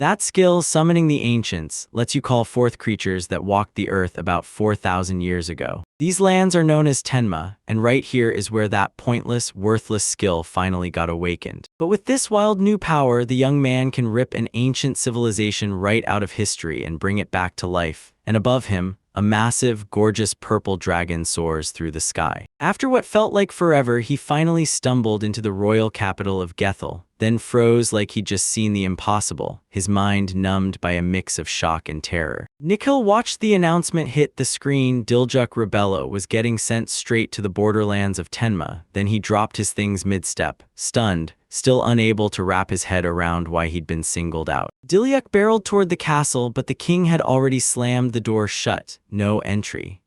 That skill, summoning the ancients, lets you call forth creatures that walked the earth about 4,000 years ago. These lands are known as Tenma, and right here is where that pointless, worthless skill finally got awakened. But with this wild new power, the young man can rip an ancient civilization right out of history and bring it back to life. And above him, a massive, gorgeous purple dragon soars through the sky. After what felt like forever, he finally stumbled into the royal capital of Gethel, then froze like he'd just seen the impossible, his mind numbed by a mix of shock and terror. Nikhil watched the announcement hit the screen. Diljuk Rebello was getting sent straight to the borderlands of Tenma. Then he dropped his things mid-step, stunned, still unable to wrap his head around why he'd been singled out. Diljuk barreled toward the castle, but the king had already slammed the door shut. No entry.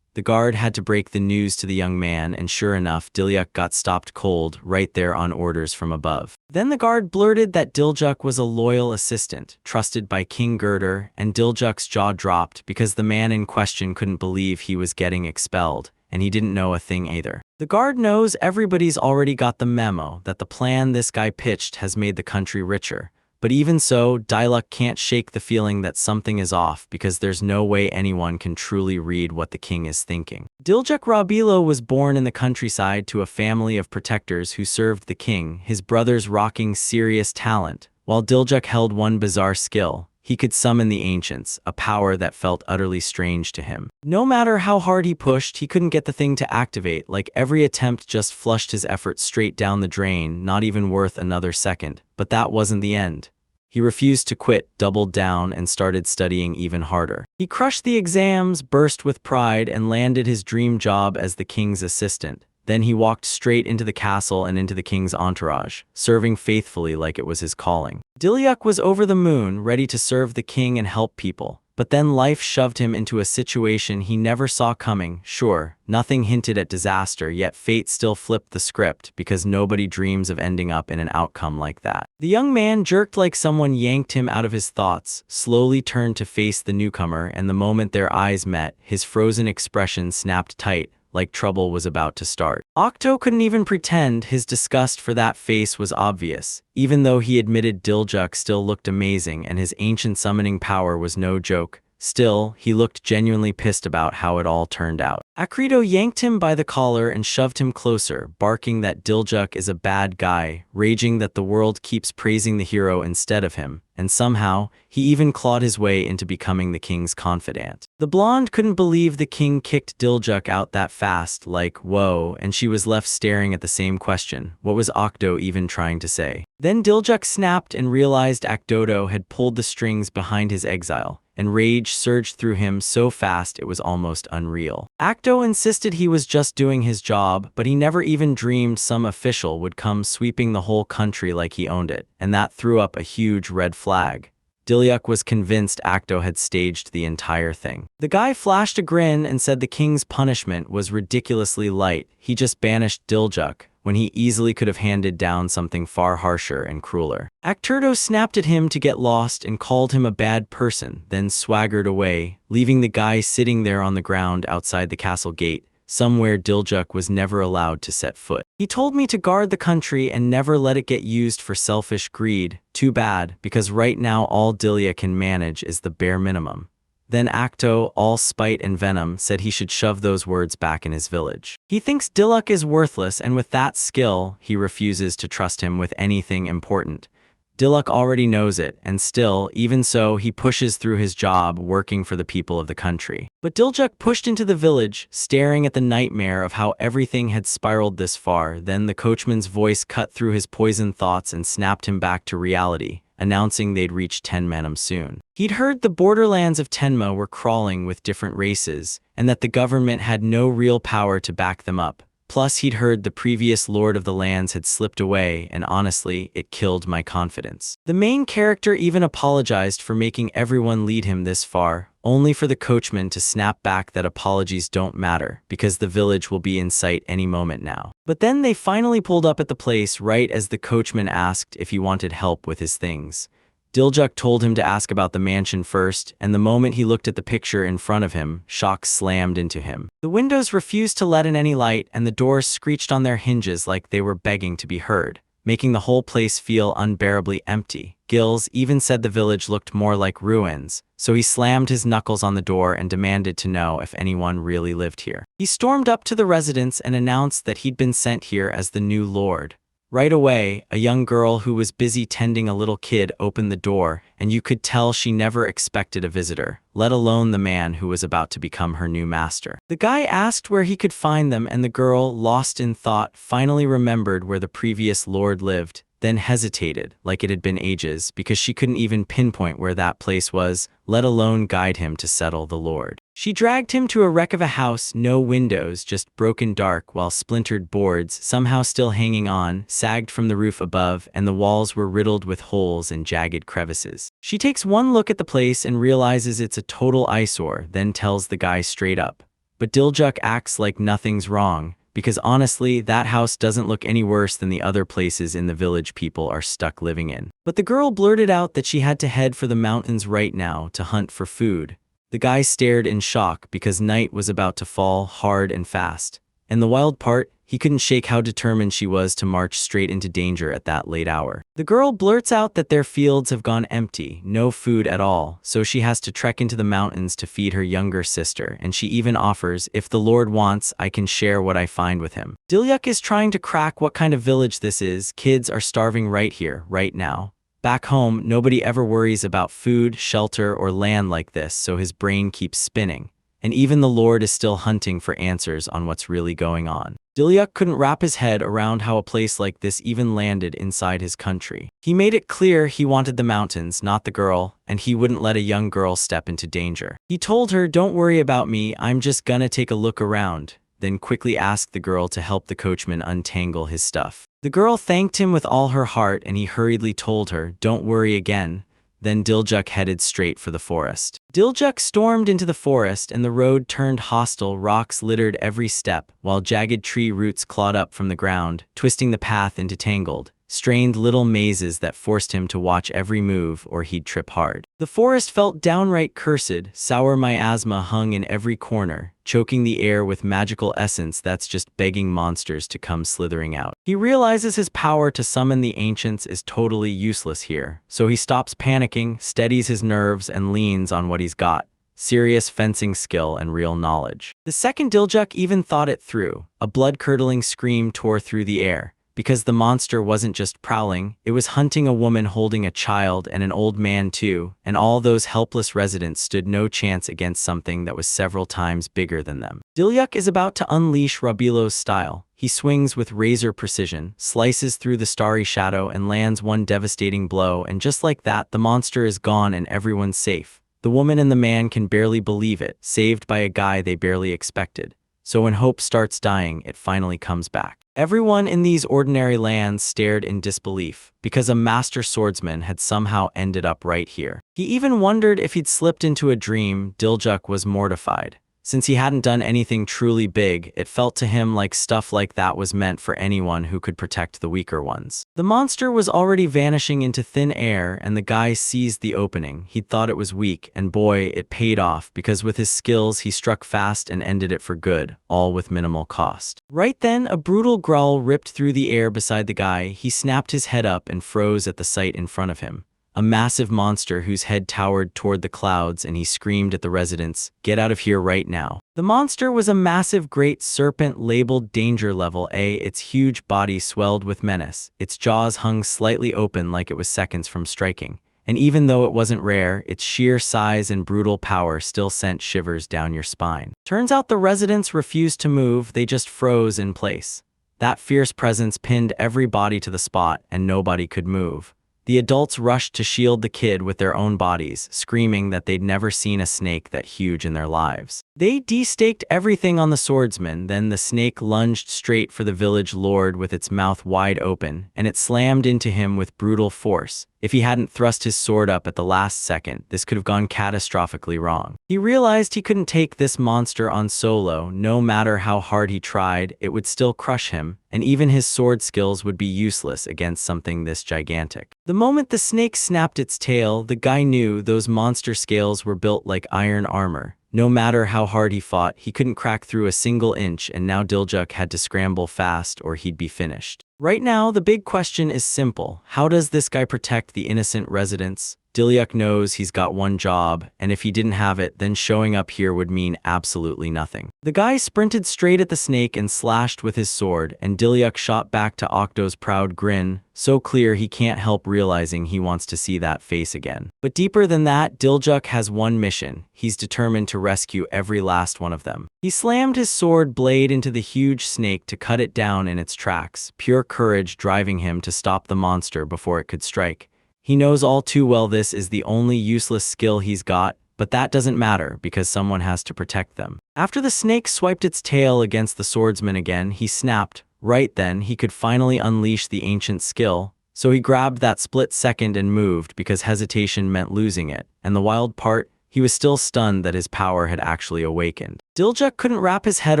The guard had to break the news to the young man, and sure enough, Diljuk got stopped cold right there on orders from above. Then the guard blurted that Diljuk was a loyal assistant, trusted by King Girder, and Diljak's jaw dropped because the man in question couldn't believe he was getting expelled, and he didn't know a thing either. The guard knows everybody's already got the memo that the plan this guy pitched has made the country richer. But even so, Diljuk can't shake the feeling that something is off because there's no way anyone can truly read what the king is thinking. Diljuk Rabilo was born in the countryside to a family of protectors who served the king, his brothers rocking serious talent. While Diljuk held one bizarre skill, he could summon the ancients, a power that felt utterly strange to him. No matter how hard he pushed, he couldn't get the thing to activate, like every attempt just flushed his efforts straight down the drain, not even worth another second. But that wasn't the end. He refused to quit, doubled down, and started studying even harder. He crushed the exams, burst with pride, and landed his dream job as the king's assistant. Then he walked straight into the castle and into the king's entourage, serving faithfully like it was his calling. Diljuk was over the moon, ready to serve the king and help people. But then life shoved him into a situation he never saw coming. Sure, nothing hinted at disaster, yet fate still flipped the script because nobody dreams of ending up in an outcome like that. The young man jerked like someone yanked him out of his thoughts, slowly turned to face the newcomer, and the moment their eyes met, his frozen expression snapped tight, like trouble was about to start. Octo couldn't even pretend. His disgust for that face was obvious. Even though he admitted Diljuk still looked amazing and his ancient summoning power was no joke, still, he looked genuinely pissed about how it all turned out. Akrito yanked him by the collar and shoved him closer, barking that Diljuk is a bad guy, raging that the world keeps praising the hero instead of him, and somehow, he even clawed his way into becoming the king's confidant. The blonde couldn't believe the king kicked Diljuk out that fast, like, whoa, and she was left staring at the same question. What was Octo even trying to say? Then Diljuk snapped and realized Akdodo had pulled the strings behind his exile, and rage surged through him so fast it was almost unreal. Akdo insisted he was just doing his job, but he never even dreamed some official would come sweeping the whole country like he owned it, and that threw up a huge red flag. Diljuk was convinced Akdo had staged the entire thing. The guy flashed a grin and said the king's punishment was ridiculously light. He just banished Diljuk, when he easily could have handed down something far harsher and crueler. Akturdo snapped at him to get lost and called him a bad person, then swaggered away, leaving the guy sitting there on the ground outside the castle gate, somewhere Diljuk was never allowed to set foot. He told me to guard the country and never let it get used for selfish greed. Too bad, because right now all Dilya can manage is the bare minimum. Then Akto, all spite and venom, said he should shove those words back in his village. He thinks Diljuk is worthless, and with that skill, he refuses to trust him with anything important. Diljuk already knows it, and still, even so, he pushes through his job working for the people of the country. But Diljuk pushed into the village, staring at the nightmare of how everything had spiraled this far. Then the coachman's voice cut through his poisoned thoughts and snapped him back to reality, announcing they'd reach Tenmanum soon. He'd heard the borderlands of Tenma were crawling with different races, and that the government had no real power to back them up. Plus, he'd heard the previous lord of the lands had slipped away, and honestly, it killed my confidence. The main character even apologized for making everyone lead him this far, only for the coachman to snap back that apologies don't matter, because the village will be in sight any moment now. But then they finally pulled up at the place right as the coachman asked if he wanted help with his things. Diljuk told him to ask about the mansion first, and the moment he looked at the picture in front of him, shock slammed into him. The windows refused to let in any light, and the doors screeched on their hinges like they were begging to be heard. making the whole place feel unbearably empty. Gills even said the village looked more like ruins, so he slammed his knuckles on the door and demanded to know if anyone really lived here. He stormed up to the residence and announced that he'd been sent here as the new lord. Right away, a young girl who was busy tending a little kid opened the door, and you could tell she never expected a visitor, let alone the man who was about to become her new master. The guy asked where he could find them, and the girl, lost in thought, finally remembered where the previous lord lived, then hesitated, like it had been ages, because she couldn't even pinpoint where that place was, let alone guide him to settle the lord. She dragged him to a wreck of a house, no windows, just broken dark, while splintered boards, somehow still hanging on, sagged from the roof above, and the walls were riddled with holes and jagged crevices. She takes one look at the place and realizes it's a total eyesore, then tells the guy straight up. But Diljuk acts like nothing's wrong, because honestly, that house doesn't look any worse than the other places in the village people are stuck living in. But the girl blurted out that she had to head for the mountains right now to hunt for food. The guy stared in shock because night was about to fall hard and fast. And the wild part, he couldn't shake how determined she was to march straight into danger at that late hour. The girl blurts out that their fields have gone empty, no food at all, so she has to trek into the mountains to feed her younger sister, and she even offers, if the Lord wants, I can share what I find with him. Diljuk is trying to crack what kind of village this is. Kids are starving right here, right now. Back home, nobody ever worries about food, shelter, or land like this, so his brain keeps spinning. And even the Lord is still hunting for answers on what's really going on. Diljuk couldn't wrap his head around how a place like this even landed inside his country. He made it clear he wanted the mountains, not the girl, and he wouldn't let a young girl step into danger. He told her, "Don't worry about me, I'm just gonna take a look around," then quickly asked the girl to help the coachman untangle his stuff. The girl thanked him with all her heart, and he hurriedly told her, "Don't worry again." Then Diljuk headed straight for the forest. Diljuk stormed into the forest, and the road turned hostile. Rocks littered every step, while jagged tree roots clawed up from the ground, twisting the path into tangled, strained little mazes that forced him to watch every move or he'd trip hard. The forest felt downright cursed. Sour miasma hung in every corner, choking the air with magical essence that's just begging monsters to come slithering out. He realizes his power to summon the ancients is totally useless here, so he stops panicking, steadies his nerves, and leans on what he's got: serious fencing skill and real knowledge. The second Diljuk even thought it through, a blood-curdling scream tore through the air. Because the monster wasn't just prowling, it was hunting a woman holding a child and an old man too, and all those helpless residents stood no chance against something that was several times bigger than them. Diljuk is about to unleash Rabilo's style. He swings with razor precision, slices through the starry shadow, and lands one devastating blow, and just like that, the monster is gone and everyone's safe. The woman and the man can barely believe it, saved by a guy they barely expected. So when hope starts dying, it finally comes back. Everyone in these ordinary lands stared in disbelief, because a master swordsman had somehow ended up right here. He even wondered if he'd slipped into a dream. Diljuk was mortified. Since he hadn't done anything truly big, it felt to him like stuff like that was meant for anyone who could protect the weaker ones. The monster was already vanishing into thin air, and the guy seized the opening. He'd thought it was weak, and boy, it paid off, because with his skills he struck fast and ended it for good, all with minimal cost. Right then, a brutal growl ripped through the air beside the guy. He snapped his head up and froze at the sight in front of him. A massive monster whose head towered toward the clouds, and he screamed at the residents, "Get out of here right now." The monster was a massive great serpent labeled Danger Level A. Its huge body swelled with menace. Its jaws hung slightly open like it was seconds from striking. And even though it wasn't rare, its sheer size and brutal power still sent shivers down your spine. Turns out the residents refused to move, they just froze in place. That fierce presence pinned every body to the spot, and nobody could move. The adults rushed to shield the kid with their own bodies, screaming that they'd never seen a snake that huge in their lives. They de-staked everything on the swordsman, then the snake lunged straight for the village lord with its mouth wide open, and it slammed into him with brutal force. If he hadn't thrust his sword up at the last second, this could have gone catastrophically wrong. He realized he couldn't take this monster on solo. No matter how hard he tried, it would still crush him, and even his sword skills would be useless against something this gigantic. The moment the snake snapped its tail, the guy knew those monster scales were built like iron armor. No matter how hard he fought, he couldn't crack through a single inch, and now Diljuk had to scramble fast or he'd be finished. Right now, the big question is simple. How does this guy protect the innocent residents? Dilyuk knows he's got one job, and if he didn't have it, then showing up here would mean absolutely nothing. The guy sprinted straight at the snake and slashed with his sword, and Dilyuk shot back to Octo's proud grin, so clear he can't help realizing he wants to see that face again. But deeper than that, Dilyuk has one mission. He's determined to rescue every last one of them. He slammed his sword blade into the huge snake to cut it down in its tracks, pure courage driving him to stop the monster before it could strike. He knows all too well this is the only useless skill he's got, but that doesn't matter because someone has to protect them. After the snake swiped its tail against the swordsman again, he snapped. Right then, he could finally unleash the ancient skill, so he grabbed that split second and moved because hesitation meant losing it, and the wild part, he was still stunned that his power had actually awakened. Dilyuk couldn't wrap his head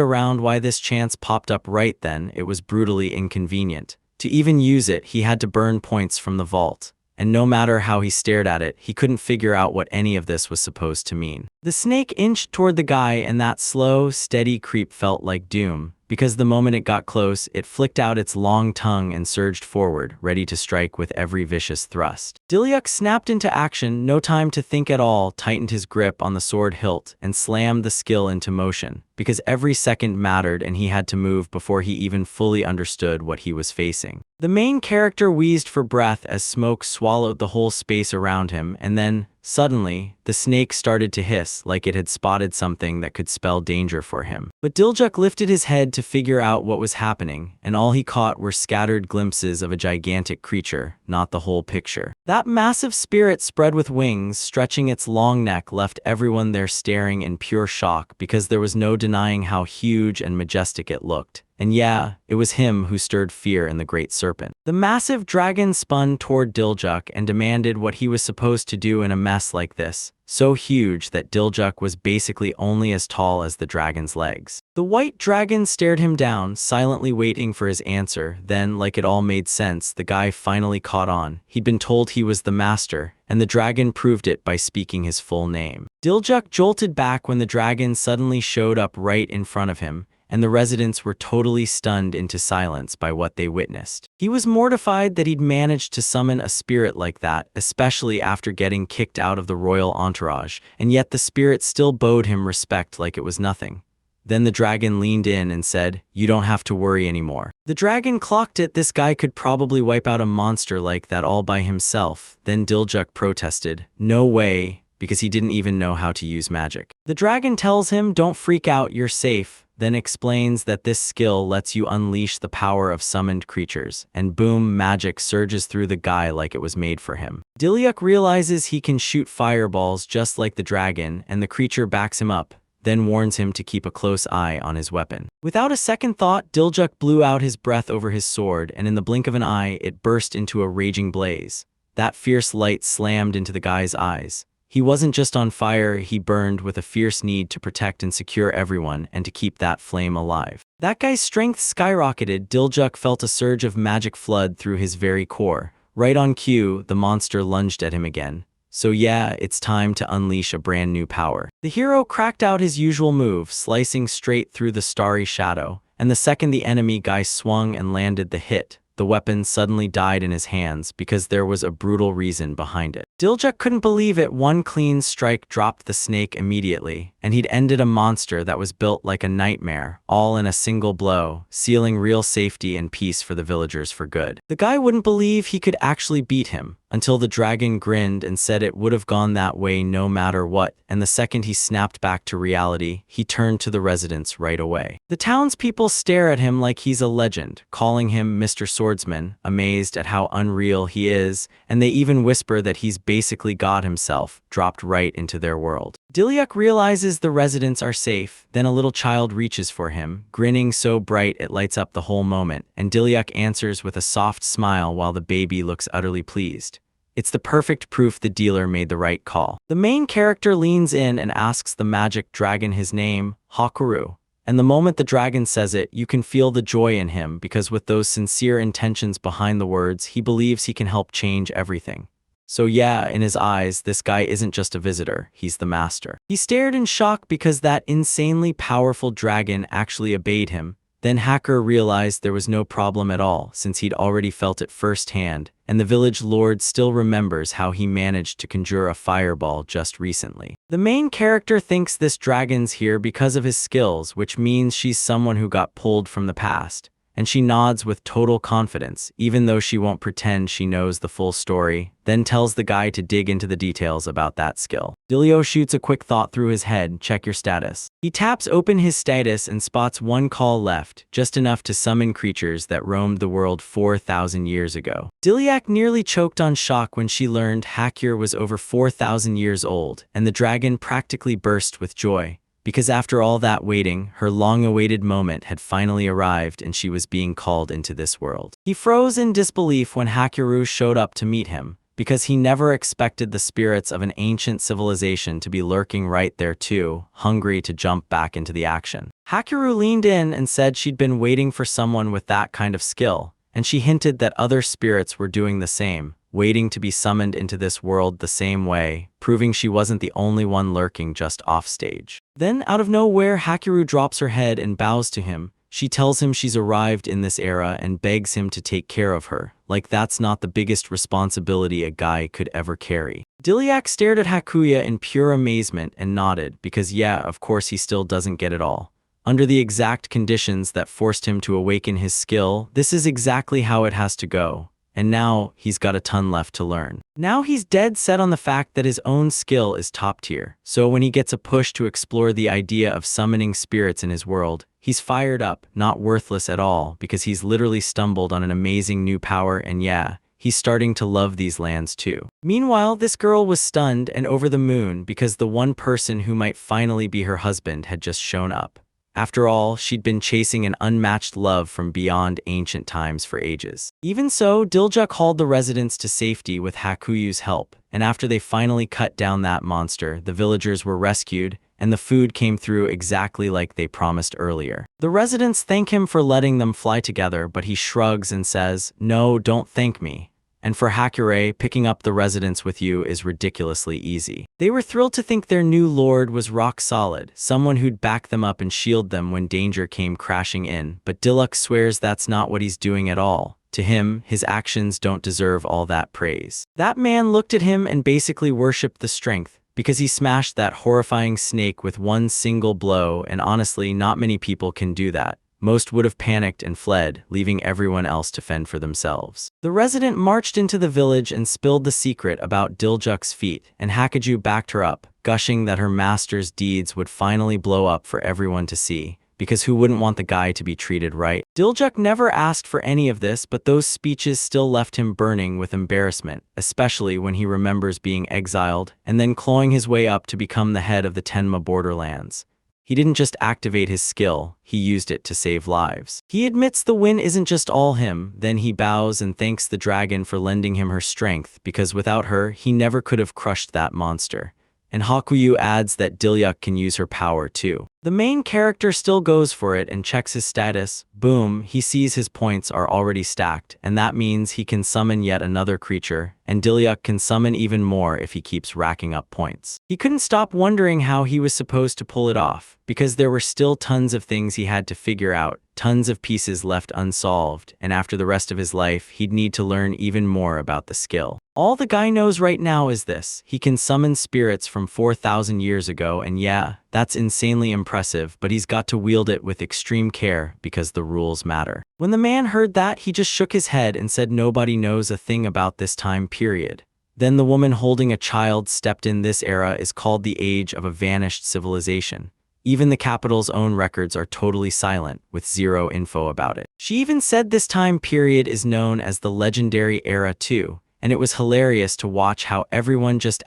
around why this chance popped up right then. It was brutally inconvenient. To even use it, he had to burn points from the vault. And no matter how he stared at it, he couldn't figure out what any of this was supposed to mean. The snake inched toward the guy, and that slow, steady creep felt like doom, because the moment it got close, it flicked out its long tongue and surged forward, ready to strike with every vicious thrust. Dilyuk snapped into action, no time to think at all, tightened his grip on the sword hilt, and slammed the skill into motion, because every second mattered and he had to move before he even fully understood what he was facing. The main character wheezed for breath as smoke swallowed the whole space around him, and then, suddenly, the snake started to hiss like it had spotted something that could spell danger for him. But Dilyuk lifted his head to figure out what was happening, and all he caught were scattered glimpses of a gigantic creature, not the whole picture. That massive spirit spread with wings, stretching its long neck, left everyone there staring in pure shock because there was no denying how huge and majestic it looked. And yeah, it was him who stirred fear in the great serpent. The massive dragon spun toward Dilyuk and demanded what he was supposed to do in a mess like this, so huge that Dilyuk was basically only as tall as the dragon's legs. The white dragon stared him down, silently waiting for his answer. Then, like it all made sense, the guy finally caught on. He'd been told he was the master, and the dragon proved it by speaking his full name. Dilyuk jolted back when the dragon suddenly showed up right in front of him, and the residents were totally stunned into silence by what they witnessed. He was mortified that he'd managed to summon a spirit like that, especially after getting kicked out of the royal entourage, and yet the spirit still bowed him respect like it was nothing. Then the dragon leaned in and said, "You don't have to worry anymore." The dragon clocked it. This guy could probably wipe out a monster like that all by himself. Then Dilyuk protested, "No way," because he didn't even know how to use magic. The dragon tells him, "Don't freak out, you're safe," then explains that this skill lets you unleash the power of summoned creatures, and boom, magic surges through the guy like it was made for him. Dilyuk realizes he can shoot fireballs just like the dragon, and the creature backs him up, then warns him to keep a close eye on his weapon. Without a second thought, Dilyuk blew out his breath over his sword, and in the blink of an eye, it burst into a raging blaze. That fierce light slammed into the guy's eyes. He wasn't just on fire, he burned with a fierce need to protect and secure everyone and to keep that flame alive. That guy's strength skyrocketed. Dilyuk felt a surge of magic flood through his very core. Right on cue, the monster lunged at him again. So yeah, it's time to unleash a brand new power. The hero cracked out his usual move, slicing straight through the starry shadow, and the second the enemy guy swung and landed the hit, the weapon suddenly died in his hands because there was a brutal reason behind it. Dilyuk couldn't believe it. One clean strike dropped the snake immediately, and he'd ended a monster that was built like a nightmare, all in a single blow, sealing real safety and peace for the villagers for good. The guy wouldn't believe he could actually beat him, until the dragon grinned and said it would have gone that way no matter what, and the second he snapped back to reality, he turned to the residents right away. The townspeople stare at him like he's a legend, calling him Mr. Swordsman, amazed at how unreal he is, and they even whisper that he's basically God himself, dropped right into their world. Dilyuk realizes the residents are safe, then a little child reaches for him, grinning so bright it lights up the whole moment, and Dilyuk answers with a soft smile while the baby looks utterly pleased. It's the perfect proof the dealer made the right call. The main character leans in and asks the magic dragon his name, Hakuryu. And the moment the dragon says it, you can feel the joy in him because with those sincere intentions behind the words, he believes he can help change everything. So yeah, in his eyes, this guy isn't just a visitor, he's the master. He stared in shock because that insanely powerful dragon actually obeyed him. Then Hacker realized there was no problem at all since he'd already felt it firsthand, and the village lord still remembers how he managed to conjure a fireball just recently. The main character thinks this dragon's here because of his skills, which means she's someone who got pulled from the past. And she nods with total confidence, even though she won't pretend she knows the full story, then tells the guy to dig into the details about that skill. Dilio shoots a quick thought through his head, check your status. He taps open his status and spots one call left, just enough to summon creatures that roamed the world 4,000 years ago. Diliac nearly choked on shock when she learned Hakyur was over 4,000 years old, and the dragon practically burst with joy. Because after all that waiting, her long-awaited moment had finally arrived and she was being called into this world. He froze in disbelief when Hakyuru showed up to meet him, because he never expected the spirits of an ancient civilization to be lurking right there too, hungry to jump back into the action. Hakyuru leaned in and said she'd been waiting for someone with that kind of skill, and she hinted that other spirits were doing the same, waiting to be summoned into this world the same way, proving she wasn't the only one lurking just offstage. Then, out of nowhere, Hakyuru drops her head and bows to him. She tells him she's arrived in this era and begs him to take care of her, like that's not the biggest responsibility a guy could ever carry. Diliac stared at Hakuya in pure amazement and nodded, because yeah, of course he still doesn't get it all. Under the exact conditions that forced him to awaken his skill, this is exactly how it has to go. And now, he's got a ton left to learn. Now he's dead set on the fact that his own skill is top tier, so when he gets a push to explore the idea of summoning spirits in his world, he's fired up, not worthless at all, because he's literally stumbled on an amazing new power and yeah, he's starting to love these lands too. Meanwhile, this girl was stunned and over the moon because the one person who might finally be her husband had just shown up. After all, she'd been chasing an unmatched love from beyond ancient times for ages. Even so, Diljuk hauled the residents to safety with Hakuyu's help, and after they finally cut down that monster, the villagers were rescued, and the food came through exactly like they promised earlier. The residents thank him for letting them fly together, but he shrugs and says, "No, don't thank me. And for Hakure, picking up the residents with you is ridiculously easy." They were thrilled to think their new lord was rock solid, someone who'd back them up and shield them when danger came crashing in, but Diluk swears that's not what he's doing at all. To him, his actions don't deserve all that praise. That man looked at him and basically worshipped the strength, because he smashed that horrifying snake with one single blow, and honestly, not many people can do that. Most would have panicked and fled, leaving everyone else to fend for themselves. The resident marched into the village and spilled the secret about Diljuk's feat, and Hakaju backed her up, gushing that her master's deeds would finally blow up for everyone to see, because who wouldn't want the guy to be treated right? Diljuk never asked for any of this, but those speeches still left him burning with embarrassment, especially when he remembers being exiled, and then clawing his way up to become the head of the Tenma borderlands. He didn't just activate his skill, he used it to save lives. He admits the win isn't just all him, then he bows and thanks the dragon for lending him her strength, because without her, he never could have crushed that monster. And Hakuyu adds that Dilyuk can use her power too. The main character still goes for it and checks his status. Boom, he sees his points are already stacked, and that means he can summon yet another creature, and Dilyuk can summon even more if he keeps racking up points. He couldn't stop wondering how he was supposed to pull it off, because there were still tons of things he had to figure out, tons of pieces left unsolved, and after the rest of his life, he'd need to learn even more about the skill. All the guy knows right now is this: he can summon spirits from 4,000 years ago, and yeah, that's insanely impressive, but he's got to wield it with extreme care because the rules matter. When the man heard that, he just shook his head and said nobody knows a thing about this time period. Then the woman holding a child stepped in. This era is called the Age of a Vanished Civilization. Even the capital's own records are totally silent, with zero info about it. She even said this time period is known as the Legendary Era too, and it was hilarious to watch how everyone just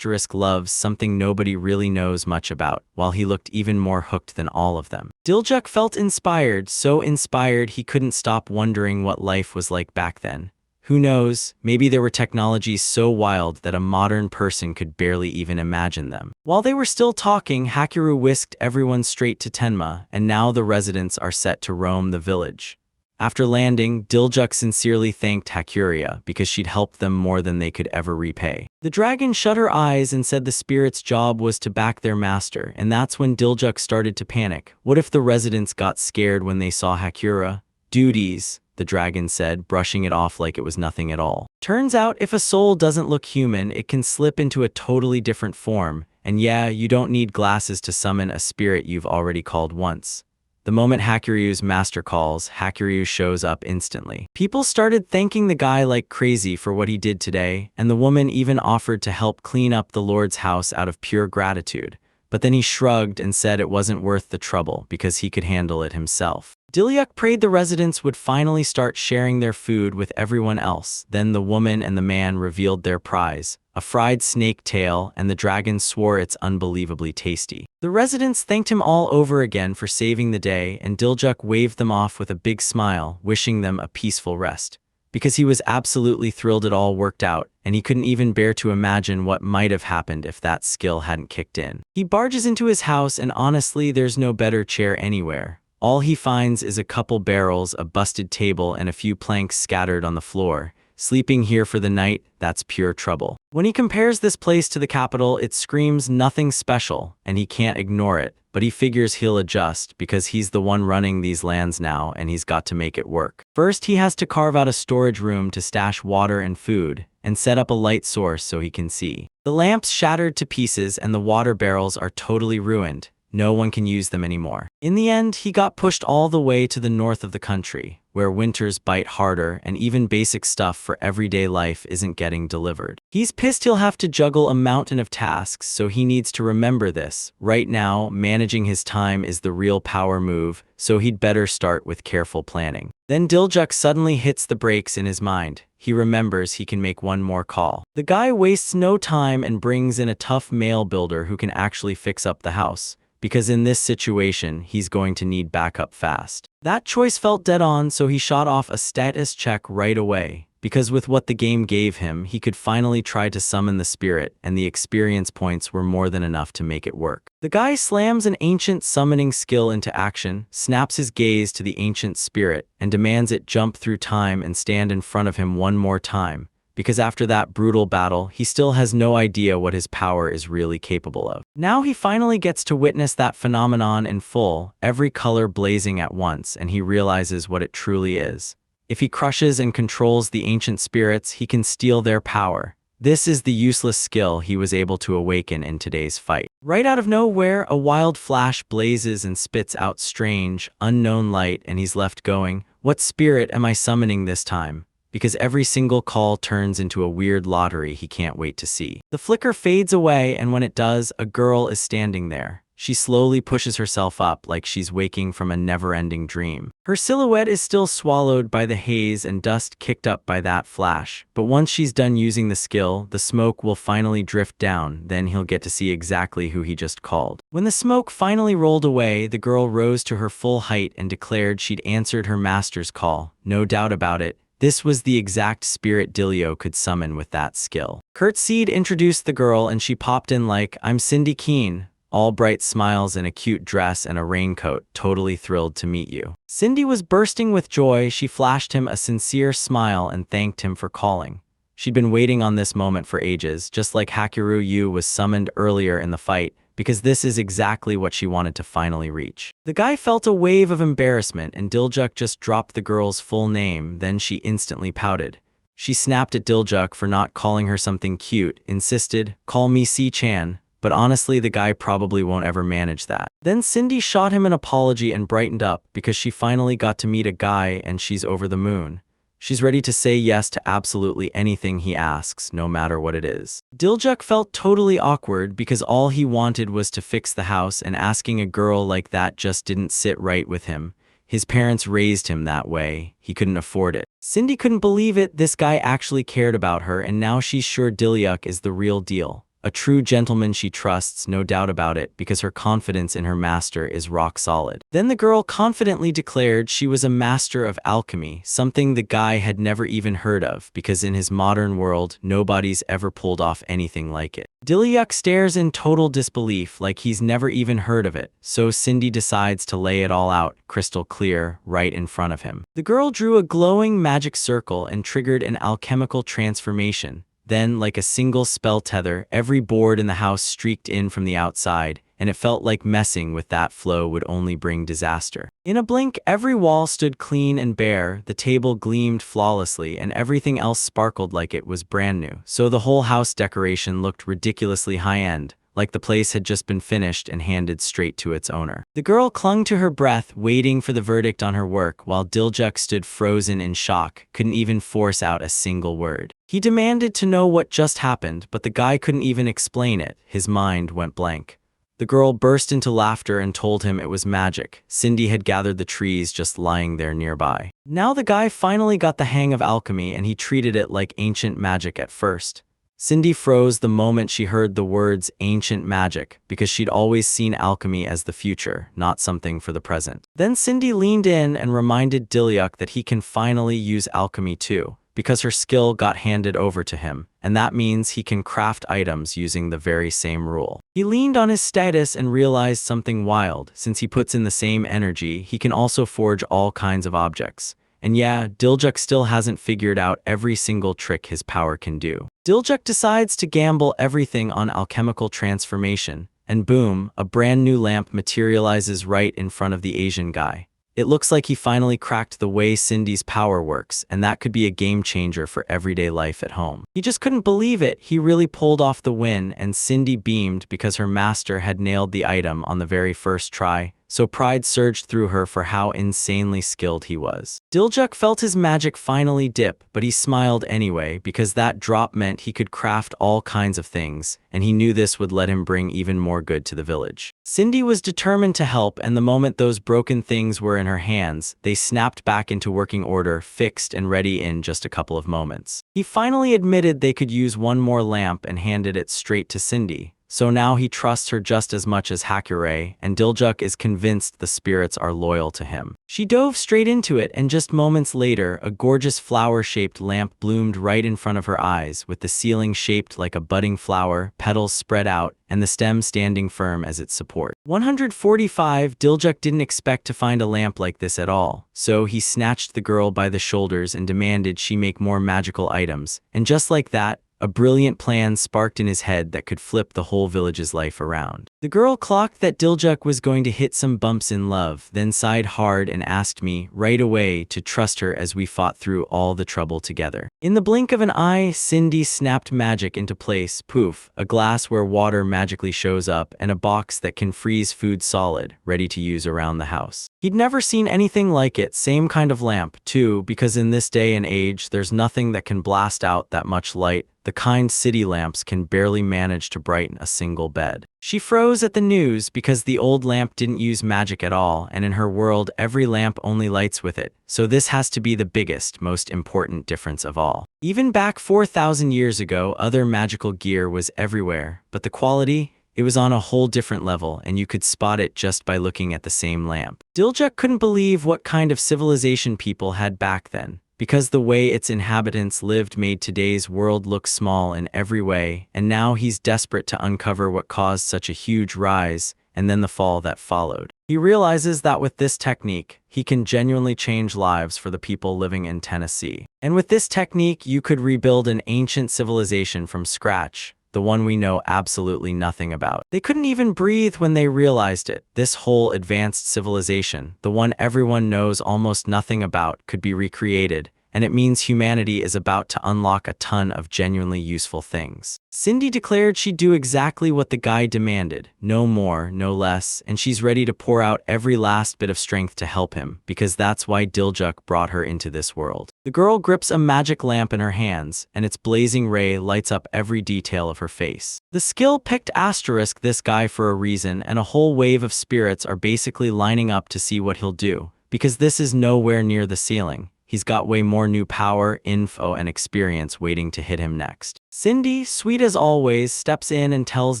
loves something nobody really knows much about, while he looked even more hooked than all of them. Diljuk felt inspired, so inspired he couldn't stop wondering what life was like back then. Who knows, maybe there were technologies so wild that a modern person could barely even imagine them. While they were still talking, Hakiru whisked everyone straight to Tenma, and now the residents are set to roam the village. After landing, Diljuk sincerely thanked Hakuria because she'd helped them more than they could ever repay. The dragon shut her eyes and said the spirit's job was to back their master, and that's when Diljuk started to panic. What if the residents got scared when they saw Hakura? Duties, the dragon said, brushing it off like it was nothing at all. Turns out, if a soul doesn't look human, it can slip into a totally different form. And yeah, you don't need glasses to summon a spirit you've already called once. The moment Hakuryu's master calls, Hakuryu shows up instantly. People started thanking the guy like crazy for what he did today, and the woman even offered to help clean up the Lord's house out of pure gratitude. But then he shrugged and said it wasn't worth the trouble because he could handle it himself. Diljuk prayed the residents would finally start sharing their food with everyone else. Then the woman and the man revealed their prize, a fried snake tail, and the dragon swore it's unbelievably tasty. The residents thanked him all over again for saving the day, and Diljuk waved them off with a big smile, wishing them a peaceful rest. Because he was absolutely thrilled it all worked out, and he couldn't even bear to imagine what might have happened if that skill hadn't kicked in. He barges into his house, and honestly, there's no better chair anywhere. All he finds is a couple barrels, a busted table, and a few planks scattered on the floor. Sleeping here for the night, that's pure trouble. When he compares this place to the capital, it screams nothing special, and he can't ignore it. But he figures he'll adjust because he's the one running these lands now, and he's got to make it work. First, he has to carve out a storage room to stash water and food, and set up a light source so he can see. The lamps shattered to pieces and the water barrels are totally ruined. No one can use them anymore. In the end, he got pushed all the way to the north of the country, where winters bite harder and even basic stuff for everyday life isn't getting delivered. He's pissed he'll have to juggle a mountain of tasks, so he needs to remember this. Right now, managing his time is the real power move, so he'd better start with careful planning. Then Diljuk suddenly hits the brakes in his mind. He remembers he can make one more call. The guy wastes no time and brings in a tough male builder who can actually fix up the house, because in this situation, he's going to need backup fast. That choice felt dead on, so he shot off a status check right away. Because with what the game gave him, he could finally try to summon the spirit, and the experience points were more than enough to make it work. The guy slams an ancient summoning skill into action, snaps his gaze to the ancient spirit, and demands it jump through time and stand in front of him one more time. Because after that brutal battle, he still has no idea what his power is really capable of. Now he finally gets to witness that phenomenon in full, every color blazing at once, and he realizes what it truly is. If he crushes and controls the ancient spirits, he can steal their power. This is the useless skill he was able to awaken in today's fight. Right out of nowhere, a wild flash blazes and spits out strange, unknown light, and he's left going, "What spirit am I summoning this time?" Because every single call turns into a weird lottery he can't wait to see. The flicker fades away, and when it does, a girl is standing there. She slowly pushes herself up like she's waking from a never-ending dream. Her silhouette is still swallowed by the haze and dust kicked up by that flash, but once she's done using the skill, the smoke will finally drift down, then he'll get to see exactly who he just called. When the smoke finally rolled away, the girl rose to her full height and declared she'd answered her master's call. No doubt about it. This was the exact spirit Dilio could summon with that skill. Kurt Seed introduced the girl and she popped in like, "I'm Cindy Keene," all bright smiles in a cute dress and a raincoat, totally thrilled to meet you. Cindy was bursting with joy. She flashed him a sincere smile and thanked him for calling. She'd been waiting on this moment for ages, just like Hakuryu Yu was summoned earlier in the fight, because this is exactly what she wanted to finally reach. The guy felt a wave of embarrassment and Diljuk just dropped the girl's full name, then she instantly pouted. She snapped at Diljuk for not calling her something cute, insisted, "Call me C-chan," but honestly the guy probably won't ever manage that. Then Cindy shot him an apology and brightened up because she finally got to meet a guy and she's over the moon. She's ready to say yes to absolutely anything he asks, no matter what it is. Diljuk felt totally awkward because all he wanted was to fix the house, and asking a girl like that just didn't sit right with him. His parents raised him that way. He couldn't afford it. Cindy couldn't believe it. This guy actually cared about her, and now she's sure Diljuk is the real deal. A true gentleman she trusts, no doubt about it, because her confidence in her master is rock solid. Then the girl confidently declared she was a master of alchemy, something the guy had never even heard of, because in his modern world, nobody's ever pulled off anything like it. Dilyuk stares in total disbelief, like he's never even heard of it, so Cindy decides to lay it all out, crystal clear, right in front of him. The girl drew a glowing magic circle and triggered an alchemical transformation. Then, like a single spell tether, every board in the house streaked in from the outside, and it felt like messing with that flow would only bring disaster. In a blink, every wall stood clean and bare, the table gleamed flawlessly, and everything else sparkled like it was brand new. So the whole house decoration looked ridiculously high-end, like the place had just been finished and handed straight to its owner. The girl clung to her breath, waiting for the verdict on her work, while Dilyuk stood frozen in shock, couldn't even force out a single word. He demanded to know what just happened, but the guy couldn't even explain it. His mind went blank. The girl burst into laughter and told him it was magic. Cindy had gathered the trees just lying there nearby. Now the guy finally got the hang of alchemy, and he treated it like ancient magic at first. Cindy froze the moment she heard the words ancient magic, because she'd always seen alchemy as the future, not something for the present. Then Cindy leaned in and reminded Dilyuk that he can finally use alchemy too, because her skill got handed over to him, and that means he can craft items using the very same rule. He leaned on his status and realized something wild. Since he puts in the same energy, he can also forge all kinds of objects. And yeah, Dilyuk still hasn't figured out every single trick his power can do. Dilyuk decides to gamble everything on alchemical transformation, and boom, a brand new lamp materializes right in front of the Asian guy. It looks like he finally cracked the way Cindy's power works, and that could be a game changer for everyday life at home. He just couldn't believe it. He really pulled off the win, and Cindy beamed because her master had nailed the item on the very first try. So pride surged through her for how insanely skilled he was. Dilyuk felt his magic finally dip, but he smiled anyway because that drop meant he could craft all kinds of things, and he knew this would let him bring even more good to the village. Cindy was determined to help, and the moment those broken things were in her hands, they snapped back into working order, fixed and ready in just a couple of moments. He finally admitted they could use one more lamp and handed it straight to Cindy. So now he trusts her just as much as Hakurei, and Dilyuk is convinced the spirits are loyal to him. She dove straight into it, and just moments later, a gorgeous flower-shaped lamp bloomed right in front of her eyes, with the ceiling shaped like a budding flower, petals spread out, and the stem standing firm as its support. 145. Dilyuk didn't expect to find a lamp like this at all, so he snatched the girl by the shoulders and demanded she make more magical items, and just like that, a brilliant plan sparked in his head that could flip the whole village's life around. The girl clocked that Dilyuk was going to hit some bumps in love, then sighed hard and asked me, right away, to trust her as we fought through all the trouble together. In the blink of an eye, Cindy snapped magic into place. Poof, a glass where water magically shows up, and a box that can freeze food solid, ready to use around the house. He'd never seen anything like it, same kind of lamp, too, because in this day and age, there's nothing that can blast out that much light. The kind city lamps can barely manage to brighten a single bed. She froze at the news because the old lamp didn't use magic at all, and in her world, every lamp only lights with it. So this has to be the biggest, most important difference of all. Even back 4,000 years ago, other magical gear was everywhere, but the quality, it was on a whole different level, and you could spot it just by looking at the same lamp. Dilyuk couldn't believe what kind of civilization people had back then, because the way its inhabitants lived made today's world look small in every way, and now he's desperate to uncover what caused such a huge rise, and then the fall that followed. He realizes that with this technique, he can genuinely change lives for the people living in Tennessee. And with this technique, you could rebuild an ancient civilization from scratch, the one we know absolutely nothing about. They couldn't even breathe when they realized it. This whole advanced civilization, the one everyone knows almost nothing about, could be recreated, and it means humanity is about to unlock a ton of genuinely useful things. Cindy declared she'd do exactly what the guy demanded, no more, no less, and she's ready to pour out every last bit of strength to help him, because that's why Dilyuk brought her into this world. The girl grips a magic lamp in her hands, and its blazing ray lights up every detail of her face. The skill picked asterisk this guy for a reason, and a whole wave of spirits are basically lining up to see what he'll do, because this is nowhere near the ceiling. He's got way more new power, info, and experience waiting to hit him next. Cindy, sweet as always, steps in and tells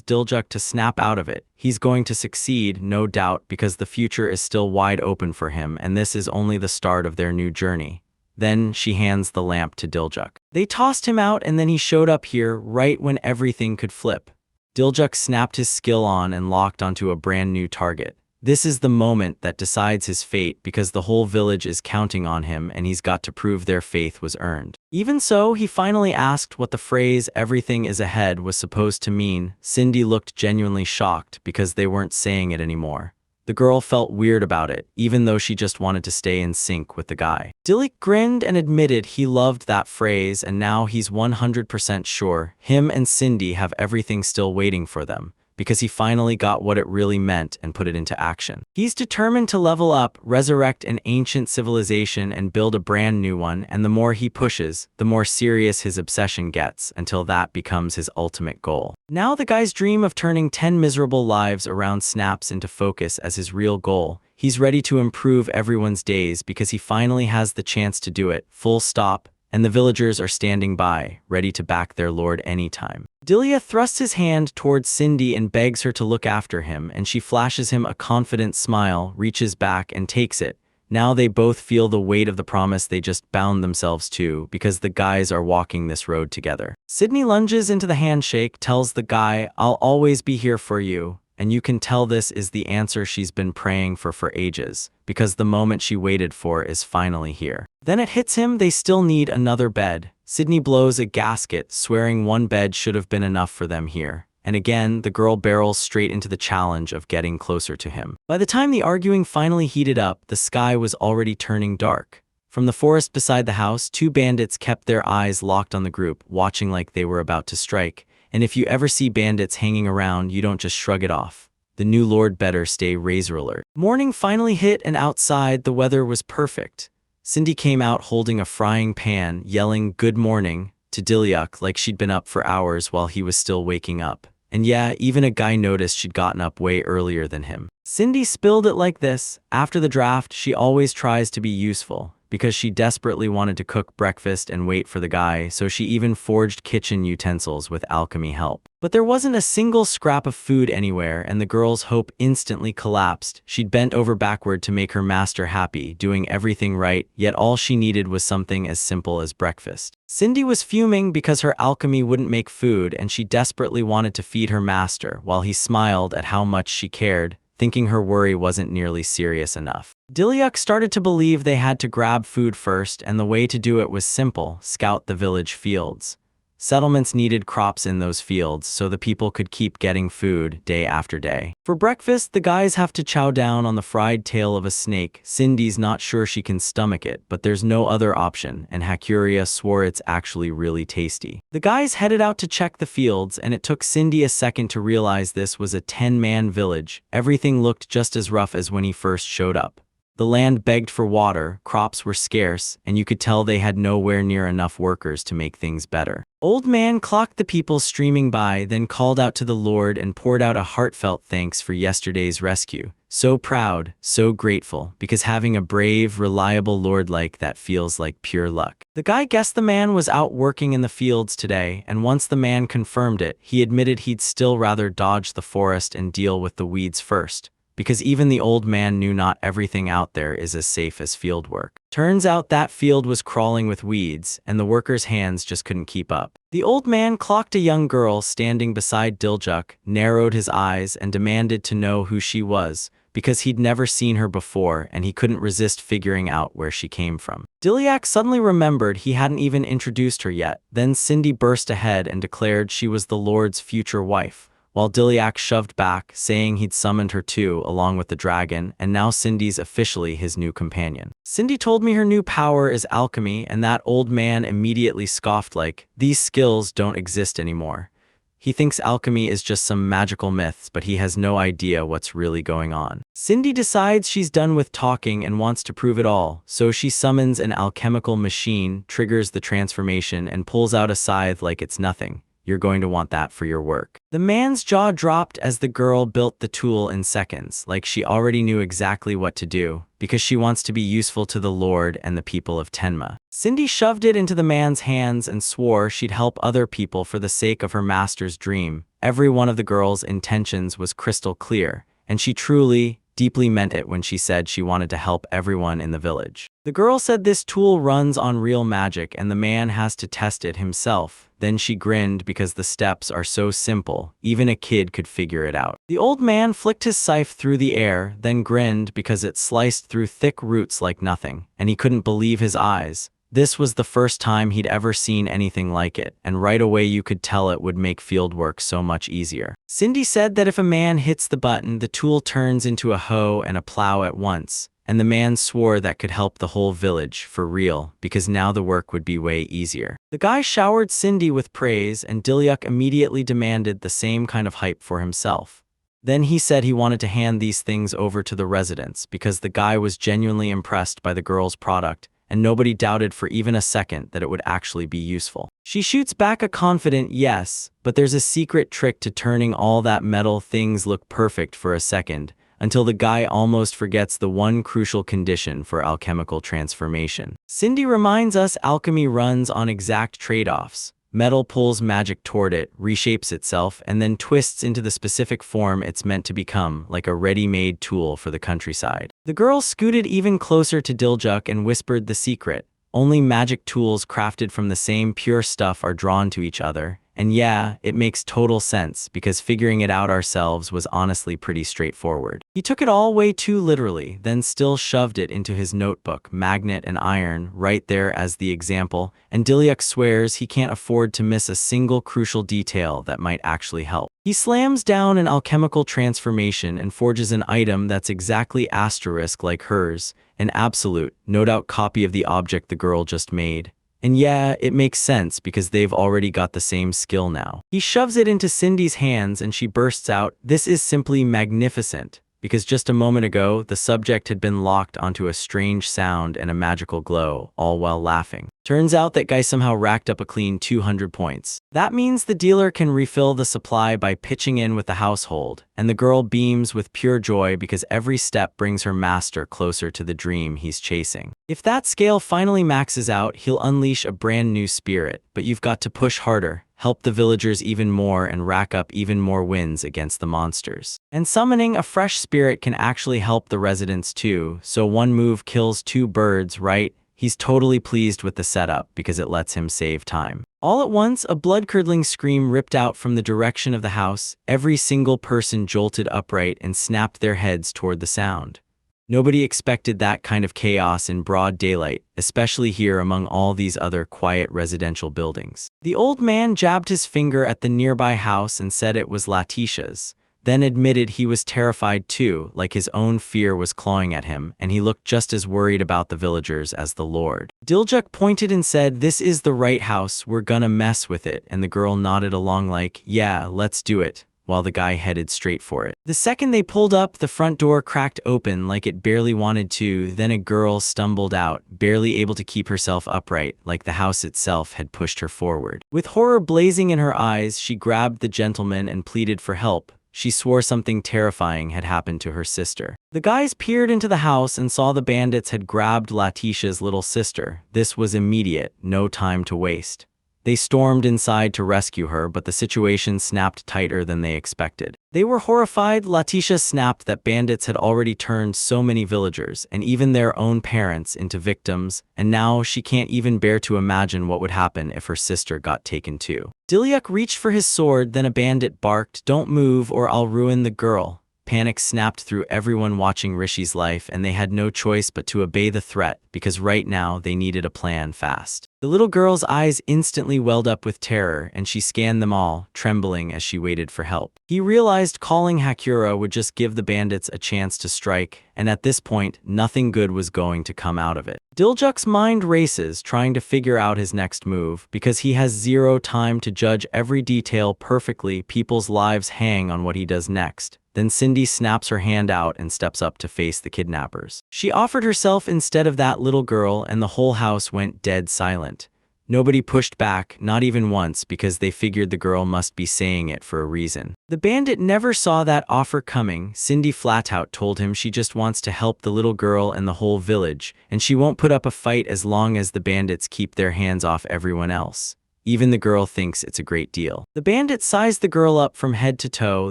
Diljuk to snap out of it. He's going to succeed, no doubt, because the future is still wide open for him, and this is only the start of their new journey. Then she hands the lamp to Diljuk. They tossed him out, and then he showed up here right when everything could flip. Diljuk snapped his skill on and locked onto a brand new target. This is the moment that decides his fate because the whole village is counting on him and he's got to prove their faith was earned. Even so, he finally asked what the phrase "everything is ahead" was supposed to mean. Cindy looked genuinely shocked because they weren't saying it anymore. The girl felt weird about it, even though she just wanted to stay in sync with the guy. Diljuk grinned and admitted he loved that phrase, and now he's 100% sure him and Cindy have everything still waiting for them, because he finally got what it really meant and put it into action. He's determined to level up, resurrect an ancient civilization, and build a brand new one, and the more he pushes, the more serious his obsession gets, until that becomes his ultimate goal. Now the guy's dream of turning 10 miserable lives around snaps into focus as his real goal. He's ready to improve everyone's days because he finally has the chance to do it, full stop, and the villagers are standing by, ready to back their lord anytime. Diljuk thrusts his hand towards Cindy and begs her to look after him, and she flashes him a confident smile, reaches back and takes it. Now they both feel the weight of the promise they just bound themselves to, because the guys are walking this road together. Sydney lunges into the handshake, tells the guy, "I'll always be here for you," and you can tell this is the answer she's been praying for ages, because the moment she waited for is finally here. Then it hits him, they still need another bed. Sydney blows a gasket, swearing one bed should have been enough for them here. And again, the girl barrels straight into the challenge of getting closer to him. By the time the arguing finally heated up, the sky was already turning dark. From the forest beside the house, two bandits kept their eyes locked on the group, watching like they were about to strike. And if you ever see bandits hanging around, you don't just shrug it off. The new lord better stay razor alert. Morning finally hit, and outside the weather was perfect. Cindy came out holding a frying pan, yelling "good morning" to Diljuk like she'd been up for hours while he was still waking up. And yeah, even a guy noticed she'd gotten up way earlier than him. Cindy spilled it like this: after the draft, she always tries to be useful, because she desperately wanted to cook breakfast and wait for the guy, so she even forged kitchen utensils with alchemy help. But there wasn't a single scrap of food anywhere, and the girl's hope instantly collapsed. She'd bent over backward to make her master happy, doing everything right, yet all she needed was something as simple as breakfast. Cindy was fuming because her alchemy wouldn't make food, and she desperately wanted to feed her master, while he smiled at how much she cared, thinking her worry wasn't nearly serious enough. Diljuk started to believe they had to grab food first, and the way to do it was simple: scout the village fields. Settlements needed crops in those fields so the people could keep getting food day after day. For breakfast, the guys have to chow down on the fried tail of a snake. Cindy's not sure she can stomach it, but there's no other option, and Hakuria swore it's actually really tasty. The guys headed out to check the fields, and it took Cindy a second to realize this was a 10-man village. Everything looked just as rough as when he first showed up. The land begged for water, crops were scarce, and you could tell they had nowhere near enough workers to make things better. Old Man clocked the people streaming by, then called out to the Lord and poured out a heartfelt thanks for yesterday's rescue. So proud, so grateful, because having a brave, reliable Lord like that feels like pure luck. The guy guessed the man was out working in the fields today, and once the man confirmed it, he admitted he'd still rather dodge the forest and deal with the weeds first, because even the old man knew not everything out there is as safe as field work. Turns out that field was crawling with weeds, and the workers' hands just couldn't keep up. The old man clocked a young girl standing beside Diljuk, narrowed his eyes, and demanded to know who she was, because he'd never seen her before and he couldn't resist figuring out where she came from. Diljuk suddenly remembered he hadn't even introduced her yet. Then Cindy burst ahead and declared she was the Lord's future wife, while Diljuk shoved back, saying he'd summoned her too, along with the dragon, and now Cindy's officially his new companion. Cindy told me her new power is alchemy, and that old man immediately scoffed like, "These skills don't exist anymore." He thinks alchemy is just some magical myths, but he has no idea what's really going on. Cindy decides she's done with talking and wants to prove it all, so she summons an alchemical machine, triggers the transformation, and pulls out a scythe like it's nothing. "You're going to want that for your work." The man's jaw dropped as the girl built the tool in seconds, like she already knew exactly what to do, because she wants to be useful to the Lord and the people of Tenma. Cindy shoved it into the man's hands and swore she'd help other people for the sake of her master's dream. Every one of the girl's intentions was crystal clear, and she truly, deeply meant it when she said she wanted to help everyone in the village. The girl said this tool runs on real magic and the man has to test it himself. Then she grinned because the steps are so simple, even a kid could figure it out. The old man flicked his scythe through the air, then grinned because it sliced through thick roots like nothing, and he couldn't believe his eyes. This was the first time he'd ever seen anything like it, and right away you could tell it would make fieldwork so much easier. Cindy said that if a man hits the button, the tool turns into a hoe and a plow at once, and the man swore that could help the whole village, for real, because now the work would be way easier. The guy showered Cindy with praise, and Dilyuk immediately demanded the same kind of hype for himself. Then he said he wanted to hand these things over to the residents, because the guy was genuinely impressed by the girl's product, and nobody doubted for even a second that it would actually be useful. She shoots back a confident yes, but there's a secret trick to turning all that metal things look perfect for a second, until the guy almost forgets the one crucial condition for alchemical transformation. Cindy reminds us alchemy runs on exact trade-offs. Metal pulls magic toward it, reshapes itself, and then twists into the specific form it's meant to become, like a ready-made tool for the countryside. The girl scooted even closer to Dilyuk and whispered the secret. Only magic tools crafted from the same pure stuff are drawn to each other. And yeah, it makes total sense, because figuring it out ourselves was honestly pretty straightforward. He took it all way too literally, then still shoved it into his notebook, magnet and iron, right there as the example, and Dilyuk swears he can't afford to miss a single crucial detail that might actually help. He slams down an alchemical transformation and forges an item that's exactly asterisk like hers, an absolute, no doubt copy of the object the girl just made. And yeah, it makes sense because they've already got the same skill now. He shoves it into Cindy's hands and she bursts out, "This is simply magnificent," because just a moment ago, the subject had been locked onto a strange sound and a magical glow, all while laughing. Turns out that guy somehow racked up a clean 200 points. That means the dealer can refill the supply by pitching in with the household, and the girl beams with pure joy because every step brings her master closer to the dream he's chasing. If that scale finally maxes out, he'll unleash a brand new spirit, but you've got to push harder, help the villagers even more, and rack up even more wins against the monsters. And summoning a fresh spirit can actually help the residents too, so one move kills two birds, right? He's totally pleased with the setup because it lets him save time. All at once, a blood-curdling scream ripped out from the direction of the house. Every single person jolted upright and snapped their heads toward the sound. Nobody expected that kind of chaos in broad daylight, especially here among all these other quiet residential buildings. The old man jabbed his finger at the nearby house and said it was Letitia's, then admitted he was terrified too, like his own fear was clawing at him, and he looked just as worried about the villagers as the Lord. Dilyuk pointed and said, "This is the right house, we're gonna mess with it," and the girl nodded along like, "Yeah, let's do it," while the guy headed straight for it. The second they pulled up, the front door cracked open like it barely wanted to, then a girl stumbled out, barely able to keep herself upright, like the house itself had pushed her forward. With horror blazing in her eyes, she grabbed the gentleman and pleaded for help. She swore something terrifying had happened to her sister. The guys peered into the house and saw the bandits had grabbed Letitia's little sister. This was immediate, no time to waste. They stormed inside to rescue her, but the situation snapped tighter than they expected. They were horrified. Letitia snapped that bandits had already turned so many villagers, and even their own parents, into victims, and now she can't even bear to imagine what would happen if her sister got taken too. Dilyuk reached for his sword, then a bandit barked, "Don't move or I'll ruin the girl." Panic snapped through everyone watching Rishi's life, and they had no choice but to obey the threat, because right now they needed a plan fast. The little girl's eyes instantly welled up with terror, and she scanned them all, trembling as she waited for help. He realized calling Hakura would just give the bandits a chance to strike, and at this point, nothing good was going to come out of it. Dilyuk's mind races, trying to figure out his next move, because he has zero time to judge every detail perfectly. People's lives hang on what he does next. Then Cindy snaps her hand out and steps up to face the kidnappers. She offered herself instead of that little girl, and the whole house went dead silent. Nobody pushed back, not even once, because they figured the girl must be saying it for a reason. The bandit never saw that offer coming. Cindy flat out told him she just wants to help the little girl and the whole village, and she won't put up a fight as long as the bandits keep their hands off everyone else. Even the girl thinks it's a great deal. The bandit sized the girl up from head to toe,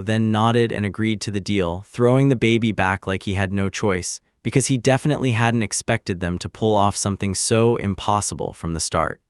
then nodded and agreed to the deal, throwing the baby back like he had no choice, because he definitely hadn't expected them to pull off something so impossible from the start.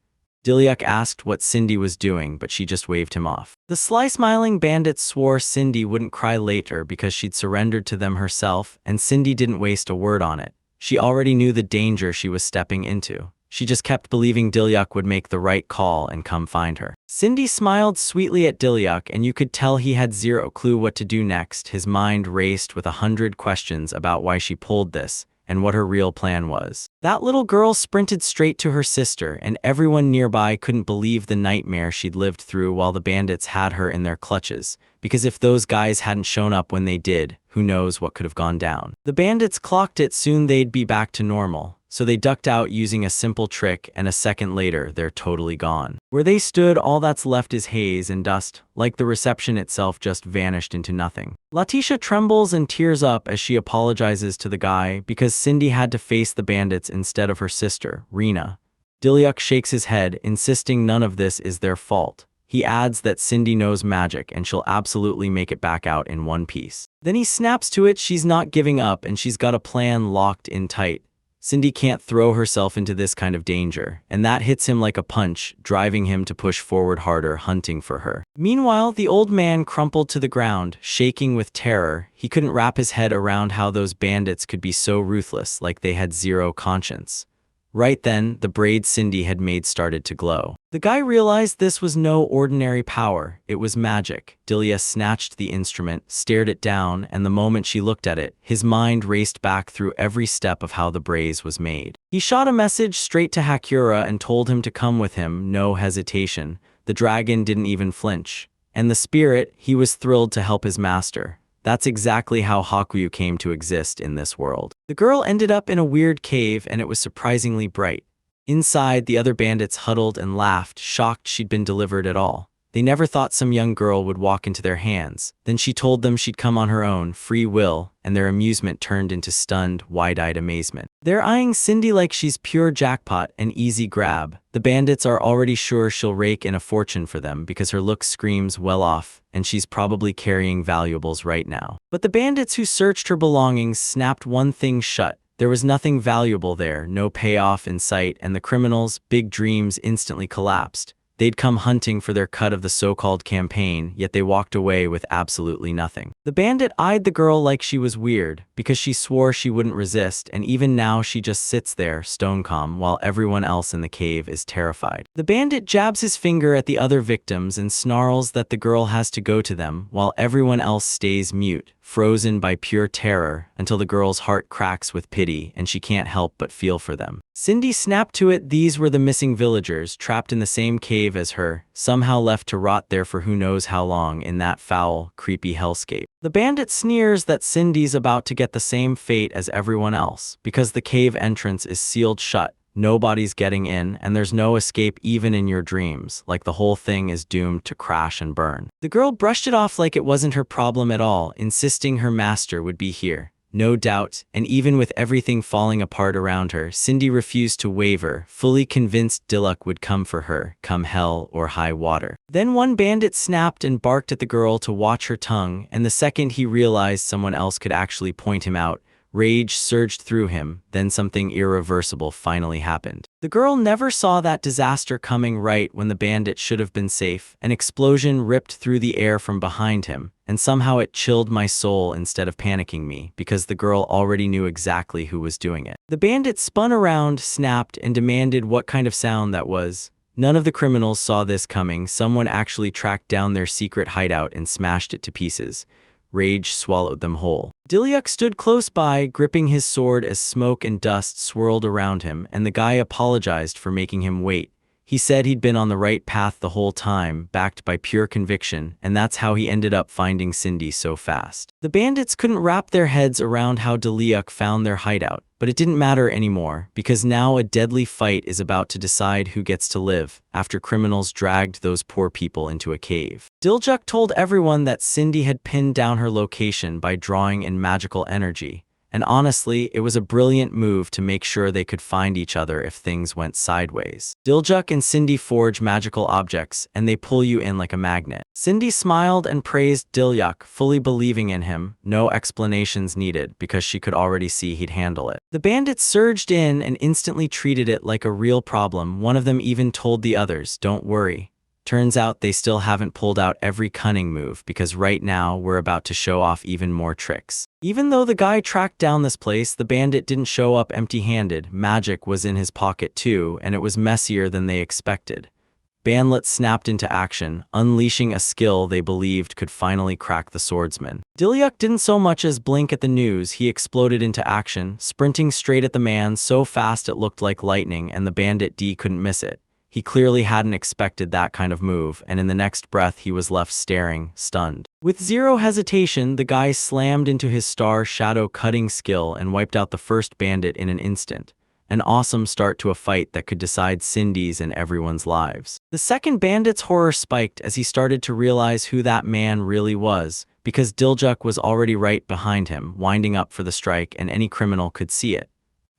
Dilyak asked what Cindy was doing, but she just waved him off. The sly-smiling bandit swore Cindy wouldn't cry later because she'd surrendered to them herself, and Cindy didn't waste a word on it. She already knew the danger she was stepping into. She just kept believing Dilyak would make the right call and come find her. Cindy smiled sweetly at Dilyak, and you could tell he had zero clue what to do next. His mind raced with 100 questions about why she pulled this and what her real plan was. That little girl sprinted straight to her sister, and everyone nearby couldn't believe the nightmare she'd lived through while the bandits had her in their clutches, because if those guys hadn't shown up when they did, who knows what could have gone down. The bandits clocked it soon they'd be back to normal, so they ducked out using a simple trick, and a second later, they're totally gone. Where they stood, all that's left is haze and dust, like the reception itself just vanished into nothing. Letitia trembles and tears up as she apologizes to the guy because Cindy had to face the bandits instead of her sister, Rena. Dilyak shakes his head, insisting none of this is their fault. He adds that Cindy knows magic and she'll absolutely make it back out in one piece. Then he snaps to it she's not giving up and she's got a plan locked in tight. Cindy can't throw herself into this kind of danger, and that hits him like a punch, driving him to push forward harder, hunting for her. Meanwhile, the old man crumpled to the ground, shaking with terror. He couldn't wrap his head around how those bandits could be so ruthless, like they had zero conscience. Right then, the braid Cindy had made started to glow. The guy realized this was no ordinary power, it was magic. Dilya snatched the instrument, stared it down, and the moment she looked at it, his mind raced back through every step of how the braid was made. He shot a message straight to Hakura and told him to come with him, no hesitation. The dragon didn't even flinch. And the spirit, he was thrilled to help his master. That's exactly how Hakuyu came to exist in this world. The girl ended up in a weird cave, and it was surprisingly bright. Inside, the other bandits huddled and laughed, shocked she'd been delivered at all. They never thought some young girl would walk into their hands. Then she told them she'd come on her own, free will, and their amusement turned into stunned, wide-eyed amazement. They're eyeing Cindy like she's pure jackpot, an easy grab. The bandits are already sure she'll rake in a fortune for them because her look screams well off, and she's probably carrying valuables right now. But the bandits who searched her belongings snapped one thing shut. There was nothing valuable there, no payoff in sight, and the criminals' big dreams instantly collapsed. They'd come hunting for their cut of the so-called campaign, yet they walked away with absolutely nothing. The bandit eyed the girl like she was weird, because she swore she wouldn't resist, and even now she just sits there, stone calm, while everyone else in the cave is terrified. The bandit jabs his finger at the other victims and snarls that the girl has to go to them, while everyone else stays mute, frozen by pure terror, until the girl's heart cracks with pity and she can't help but feel for them. Cindy snapped to it. These were the missing villagers, trapped in the same cave as her, somehow left to rot there for who knows how long in that foul, creepy hellscape. The bandit sneers that Cindy's about to get the same fate as everyone else, because the cave entrance is sealed shut. Nobody's getting in, and there's no escape even in your dreams, like the whole thing is doomed to crash and burn. The girl brushed it off like it wasn't her problem at all, insisting her master would be here. No doubt, and even with everything falling apart around her, Cindy refused to waver, fully convinced Dilyak would come for her, come hell or high water. Then one bandit snapped and barked at the girl to watch her tongue, and the second he realized someone else could actually point him out, rage surged through him. Then something irreversible finally happened. The girl never saw that disaster coming. Right when the bandit should have been safe, an explosion ripped through the air from behind him, and somehow it chilled my soul instead of panicking me, because the girl already knew exactly who was doing it. The bandit spun around, snapped, and demanded what kind of sound that was. None of the criminals saw this coming. Someone actually tracked down their secret hideout and smashed it to pieces. Rage swallowed them whole. Dilyak stood close by, gripping his sword as smoke and dust swirled around him, and the guy apologized for making him wait. He said he'd been on the right path the whole time, backed by pure conviction, and that's how he ended up finding Cindy so fast. The bandits couldn't wrap their heads around how Deliuk found their hideout, but it didn't matter anymore, because now a deadly fight is about to decide who gets to live, after criminals dragged those poor people into a cave. Diljuk told everyone that Cindy had pinned down her location by drawing in magical energy. And honestly, it was a brilliant move to make sure they could find each other if things went sideways. Diljuk and Cindy forge magical objects, and they pull you in like a magnet. Cindy smiled and praised Diljuk, fully believing in him, no explanations needed, because she could already see he'd handle it. The bandits surged in and instantly treated it like a real problem. One of them even told the others, "Don't worry." Turns out they still haven't pulled out every cunning move, because right now we're about to show off even more tricks. Even though the guy tracked down this place, the bandit didn't show up empty-handed. Magic was in his pocket too, and it was messier than they expected. Bandlet snapped into action, unleashing a skill they believed could finally crack the swordsman. Diliuk didn't so much as blink at the news. He exploded into action, sprinting straight at the man so fast it looked like lightning, and the bandit D couldn't miss it. He clearly hadn't expected that kind of move, and in the next breath he was left staring, stunned. With zero hesitation, the guy slammed into his star shadow cutting skill and wiped out the first bandit in an instant. An awesome start to a fight that could decide Cindy's and everyone's lives. The second bandit's horror spiked as he started to realize who that man really was, because Diljuk was already right behind him, winding up for the strike, and any criminal could see it.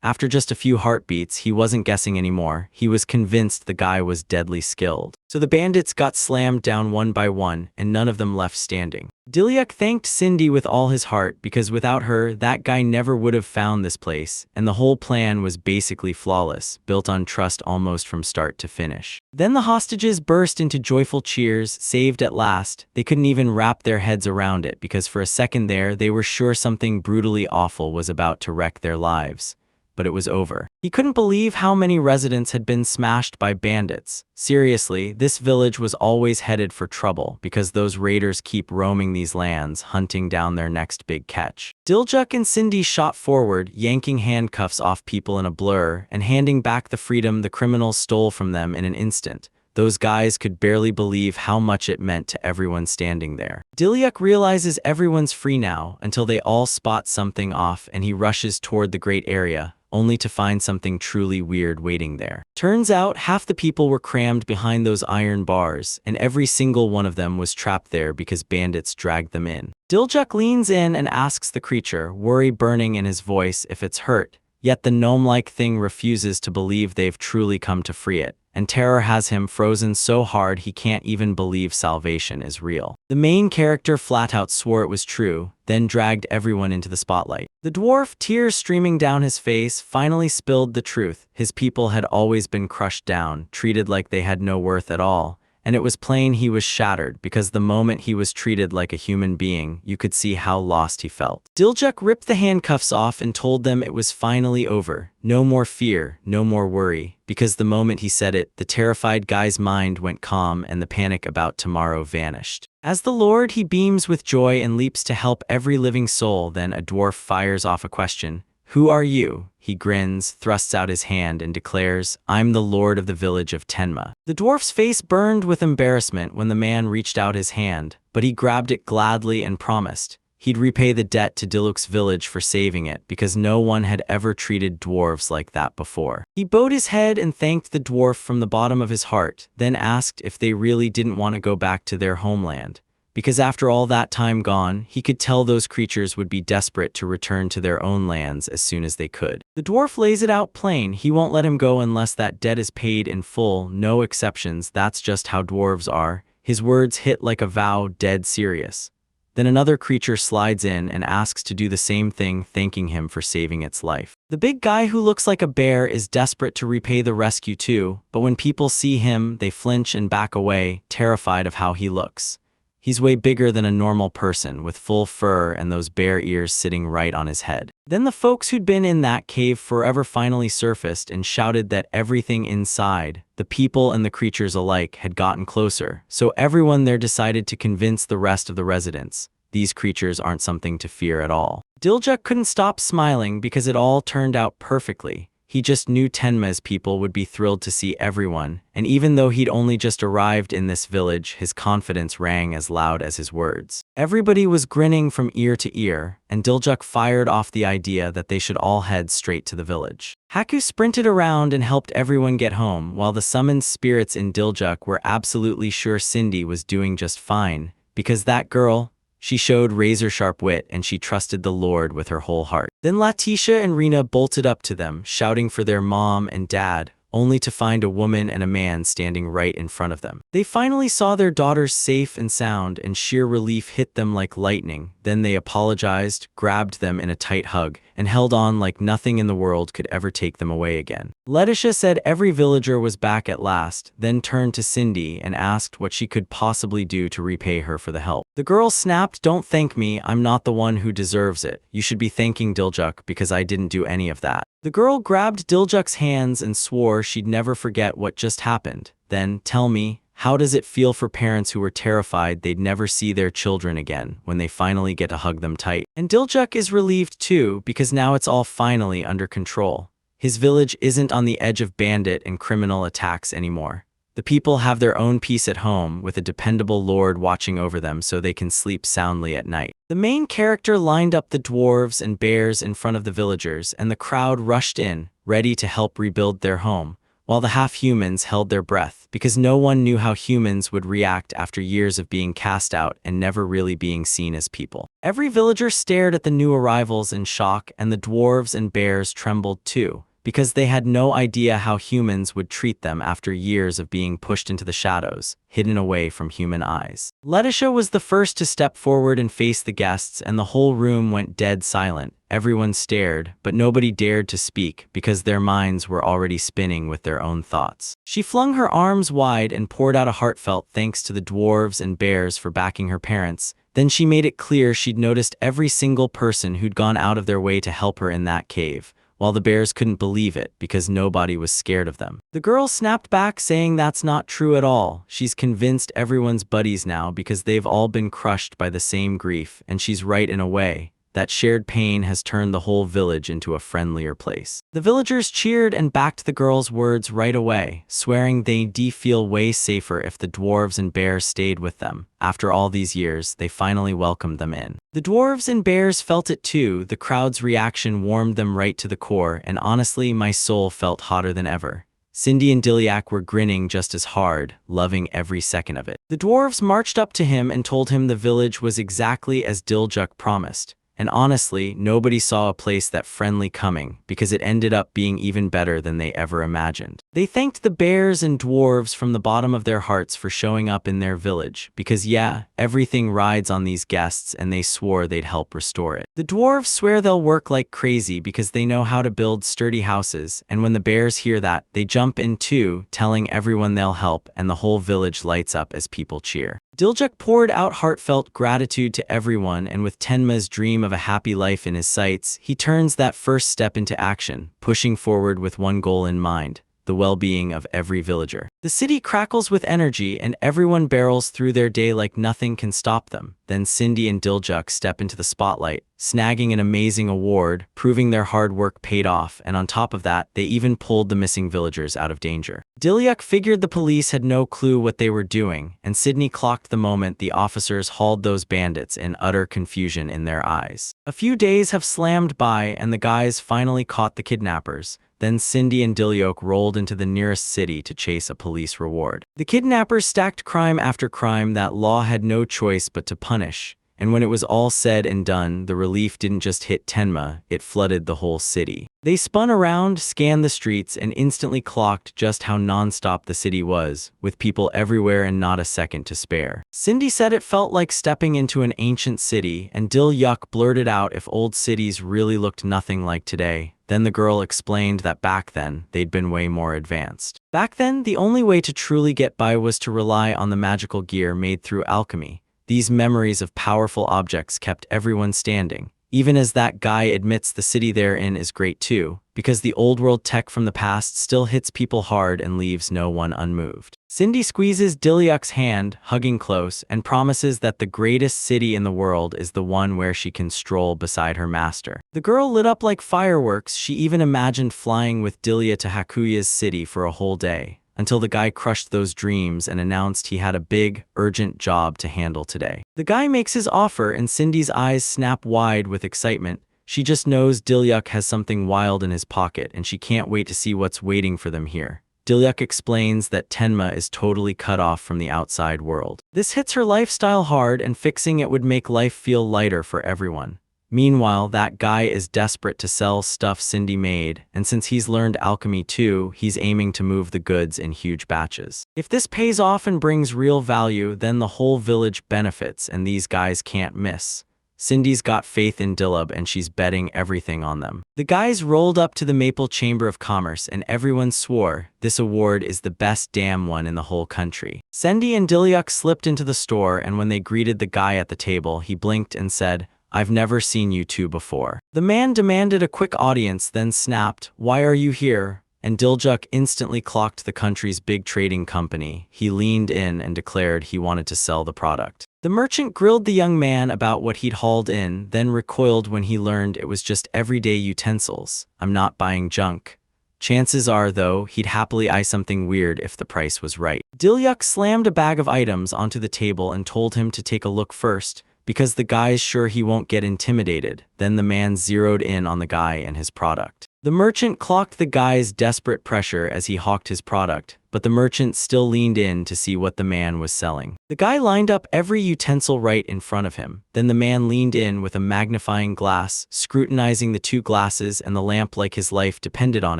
After just a few heartbeats, he wasn't guessing anymore. He was convinced the guy was deadly skilled. So the bandits got slammed down one by one, and none of them left standing. Diliuk thanked Cindy with all his heart, because without her, that guy never would have found this place, and the whole plan was basically flawless, built on trust almost from start to finish. Then the hostages burst into joyful cheers, saved at last. They couldn't even wrap their heads around it, because for a second there, they were sure something brutally awful was about to wreck their lives. But it was over. He couldn't believe how many residents had been smashed by bandits. Seriously, this village was always headed for trouble, because those raiders keep roaming these lands, hunting down their next big catch. Diljuk and Cindy shot forward, yanking handcuffs off people in a blur, and handing back the freedom the criminals stole from them in an instant. Those guys could barely believe how much it meant to everyone standing there. Diliuk realizes everyone's free now, until they all spot something off, and he rushes toward the great area, only to find something truly weird waiting there. Turns out half the people were crammed behind those iron bars, and every single one of them was trapped there because bandits dragged them in. Diljuk leans in and asks the creature, worry burning in his voice, if it's hurt. Yet the gnome-like thing refuses to believe they've truly come to free it, and terror has him frozen so hard he can't even believe salvation is real. The main character flat out swore it was true, then dragged everyone into the spotlight. The dwarf, tears streaming down his face, finally spilled the truth. His people had always been crushed down, treated like they had no worth at all. And it was plain he was shattered, because the moment he was treated like a human being, you could see how lost he felt. Diljuk ripped the handcuffs off and told them it was finally over. No more fear, no more worry, because the moment he said it, the terrified guy's mind went calm and the panic about tomorrow vanished. As the Lord, he beams with joy and leaps to help every living soul. Then a dwarf fires off a question. "Who are you?" He grins, thrusts out his hand, and declares, "I'm the lord of the village of Tenma." The dwarf's face burned with embarrassment when the man reached out his hand, but he grabbed it gladly and promised he'd repay the debt to Diluk's village for saving it, because no one had ever treated dwarves like that before. He bowed his head and thanked the dwarf from the bottom of his heart, then asked if they really didn't want to go back to their homeland. Because after all that time gone, he could tell those creatures would be desperate to return to their own lands as soon as they could. The dwarf lays it out plain. He won't let him go unless that debt is paid in full, no exceptions. That's just how dwarves are. His words hit like a vow, dead serious. Then another creature slides in and asks to do the same thing, thanking him for saving its life. The big guy who looks like a bear is desperate to repay the rescue too, but when people see him, they flinch and back away, terrified of how he looks. He's way bigger than a normal person, with full fur and those bear ears sitting right on his head. Then the folks who'd been in that cave forever finally surfaced and shouted that everything inside, the people and the creatures alike, had gotten closer. So everyone there decided to convince the rest of the residents. These creatures aren't something to fear at all. Diljuk couldn't stop smiling because it all turned out perfectly. he just knew Tenma's people would be thrilled to see everyone, and even though he'd only just arrived in this village, his confidence rang as loud as his words. Everybody was grinning from ear to ear, and Diljuk fired off the idea that they should all head straight to the village. Haku sprinted around and helped everyone get home, while the summoned spirits in Diljuk were absolutely sure Cindy was doing just fine, because that girl, she showed razor-sharp wit and she trusted the Lord with her whole heart. Then Letitia and Rena bolted up to them, shouting for their mom and dad, only to find a woman and a man standing right in front of them. They finally saw their daughters safe and sound, and sheer relief hit them like lightning. Then they apologized, grabbed them in a tight hug, and held on like nothing in the world could ever take them away again. Letitia said every villager was back at last, then turned to Cindy and asked what she could possibly do to repay her for the help. The girl snapped, "Don't thank me, I'm not the one who deserves it. You should be thanking Diljuk because I didn't do any of that." The girl grabbed Diljuk's hands and swore she'd never forget what just happened. Then, tell me, how does it feel for parents who were terrified they'd never see their children again when they finally get to hug them tight? And Diljuk is relieved too, because now it's all finally under control. His village isn't on the edge of bandit and criminal attacks anymore. The people have their own peace at home, with a dependable lord watching over them so they can sleep soundly at night. The main character lined up the dwarves and bears in front of the villagers, and the crowd rushed in, ready to help rebuild their home, while the half-humans held their breath, because no one knew how humans would react after years of being cast out and never really being seen as people. Every villager stared at the new arrivals in shock, and the dwarves and bears trembled too, because they had no idea how humans would treat them after years of being pushed into the shadows, hidden away from human eyes. Letitia was the first to step forward and face the guests, and the whole room went dead silent. Everyone stared, but nobody dared to speak because their minds were already spinning with their own thoughts. She flung her arms wide and poured out a heartfelt thanks to the dwarves and bears for backing her parents. Then she made it clear she'd noticed every single person who'd gone out of their way to help her in that cave, while the bears couldn't believe it because nobody was scared of them. The girl snapped back, saying that's not true at all. She's convinced everyone's buddies now because they've all been crushed by the same grief, and she's right in a way. That shared pain has turned the whole village into a friendlier place. The villagers cheered and backed the girl's words right away, swearing they'd feel way safer if the dwarves and bears stayed with them. After all these years, they finally welcomed them in. The dwarves and bears felt it too. The crowd's reaction warmed them right to the core, and honestly, my soul felt hotter than ever. Cindy and Dilyak were grinning just as hard, loving every second of it. The dwarves marched up to him and told him the village was exactly as Diljuk promised. And honestly, nobody saw a place that friendly coming, because it ended up being even better than they ever imagined. They thanked the bears and dwarves from the bottom of their hearts for showing up in their village, because yeah, everything rides on these guests, and they swore they'd help restore it. The dwarves swear they'll work like crazy because they know how to build sturdy houses, and when the bears hear that, they jump in too, telling everyone they'll help, and the whole village lights up as people cheer. Diljuk poured out heartfelt gratitude to everyone, and with Tenma's dream of a happy life in his sights, he turns that first step into action, pushing forward with one goal in mind: the well-being of every villager. The city crackles with energy, and everyone barrels through their day like nothing can stop them. Then Cindy and Diljuk step into the spotlight, snagging an amazing award, proving their hard work paid off, and on top of that, they even pulled the missing villagers out of danger. Dilyak figured the police had no clue what they were doing, and Sydney clocked the moment the officers hauled those bandits in utter confusion in their eyes. A few days have slammed by, and the guys finally caught the kidnappers. Then Cindy and Dilyak rolled into the nearest city to chase a police reward. The kidnappers stacked crime after crime that law had no choice but to punish. And when it was all said and done, the relief didn't just hit Tenma, it flooded the whole city. They spun around, scanned the streets, and instantly clocked just how non-stop the city was, with people everywhere and not a second to spare. Cindy said it felt like stepping into an ancient city, and Dilyak blurted out if old cities really looked nothing like today. Then the girl explained that back then, they'd been way more advanced. Back then, the only way to truly get by was to rely on the magical gear made through alchemy. These memories of powerful objects kept everyone standing, even as that guy admits the city they're in is great too, because the old world tech from the past still hits people hard and leaves no one unmoved. Cindy squeezes Dilyuk's hand, hugging close, and promises that the greatest city in the world is the one where she can stroll beside her master. The girl lit up like fireworks. She even imagined flying with Dilya to Hakuya's city for a whole day, until the guy crushed those dreams and announced he had a big, urgent job to handle today. The guy makes his offer and Cindy's eyes snap wide with excitement. She just knows Dilyuk has something wild in his pocket and she can't wait to see what's waiting for them here. Dilyuk explains that Tenma is totally cut off from the outside world. This hits her lifestyle hard and fixing it would make life feel lighter for everyone. Meanwhile, that guy is desperate to sell stuff Cindy made, and since he's learned alchemy too, he's aiming to move the goods in huge batches. If this pays off and brings real value, then the whole village benefits and these guys can't miss. Cindy's got faith in Dilub and she's betting everything on them. The guys rolled up to the Maple Chamber of Commerce and everyone swore this award is the best damn one in the whole country. Cindy and Dilyuk slipped into the store and when they greeted the guy at the table, he blinked and said, "I've never seen you two before." The man demanded a quick audience, then snapped, "Why are you here?" And Dilyuk instantly clocked the country's big trading company. He leaned in and declared he wanted to sell the product. The merchant grilled the young man about what he'd hauled in, then recoiled when he learned it was just everyday utensils. "I'm not buying junk." Chances are, though, he'd happily buy something weird if the price was right. Dilyuk slammed a bag of items onto the table and told him to take a look first, because the guy's sure he won't get intimidated. Then the man zeroed in on the guy and his product. The merchant clocked the guy's desperate pressure as he hawked his product, but the merchant still leaned in to see what the man was selling. The guy lined up every utensil right in front of him. Then the man leaned in with a magnifying glass, scrutinizing the two glasses and the lamp like his life depended on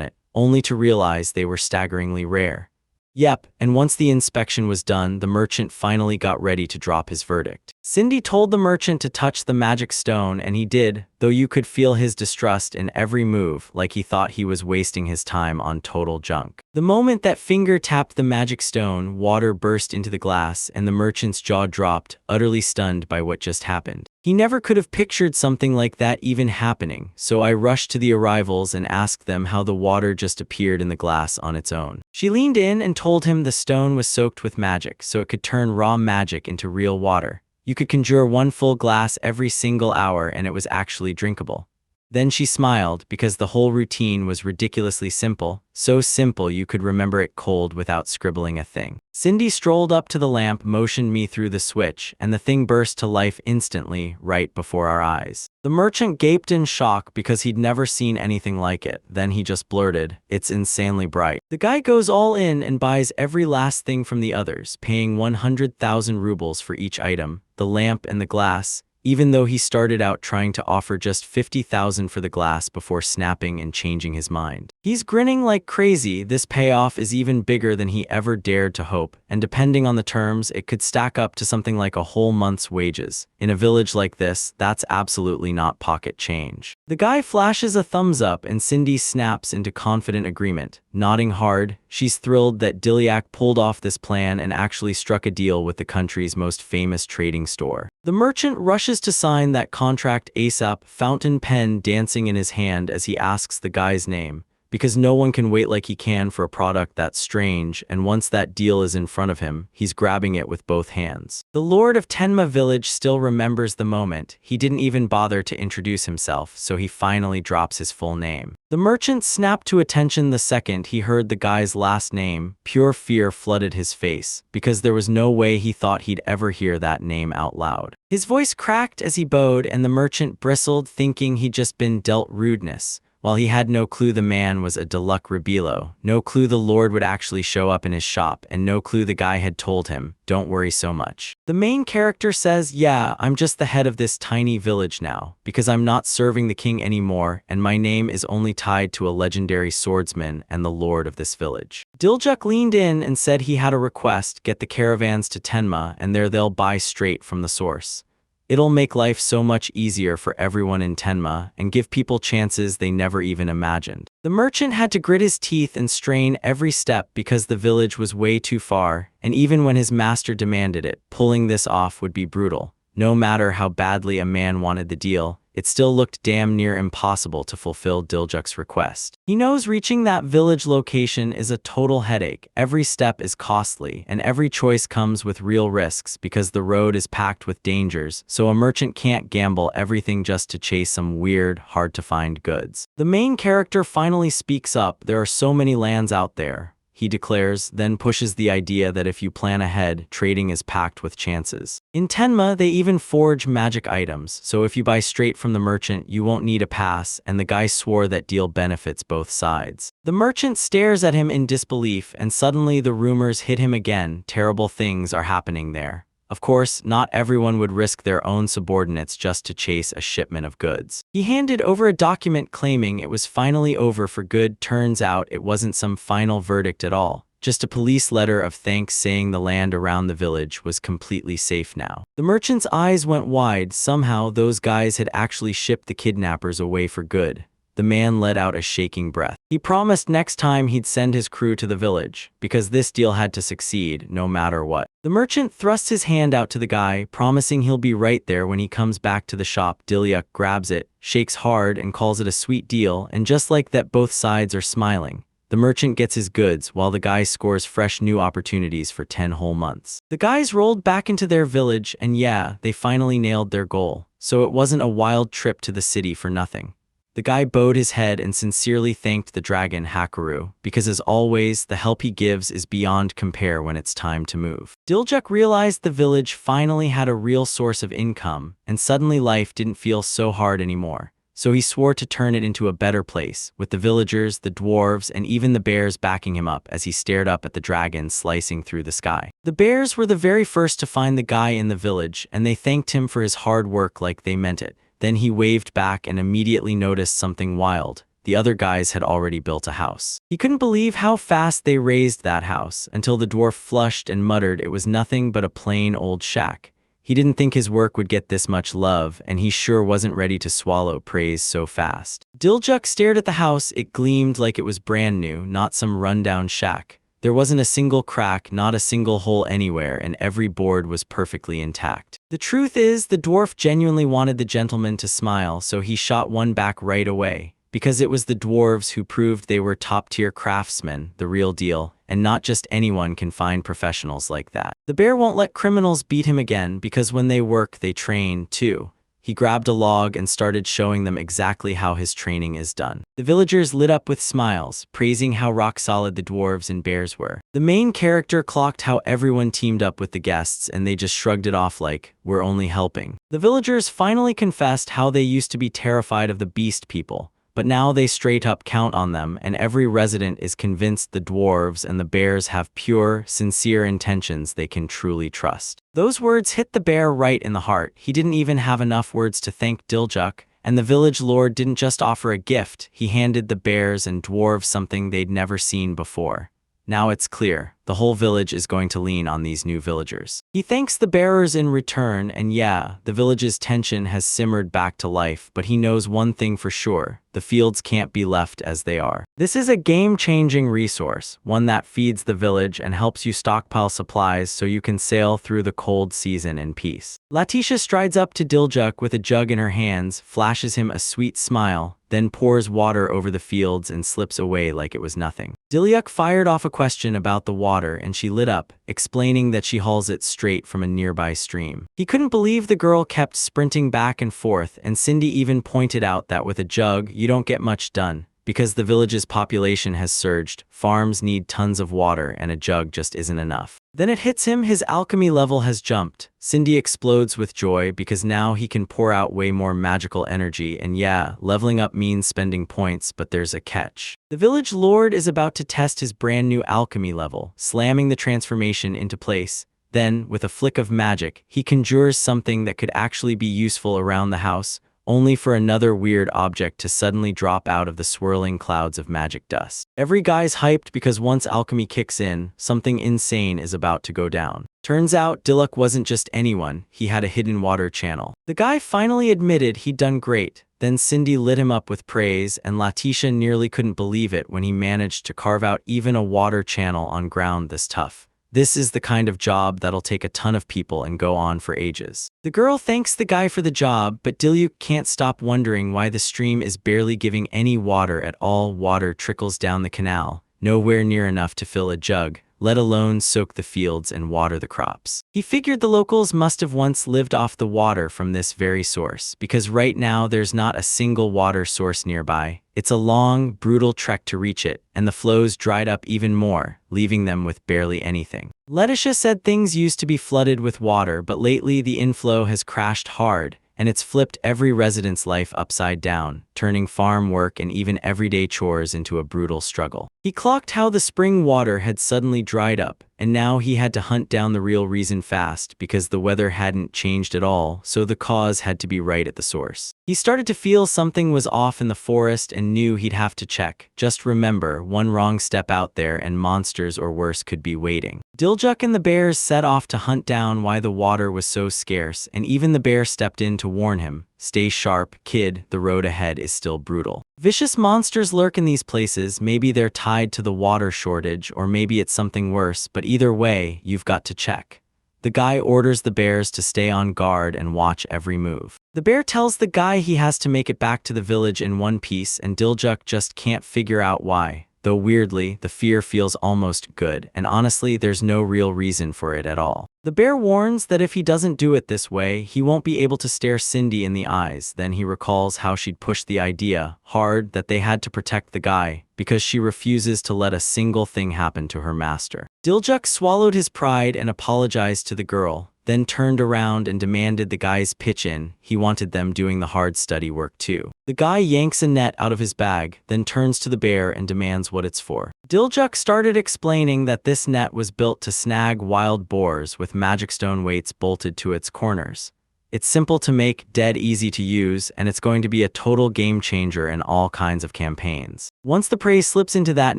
it, only to realize they were staggeringly rare. Yep, and once the inspection was done, the merchant finally got ready to drop his verdict. Cindy told the merchant to touch the magic stone, and he did, though you could feel his distrust in every move, like he thought he was wasting his time on total junk. The moment that finger tapped the magic stone, water burst into the glass, and the merchant's jaw dropped, utterly stunned by what just happened. He never could have pictured something like that even happening, so I rushed to the arrivals and asked them how the water just appeared in the glass on its own. She leaned in and told him the stone was soaked with magic, so it could turn raw magic into real water. You could conjure one full glass every single hour and it was actually drinkable. Then she smiled because the whole routine was ridiculously simple, so simple you could remember it cold without scribbling a thing. Cindy strolled up to the lamp, motioned me through the switch, and the thing burst to life instantly, right before our eyes. The merchant gaped in shock because he'd never seen anything like it. Then he just blurted, "It's insanely bright." The guy goes all in and buys every last thing from the others, paying 100,000 rubles for each item, the lamp and the glass, even though he started out trying to offer just 50,000 for the glass before snapping and changing his mind. He's grinning like crazy. This payoff is even bigger than he ever dared to hope, and depending on the terms, it could stack up to something like a whole month's wages. In a village like this, that's absolutely not pocket change. The guy flashes a thumbs up and Cindy snaps into confident agreement, nodding hard. She's thrilled that Dilyuk pulled off this plan and actually struck a deal with the country's most famous trading store. The merchant rushes to sign that contract ASAP, fountain pen dancing in his hand as he asks the guy's name, because no one can wait like he can for a product that's strange, and once that deal is in front of him, he's grabbing it with both hands. The Lord of Tenma Village still remembers the moment. He didn't even bother to introduce himself, so he finally drops his full name. The merchant snapped to attention the second he heard the guy's last name. Pure fear flooded his face, because there was no way he thought he'd ever hear that name out loud. His voice cracked as he bowed, and the merchant bristled, thinking he'd just been dealt rudeness. While he had no clue the man was a Deluxe Rebelo, no clue the Lord would actually show up in his shop, and no clue the guy had told him, "Don't worry so much." The main character says, "Yeah, I'm just the head of this tiny village now, because I'm not serving the king anymore, and my name is only tied to a legendary swordsman and the lord of this village." Dilyuk leaned in and said he had a request: get the caravans to Tenma, and there they'll buy straight from the source. It'll make life so much easier for everyone in Tenma and give people chances they never even imagined. The merchant had to grit his teeth and strain every step because the village was way too far, and even when his master demanded it, pulling this off would be brutal. No matter how badly a man wanted the deal, it still looked damn near impossible to fulfill Diljak's request. He knows reaching that village location is a total headache. Every step is costly, and every choice comes with real risks because the road is packed with dangers, so a merchant can't gamble everything just to chase some weird, hard-to-find goods. The main character finally speaks up. There are so many lands out there, he declares, then pushes the idea that if you plan ahead, trading is packed with chances. In Tenma, they even forge magic items, so if you buy straight from the merchant, you won't need a pass, and the guy swore that deal benefits both sides. The merchant stares at him in disbelief, and suddenly the rumors hit him again. Terrible things are happening there. Of course, not everyone would risk their own subordinates just to chase a shipment of goods. He handed over a document claiming it was finally over for good. Turns out it wasn't some final verdict at all, just a police letter of thanks saying the land around the village was completely safe now. The merchant's eyes went wide. Somehow those guys had actually shipped the kidnappers away for good. The man let out a shaking breath. He promised next time he'd send his crew to the village, because this deal had to succeed no matter what. The merchant thrusts his hand out to the guy, promising he'll be right there when he comes back to the shop. Diljak grabs it, shakes hard, and calls it a sweet deal, and just like that, both sides are smiling. The merchant gets his goods, while the guy scores fresh new opportunities for 10 whole months. The guys rolled back into their village, and yeah, they finally nailed their goal. So it wasn't a wild trip to the city for nothing. The guy bowed his head and sincerely thanked the dragon Hakaru, because as always, the help he gives is beyond compare when it's time to move. Diljak realized the village finally had a real source of income, and suddenly life didn't feel so hard anymore. So he swore to turn it into a better place, with the villagers, the dwarves, and even the bears backing him up as he stared up at the dragon slicing through the sky. The bears were the very first to find the guy in the village, and they thanked him for his hard work like they meant it. Then he waved back and immediately noticed something wild. The other guys had already built a house. He couldn't believe how fast they raised that house, until the dwarf flushed and muttered it was nothing but a plain old shack. He didn't think his work would get this much love, and he sure wasn't ready to swallow praise so fast. Diljak stared at the house. It gleamed like it was brand new, not some rundown shack. There wasn't a single crack, not a single hole anywhere, and every board was perfectly intact. The truth is, the dwarf genuinely wanted the gentleman to smile, so he shot one back right away. Because it was the dwarves who proved they were top-tier craftsmen, the real deal, and not just anyone can find professionals like that. The bear won't let criminals beat him again, because when they work, they train, too. He grabbed a log and started showing them exactly how his training is done. The villagers lit up with smiles, praising how rock-solid the dwarves and bears were. The main character clocked how everyone teamed up with the guests, and they just shrugged it off like, we're only helping. The villagers finally confessed how they used to be terrified of the beast people, but now they straight up count on them, and every resident is convinced the dwarves and the bears have pure, sincere intentions they can truly trust. Those words hit the bear right in the heart. He didn't even have enough words to thank Diljak, and the village lord didn't just offer a gift, he handed the bears and dwarves something they'd never seen before. Now it's clear, the whole village is going to lean on these new villagers. He thanks the bearers in return, and yeah, the village's tension has simmered back to life, but he knows one thing for sure, the fields can't be left as they are. This is a game-changing resource, one that feeds the village and helps you stockpile supplies so you can sail through the cold season in peace. Letitia strides up to Diljak with a jug in her hands, flashes him a sweet smile, then pours water over the fields and slips away like it was nothing. Diljak fired off a question about the water and she lit up, explaining that she hauls it straight from a nearby stream. He couldn't believe the girl kept sprinting back and forth, and Cindy even pointed out that with a jug, you don't get much done. Because the village's population has surged, farms need tons of water and a jug just isn't enough. Then it hits him, his alchemy level has jumped. Cindy explodes with joy because now he can pour out way more magical energy, and yeah, leveling up means spending points, but there's a catch. The village lord is about to test his brand new alchemy level, slamming the transformation into place. Then, with a flick of magic, he conjures something that could actually be useful around the house, only for another weird object to suddenly drop out of the swirling clouds of magic dust. Every guy's hyped because once alchemy kicks in, something insane is about to go down. Turns out, Diljak wasn't just anyone, he had a hidden water channel. The guy finally admitted he'd done great. Then Cindy lit him up with praise, and Letitia nearly couldn't believe it when he managed to carve out even a water channel on ground this tough. This is the kind of job that'll take a ton of people and go on for ages. The girl thanks the guy for the job, but Dilyuk can't stop wondering why the stream is barely giving any water at all. Water trickles down the canal, nowhere near enough to fill a jug, let alone soak the fields and water the crops. He figured the locals must have once lived off the water from this very source, because right now there's not a single water source nearby. It's a long, brutal trek to reach it, and the flows dried up even more, leaving them with barely anything. Letitia said things used to be flooded with water, but lately the inflow has crashed hard, and it's flipped every resident's life upside down, turning farm work and even everyday chores into a brutal struggle. He clocked how the spring water had suddenly dried up, and now he had to hunt down the real reason fast because the weather hadn't changed at all, so the cause had to be right at the source. He started to feel something was off in the forest and knew he'd have to check. Just remember, one wrong step out there and monsters or worse could be waiting. Dilyuk and the bears set off to hunt down why the water was so scarce, and even the bear stepped in to warn him, "Stay sharp, kid, the road ahead is still brutal." Vicious monsters lurk in these places. Maybe they're tied to the water shortage, or maybe it's something worse, but either way, you've got to check. The guy orders the bears to stay on guard and watch every move. The bear tells the guy he has to make it back to the village in one piece, and Dilyuk just can't figure out why. Though weirdly, the fear feels almost good, and honestly, there's no real reason for it at all. The bear warns that if he doesn't do it this way, he won't be able to stare Cindy in the eyes. Then he recalls how she'd pushed the idea hard that they had to protect the guy, because she refuses to let a single thing happen to her master. Dilyuk swallowed his pride and apologized to the girl, then turned around and demanded the guys pitch in. He wanted them doing the hard study work too. The guy yanks a net out of his bag, then turns to the bear and demands what it's for. Dilyuk started explaining that this net was built to snag wild boars with magic stone weights bolted to its corners. It's simple to make, dead easy to use, and it's going to be a total game changer in all kinds of campaigns. Once the prey slips into that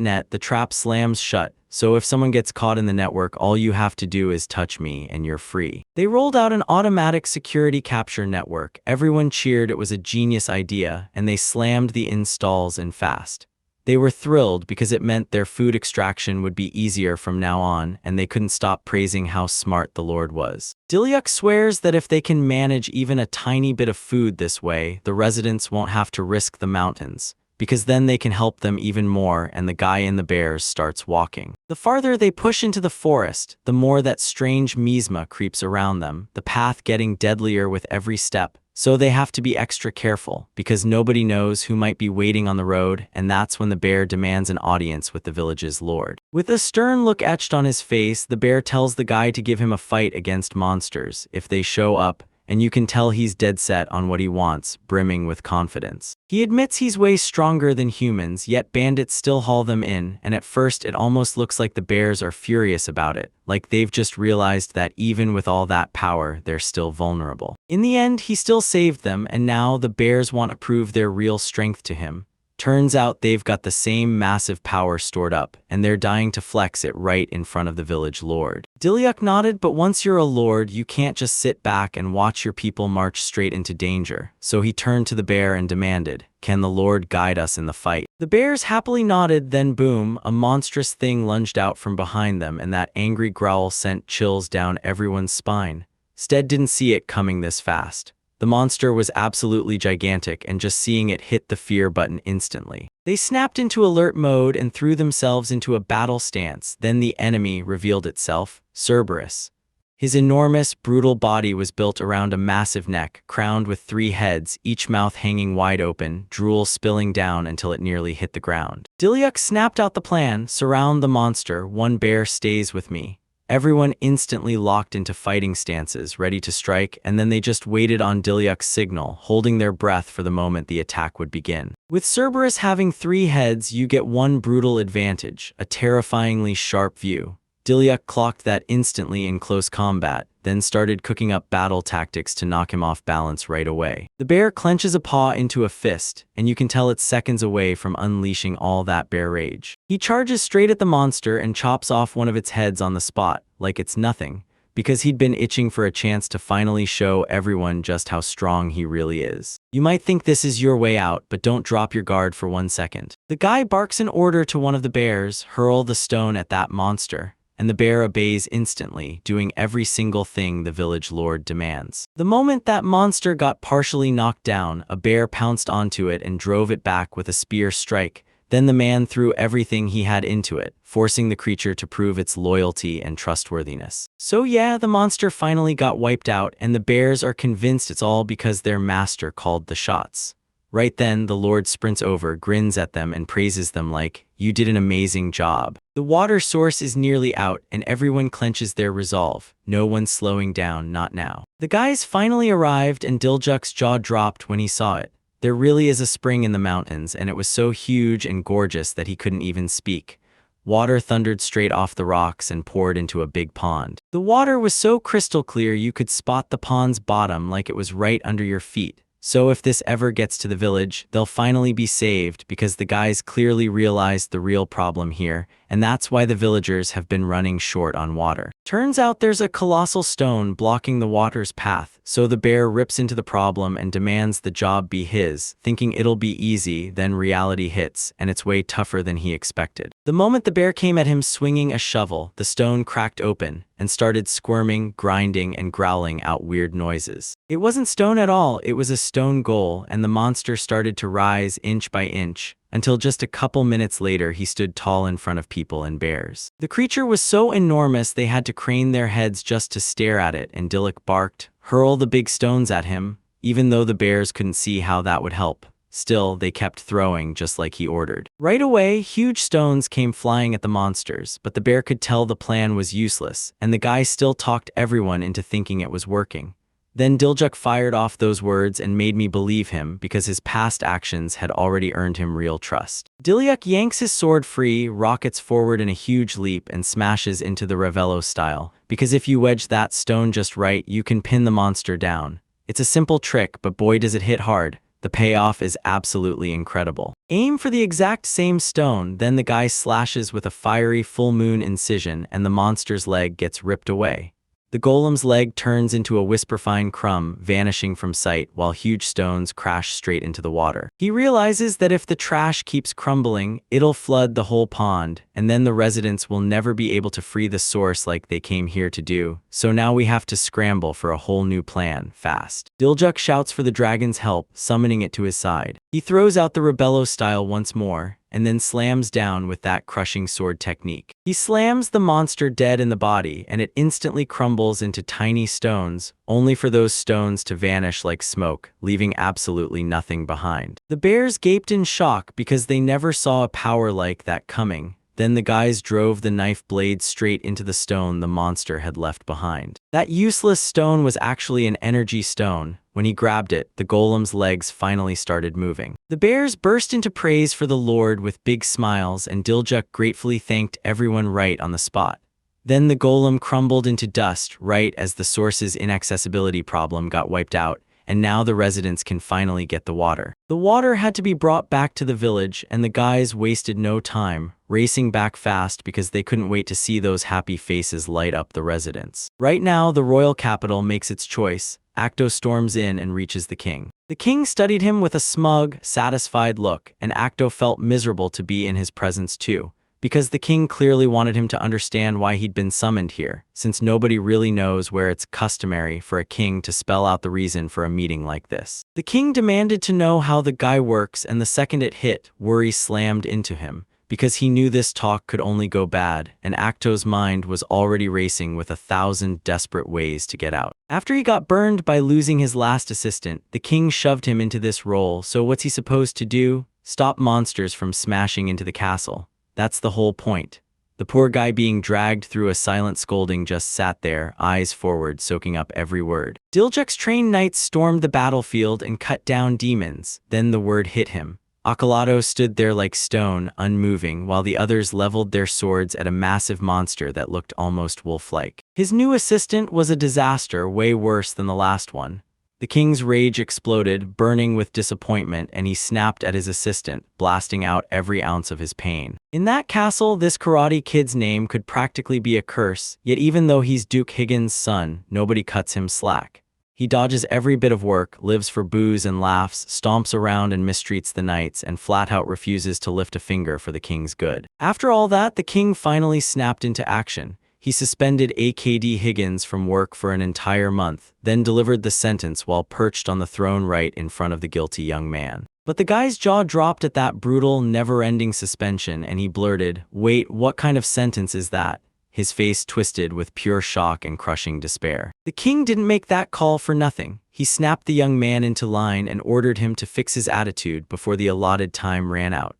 net, the trap slams shut, so if someone gets caught in the network, all you have to do is touch me and you're free. They rolled out an automatic security capture network. Everyone cheered, it was a genius idea, and they slammed the installs in fast. They were thrilled because it meant their food extraction would be easier from now on, and they couldn't stop praising how smart the Lord was. Dilyuk swears that if they can manage even a tiny bit of food this way, the residents won't have to risk the mountains, because then they can help them even more, and the guy in the bears starts walking. The farther they push into the forest, the more that strange miasma creeps around them, the path getting deadlier with every step. So they have to be extra careful, because nobody knows who might be waiting on the road, and that's when the bear demands an audience with the village's lord. With a stern look etched on his face, the bear tells the guy to give him a fight against monsters if they show up, and you can tell he's dead set on what he wants, brimming with confidence. He admits he's way stronger than humans, yet bandits still haul them in, and at first it almost looks like the bears are furious about it, like they've just realized that even with all that power, they're still vulnerable. In the end, he still saved them, and now the bears want to prove their real strength to him. Turns out they've got the same massive power stored up, and they're dying to flex it right in front of the village lord. Dilyuk nodded, but once you're a lord, you can't just sit back and watch your people march straight into danger. So he turned to the bear and demanded, "Can the lord guide us in the fight?" The bears happily nodded, then boom, a monstrous thing lunged out from behind them, and that angry growl sent chills down everyone's spine. Stead didn't see it coming this fast. The monster was absolutely gigantic, and just seeing it hit the fear button instantly. They snapped into alert mode and threw themselves into a battle stance. Then the enemy revealed itself, Cerberus. His enormous, brutal body was built around a massive neck, crowned with 3 heads, each mouth hanging wide open, drool spilling down until it nearly hit the ground. Dilyuk snapped out the plan: surround the monster, one bear stays with me. Everyone instantly locked into fighting stances, ready to strike, and then they just waited on Dilyuk's signal, holding their breath for the moment the attack would begin. With Cerberus having 3 heads, you get one brutal advantage: a terrifyingly sharp view. Dilyuk clocked that instantly in close combat, then started cooking up battle tactics to knock him off balance right away. The bear clenches a paw into a fist, and you can tell it's seconds away from unleashing all that bear rage. He charges straight at the monster and chops off one of its heads on the spot, like it's nothing, because he'd been itching for a chance to finally show everyone just how strong he really is. You might think this is your way out, but don't drop your guard for 1 second. The guy barks an order to one of the bears: hurl the stone at that monster. and the bear obeys instantly, doing every single thing the village lord demands. The moment that monster got partially knocked down, a bear pounced onto it and drove it back with a spear strike. Then the man threw everything he had into it, forcing the creature to prove its loyalty and trustworthiness. So yeah, the monster finally got wiped out, and the bears are convinced it's all because their master called the shots. Right then, the Lord sprints over, grins at them, and praises them like, "You did an amazing job." The water source is nearly out, and everyone clenches their resolve. No one's slowing down, not now. The guys finally arrived, and Diljak's jaw dropped when he saw it. There really is a spring in the mountains, and it was so huge and gorgeous that he couldn't even speak. Water thundered straight off the rocks and poured into a big pond. The water was so crystal clear you could spot the pond's bottom like it was right under your feet. So if this ever gets to the village, they'll finally be saved because the guys clearly realized the real problem here, and that's why the villagers have been running short on water. Turns out there's a colossal stone blocking the water's path, so the bear rips into the problem and demands the job be his, thinking it'll be easy. Then reality hits, and it's way tougher than he expected. The moment the bear came at him swinging a shovel, the stone cracked open and started squirming, grinding, and growling out weird noises. It wasn't stone at all, it was a stone goal, and the monster started to rise inch by inch, until just a couple minutes later he stood tall in front of people and bears. The creature was so enormous they had to crane their heads just to stare at it, and Dilek barked, "Hurl the big stones at him," even though the bears couldn't see how that would help. Still, they kept throwing just like he ordered. Right away, huge stones came flying at the monsters, but the bear could tell the plan was useless, and the guy still talked everyone into thinking it was working. Then Diljuk fired off those words and made me believe him because his past actions had already earned him real trust. Diljuk yanks his sword free, rockets forward in a huge leap, and smashes into the Ravello style, because if you wedge that stone just right, you can pin the monster down. It's a simple trick, but boy does it hit hard. The payoff is absolutely incredible. Aim for the exact same stone, then the guy slashes with a fiery full moon incision and the monster's leg gets ripped away. The golem's leg turns into a whisper-fine crumb, vanishing from sight while huge stones crash straight into the water. He realizes that if the trash keeps crumbling, it'll flood the whole pond, and then the residents will never be able to free the source like they came here to do. So now we have to scramble for a whole new plan, fast. Diljuk shouts for the dragon's help, summoning it to his side. He throws out the Rebello style once more, and then slams down with that crushing sword technique. He slams the monster dead in the body, and it instantly crumbles into tiny stones, only for those stones to vanish like smoke, leaving absolutely nothing behind. The bears gaped in shock because they never saw a power like that coming. Then the guys drove the knife blade straight into the stone the monster had left behind. That useless stone was actually an energy stone. When he grabbed it, the golem's legs finally started moving. The bears burst into praise for the Lord with big smiles, and Diljuk gratefully thanked everyone right on the spot. Then the golem crumbled into dust right as the source's inaccessibility problem got wiped out, and now the residents can finally get the water. The water had to be brought back to the village, and the guys wasted no time, racing back fast because they couldn't wait to see those happy faces light up the residents. Right now, the royal capital makes its choice. Acto storms in and reaches the king. The king studied him with a smug, satisfied look, and Acto felt miserable to be in his presence too, because the king clearly wanted him to understand why he'd been summoned here, since nobody really knows where it's customary for a king to spell out the reason for a meeting like this. The king demanded to know how the guy works, and the second it hit, worry slammed into him, because he knew this talk could only go bad, and Acto's mind was already racing with 1,000 desperate ways to get out. After he got burned by losing his last assistant, the king shoved him into this role, so what's he supposed to do? Stop monsters from smashing into the castle. That's the whole point. The poor guy being dragged through a silent scolding just sat there, eyes forward, soaking up every word. Diljak's trained knights stormed the battlefield and cut down demons. Then the word hit him. Akalado stood there like stone, unmoving, while the others leveled their swords at a massive monster that looked almost wolf-like. His new assistant was a disaster, way worse than the last one. The king's rage exploded, burning with disappointment, and he snapped at his assistant, blasting out every ounce of his pain. In that castle, this karate kid's name could practically be a curse, yet even though he's Duke Higgins' son, nobody cuts him slack. He dodges every bit of work, lives for booze and laughs, stomps around and mistreats the knights, and flat-out refuses to lift a finger for the king's good. After all that, the king finally snapped into action. he suspended AKD Higgins from work for an entire month, then delivered the sentence while perched on the throne right in front of the guilty young man. But the guy's jaw dropped at that brutal, never-ending suspension, and he blurted, "Wait, what kind of sentence is that?" His face twisted with pure shock and crushing despair. The king didn't make that call for nothing. He snapped the young man into line and ordered him to fix his attitude before the allotted time ran out.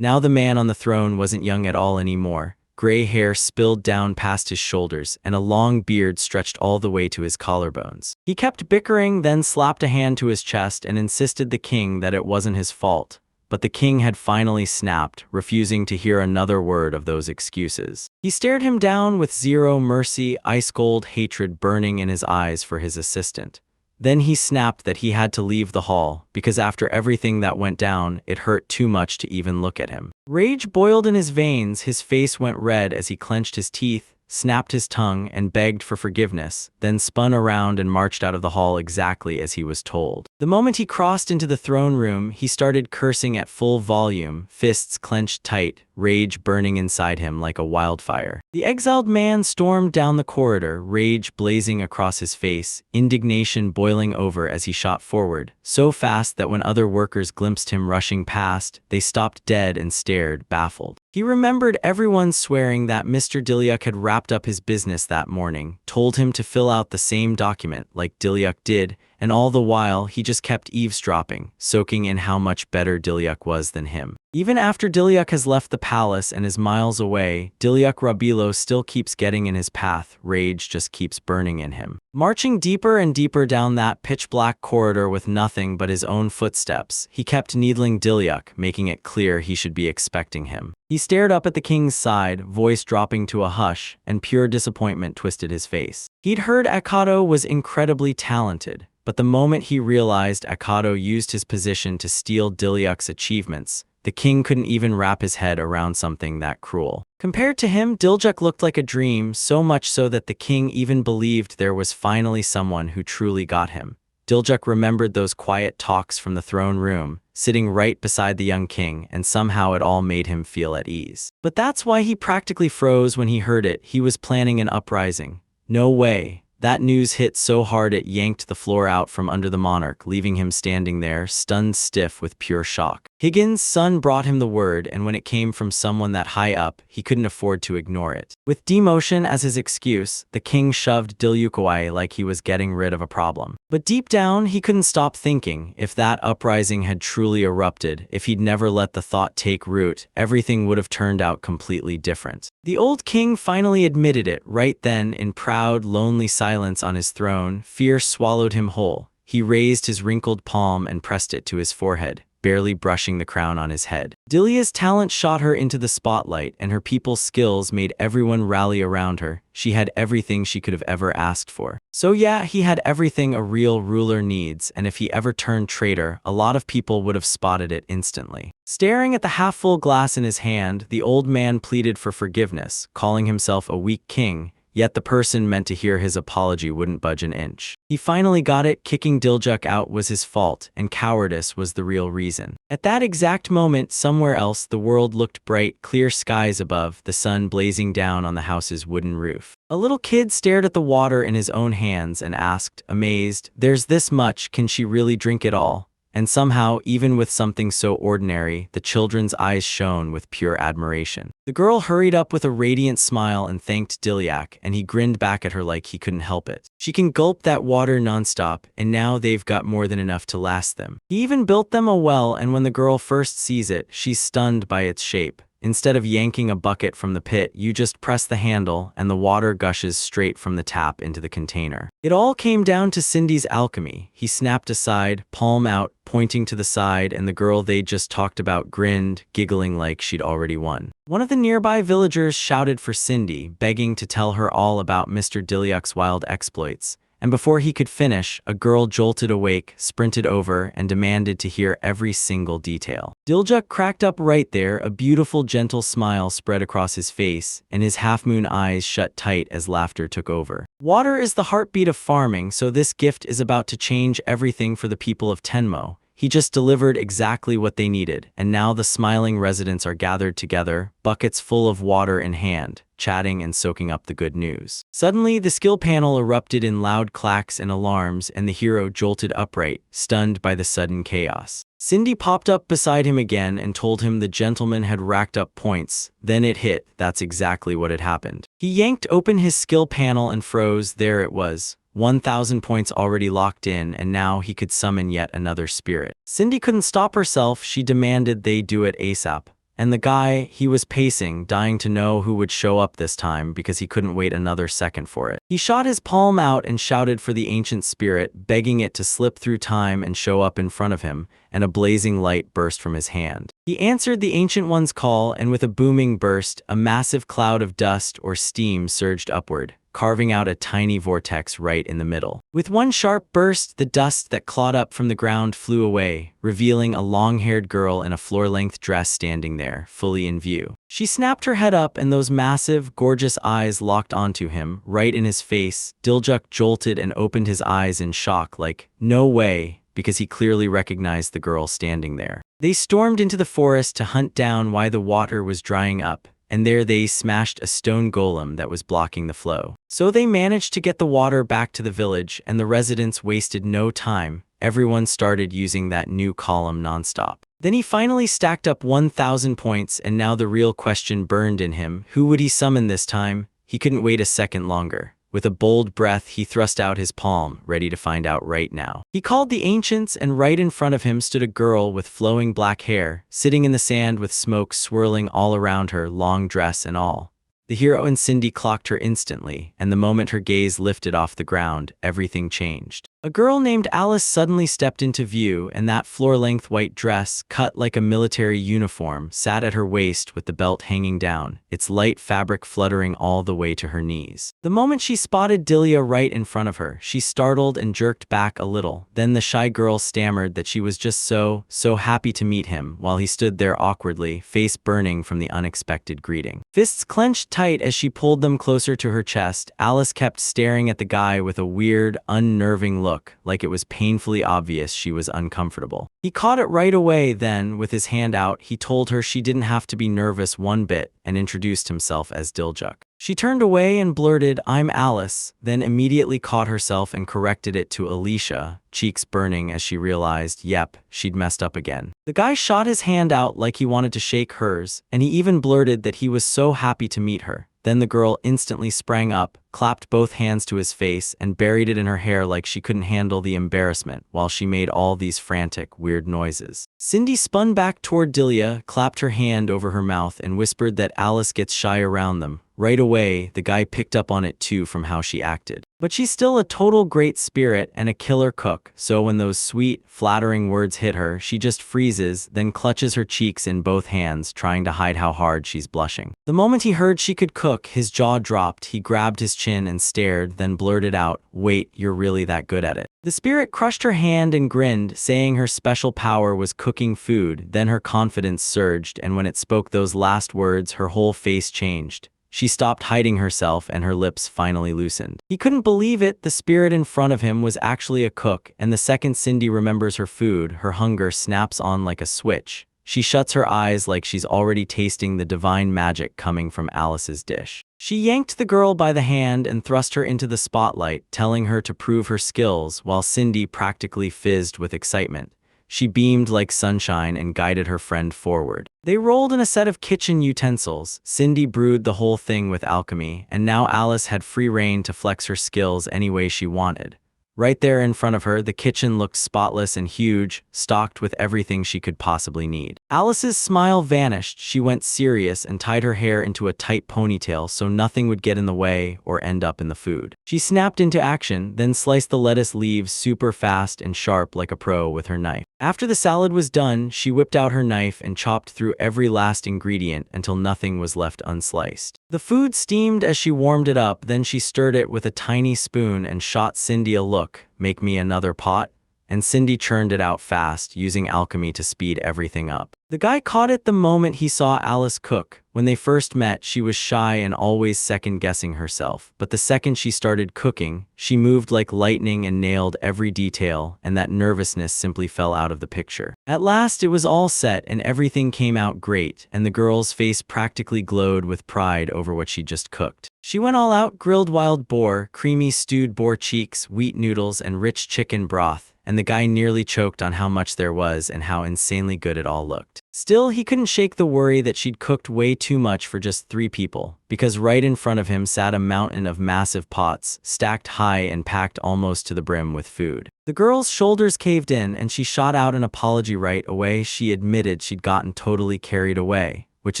Now the man on the throne wasn't young at all anymore. Gray hair spilled down past his shoulders, and a long beard stretched all the way to his collarbones. He kept bickering, then slapped a hand to his chest and insisted the king that it wasn't his fault. But the king had finally snapped, refusing to hear another word of those excuses. He stared him down with zero mercy, ice-cold hatred burning in his eyes for his assistant. Then he snapped that he had to leave the hall, because after everything that went down, it hurt too much to even look at him. Rage boiled in his veins, his face went red as he clenched his teeth, snapped his tongue, and begged for forgiveness, then spun around and marched out of the hall exactly as he was told. The moment he crossed into the throne room, he started cursing at full volume, fists clenched tight, rage burning inside him like a wildfire. The exiled man stormed down the corridor, rage blazing across his face, indignation boiling over as he shot forward, so fast that when other workers glimpsed him rushing past, they stopped dead and stared, baffled. He remembered everyone swearing that Mr. Dilyuk had wrapped up his business that morning, told him to fill out the same document like Dilyuk did, and all the while he just kept eavesdropping, soaking in how much better Dilyuk was than him. Even after Dilyuk has left the palace and is miles away, Dilyuk Rabilo still keeps getting in his path, rage just keeps burning in him. Marching deeper and deeper down that pitch-black corridor with nothing but his own footsteps, he kept needling Dilyuk, making it clear he should be expecting him. He stared up at the king's side, voice dropping to a hush, and pure disappointment twisted his face. He'd heard Akado was incredibly talented, but the moment he realized Akado used his position to steal Dilyuk's achievements, the king couldn't even wrap his head around something that cruel. Compared to him, Dilyuk looked like a dream, so much so that the king even believed there was finally someone who truly got him. Dilyuk remembered those quiet talks from the throne room, sitting right beside the young king, and somehow it all made him feel at ease. But that's why he practically froze when he heard it. He was planning an uprising. No way. That news hit so hard it yanked the floor out from under the monarch, leaving him standing there, stunned stiff with pure shock. Higgins' son brought him the word, and when it came from someone that high up, he couldn't afford to ignore it. With demotion as his excuse, the king shoved Dilyuk away like he was getting rid of a problem. But deep down, he couldn't stop thinking, if that uprising had truly erupted, if he'd never let the thought take root, everything would have turned out completely different. The old king finally admitted it right then in proud, lonely silence on his throne. Fear swallowed him whole. He raised his wrinkled palm and pressed it to his forehead, barely brushing the crown on his head. Dilya's talent shot her into the spotlight, and her people's skills made everyone rally around her. She had everything she could have ever asked for. So yeah, he had everything a real ruler needs, and if he ever turned traitor, a lot of people would have spotted it instantly. Staring at the half-full glass in his hand, the old man pleaded for forgiveness, calling himself a weak king, yet the person meant to hear his apology wouldn't budge an inch. He finally got it. Kicking Dilyuk out was his fault, and cowardice was the real reason. At that exact moment, somewhere else, the world looked bright, clear skies above, the sun blazing down on the house's wooden roof. A little kid stared at the water in his own hands and asked, amazed, "There's this much, can she really drink it all?" And somehow, even with something so ordinary, the children's eyes shone with pure admiration. The girl hurried up with a radiant smile and thanked Dilyuk, and he grinned back at her like he couldn't help it. She can gulp that water nonstop, and now they've got more than enough to last them. He even built them a well, and when the girl first sees it, she's stunned by its shape. Instead of yanking a bucket from the pit, you just press the handle, and the water gushes straight from the tap into the container. It all came down to Cindy's alchemy. He snapped aside, palm out, pointing to the side, and the girl they just talked about grinned, giggling like she'd already won. One of the nearby villagers shouted for Cindy, begging to tell her all about Mr. Dilyuk's wild exploits. And before he could finish, a girl jolted awake, sprinted over, and demanded to hear every single detail. Dilyuk cracked up right there, a beautiful, gentle smile spread across his face, and his half-moon eyes shut tight as laughter took over. Water is the heartbeat of farming, so this gift is about to change everything for the people of Tenmo. He just delivered exactly what they needed, and now the smiling residents are gathered together, buckets full of water in hand, chatting and soaking up the good news. Suddenly, the skill panel erupted in loud clacks and alarms, and the hero jolted upright, stunned by the sudden chaos. Cindy popped up beside him again and told him the gentleman had racked up points. Then it hit, that's exactly what had happened. He yanked open his skill panel and froze. There it was. 1,000 points already locked in, and now he could summon yet another spirit. Cindy couldn't stop herself. She demanded they do it ASAP. And the guy, he was pacing, dying to know who would show up this time because he couldn't wait another second for it. He shot his palm out and shouted for the ancient spirit, begging it to slip through time and show up in front of him, and a blazing light burst from his hand. He answered the Ancient One's call, and with a booming burst, a massive cloud of dust or steam surged upward, carving out a tiny vortex right in the middle. With one sharp burst, the dust that clawed up from the ground flew away, revealing a long-haired girl in a floor-length dress standing there, fully in view. She snapped her head up, and those massive, gorgeous eyes locked onto him, right in his face. Diljuk jolted and opened his eyes in shock like, no way, because he clearly recognized the girl standing there. They stormed into the forest to hunt down why the water was drying up, and there they smashed a stone golem that was blocking the flow. So they managed to get the water back to the village, and the residents wasted no time. Everyone started using that new column nonstop. Then he finally stacked up 1,000 points, and now the real question burned in him. Who would he summon this time? He couldn't wait a second longer. With a bold breath, he thrust out his palm, ready to find out right now. He called the ancients, and right in front of him stood a girl with flowing black hair, sitting in the sand with smoke swirling all around her, long dress and all. The hero and Cindy clocked her instantly, and the moment her gaze lifted off the ground, everything changed. A girl named Alice suddenly stepped into view, and that floor-length white dress, cut like a military uniform, sat at her waist with the belt hanging down, its light fabric fluttering all the way to her knees. The moment she spotted Dilia right in front of her, she startled and jerked back a little. Then the shy girl stammered that she was just so happy to meet him, while he stood there awkwardly, face burning from the unexpected greeting. Fists clenched tight as she pulled them closer to her chest, Alice kept staring at the guy with a weird, unnerving look, like it was painfully obvious she was uncomfortable. He caught it right away. Then, with his hand out, he told her she didn't have to be nervous one bit, and introduced himself as Diljuk. She turned away and blurted, "I'm Alice," then immediately caught herself and corrected it to Alicia, cheeks burning as she realized, yep, she'd messed up again. The guy shot his hand out like he wanted to shake hers, and he even blurted that he was so happy to meet her. Then the girl instantly sprang up, clapped both hands to his face, and buried it in her hair like she couldn't handle the embarrassment, while she made all these frantic, weird noises. Cindy spun back toward Dilia, clapped her hand over her mouth, and whispered that Alice gets shy around them. Right away, the guy picked up on it too from how she acted. But she's still a total great spirit and a killer cook, so when those sweet, flattering words hit her, she just freezes, then clutches her cheeks in both hands, trying to hide how hard she's blushing. The moment he heard she could cook, his jaw dropped. He grabbed his chin and stared, then blurted out, "Wait, you're really that good at it?" The spirit crushed her hand and grinned, saying her special power was cooking food. Then her confidence surged, and when it spoke those last words, her whole face changed. She stopped hiding herself, and her lips finally loosened. He couldn't believe it. The spirit in front of him was actually a cook, and the second Cindy remembers her food, her hunger snaps on like a switch. She shuts her eyes like she's already tasting the divine magic coming from Alice's dish. She yanked the girl by the hand and thrust her into the spotlight, telling her to prove her skills, while Cindy practically fizzed with excitement. She beamed like sunshine and guided her friend forward. They rolled in a set of kitchen utensils. Cindy brewed the whole thing with alchemy, and now Alice had free rein to flex her skills any way she wanted. Right there in front of her, the kitchen looked spotless and huge, stocked with everything she could possibly need. Alice's smile vanished. She went serious and tied her hair into a tight ponytail so nothing would get in the way or end up in the food. She snapped into action, then sliced the lettuce leaves super fast and sharp like a pro with her knife. After the salad was done, she whipped out her knife and chopped through every last ingredient until nothing was left unsliced. The food steamed as she warmed it up, then she stirred it with a tiny spoon and shot Cindy a look. "Make me another pot?" and Cindy churned it out fast, using alchemy to speed everything up. The guy caught it the moment he saw Alice cook. When they first met, she was shy and always second-guessing herself, but the second she started cooking, she moved like lightning and nailed every detail, and that nervousness simply fell out of the picture. At last, it was all set and everything came out great, and the girl's face practically glowed with pride over what she just cooked. She went all out: grilled wild boar, creamy stewed boar cheeks, wheat noodles, and rich chicken broth, and the guy nearly choked on how much there was and how insanely good it all looked. Still, he couldn't shake the worry that she'd cooked way too much for just 3 people, because right in front of him sat a mountain of massive pots, stacked high and packed almost to the brim with food. The girl's shoulders caved in and she shot out an apology right away. She admitted she'd gotten totally carried away, which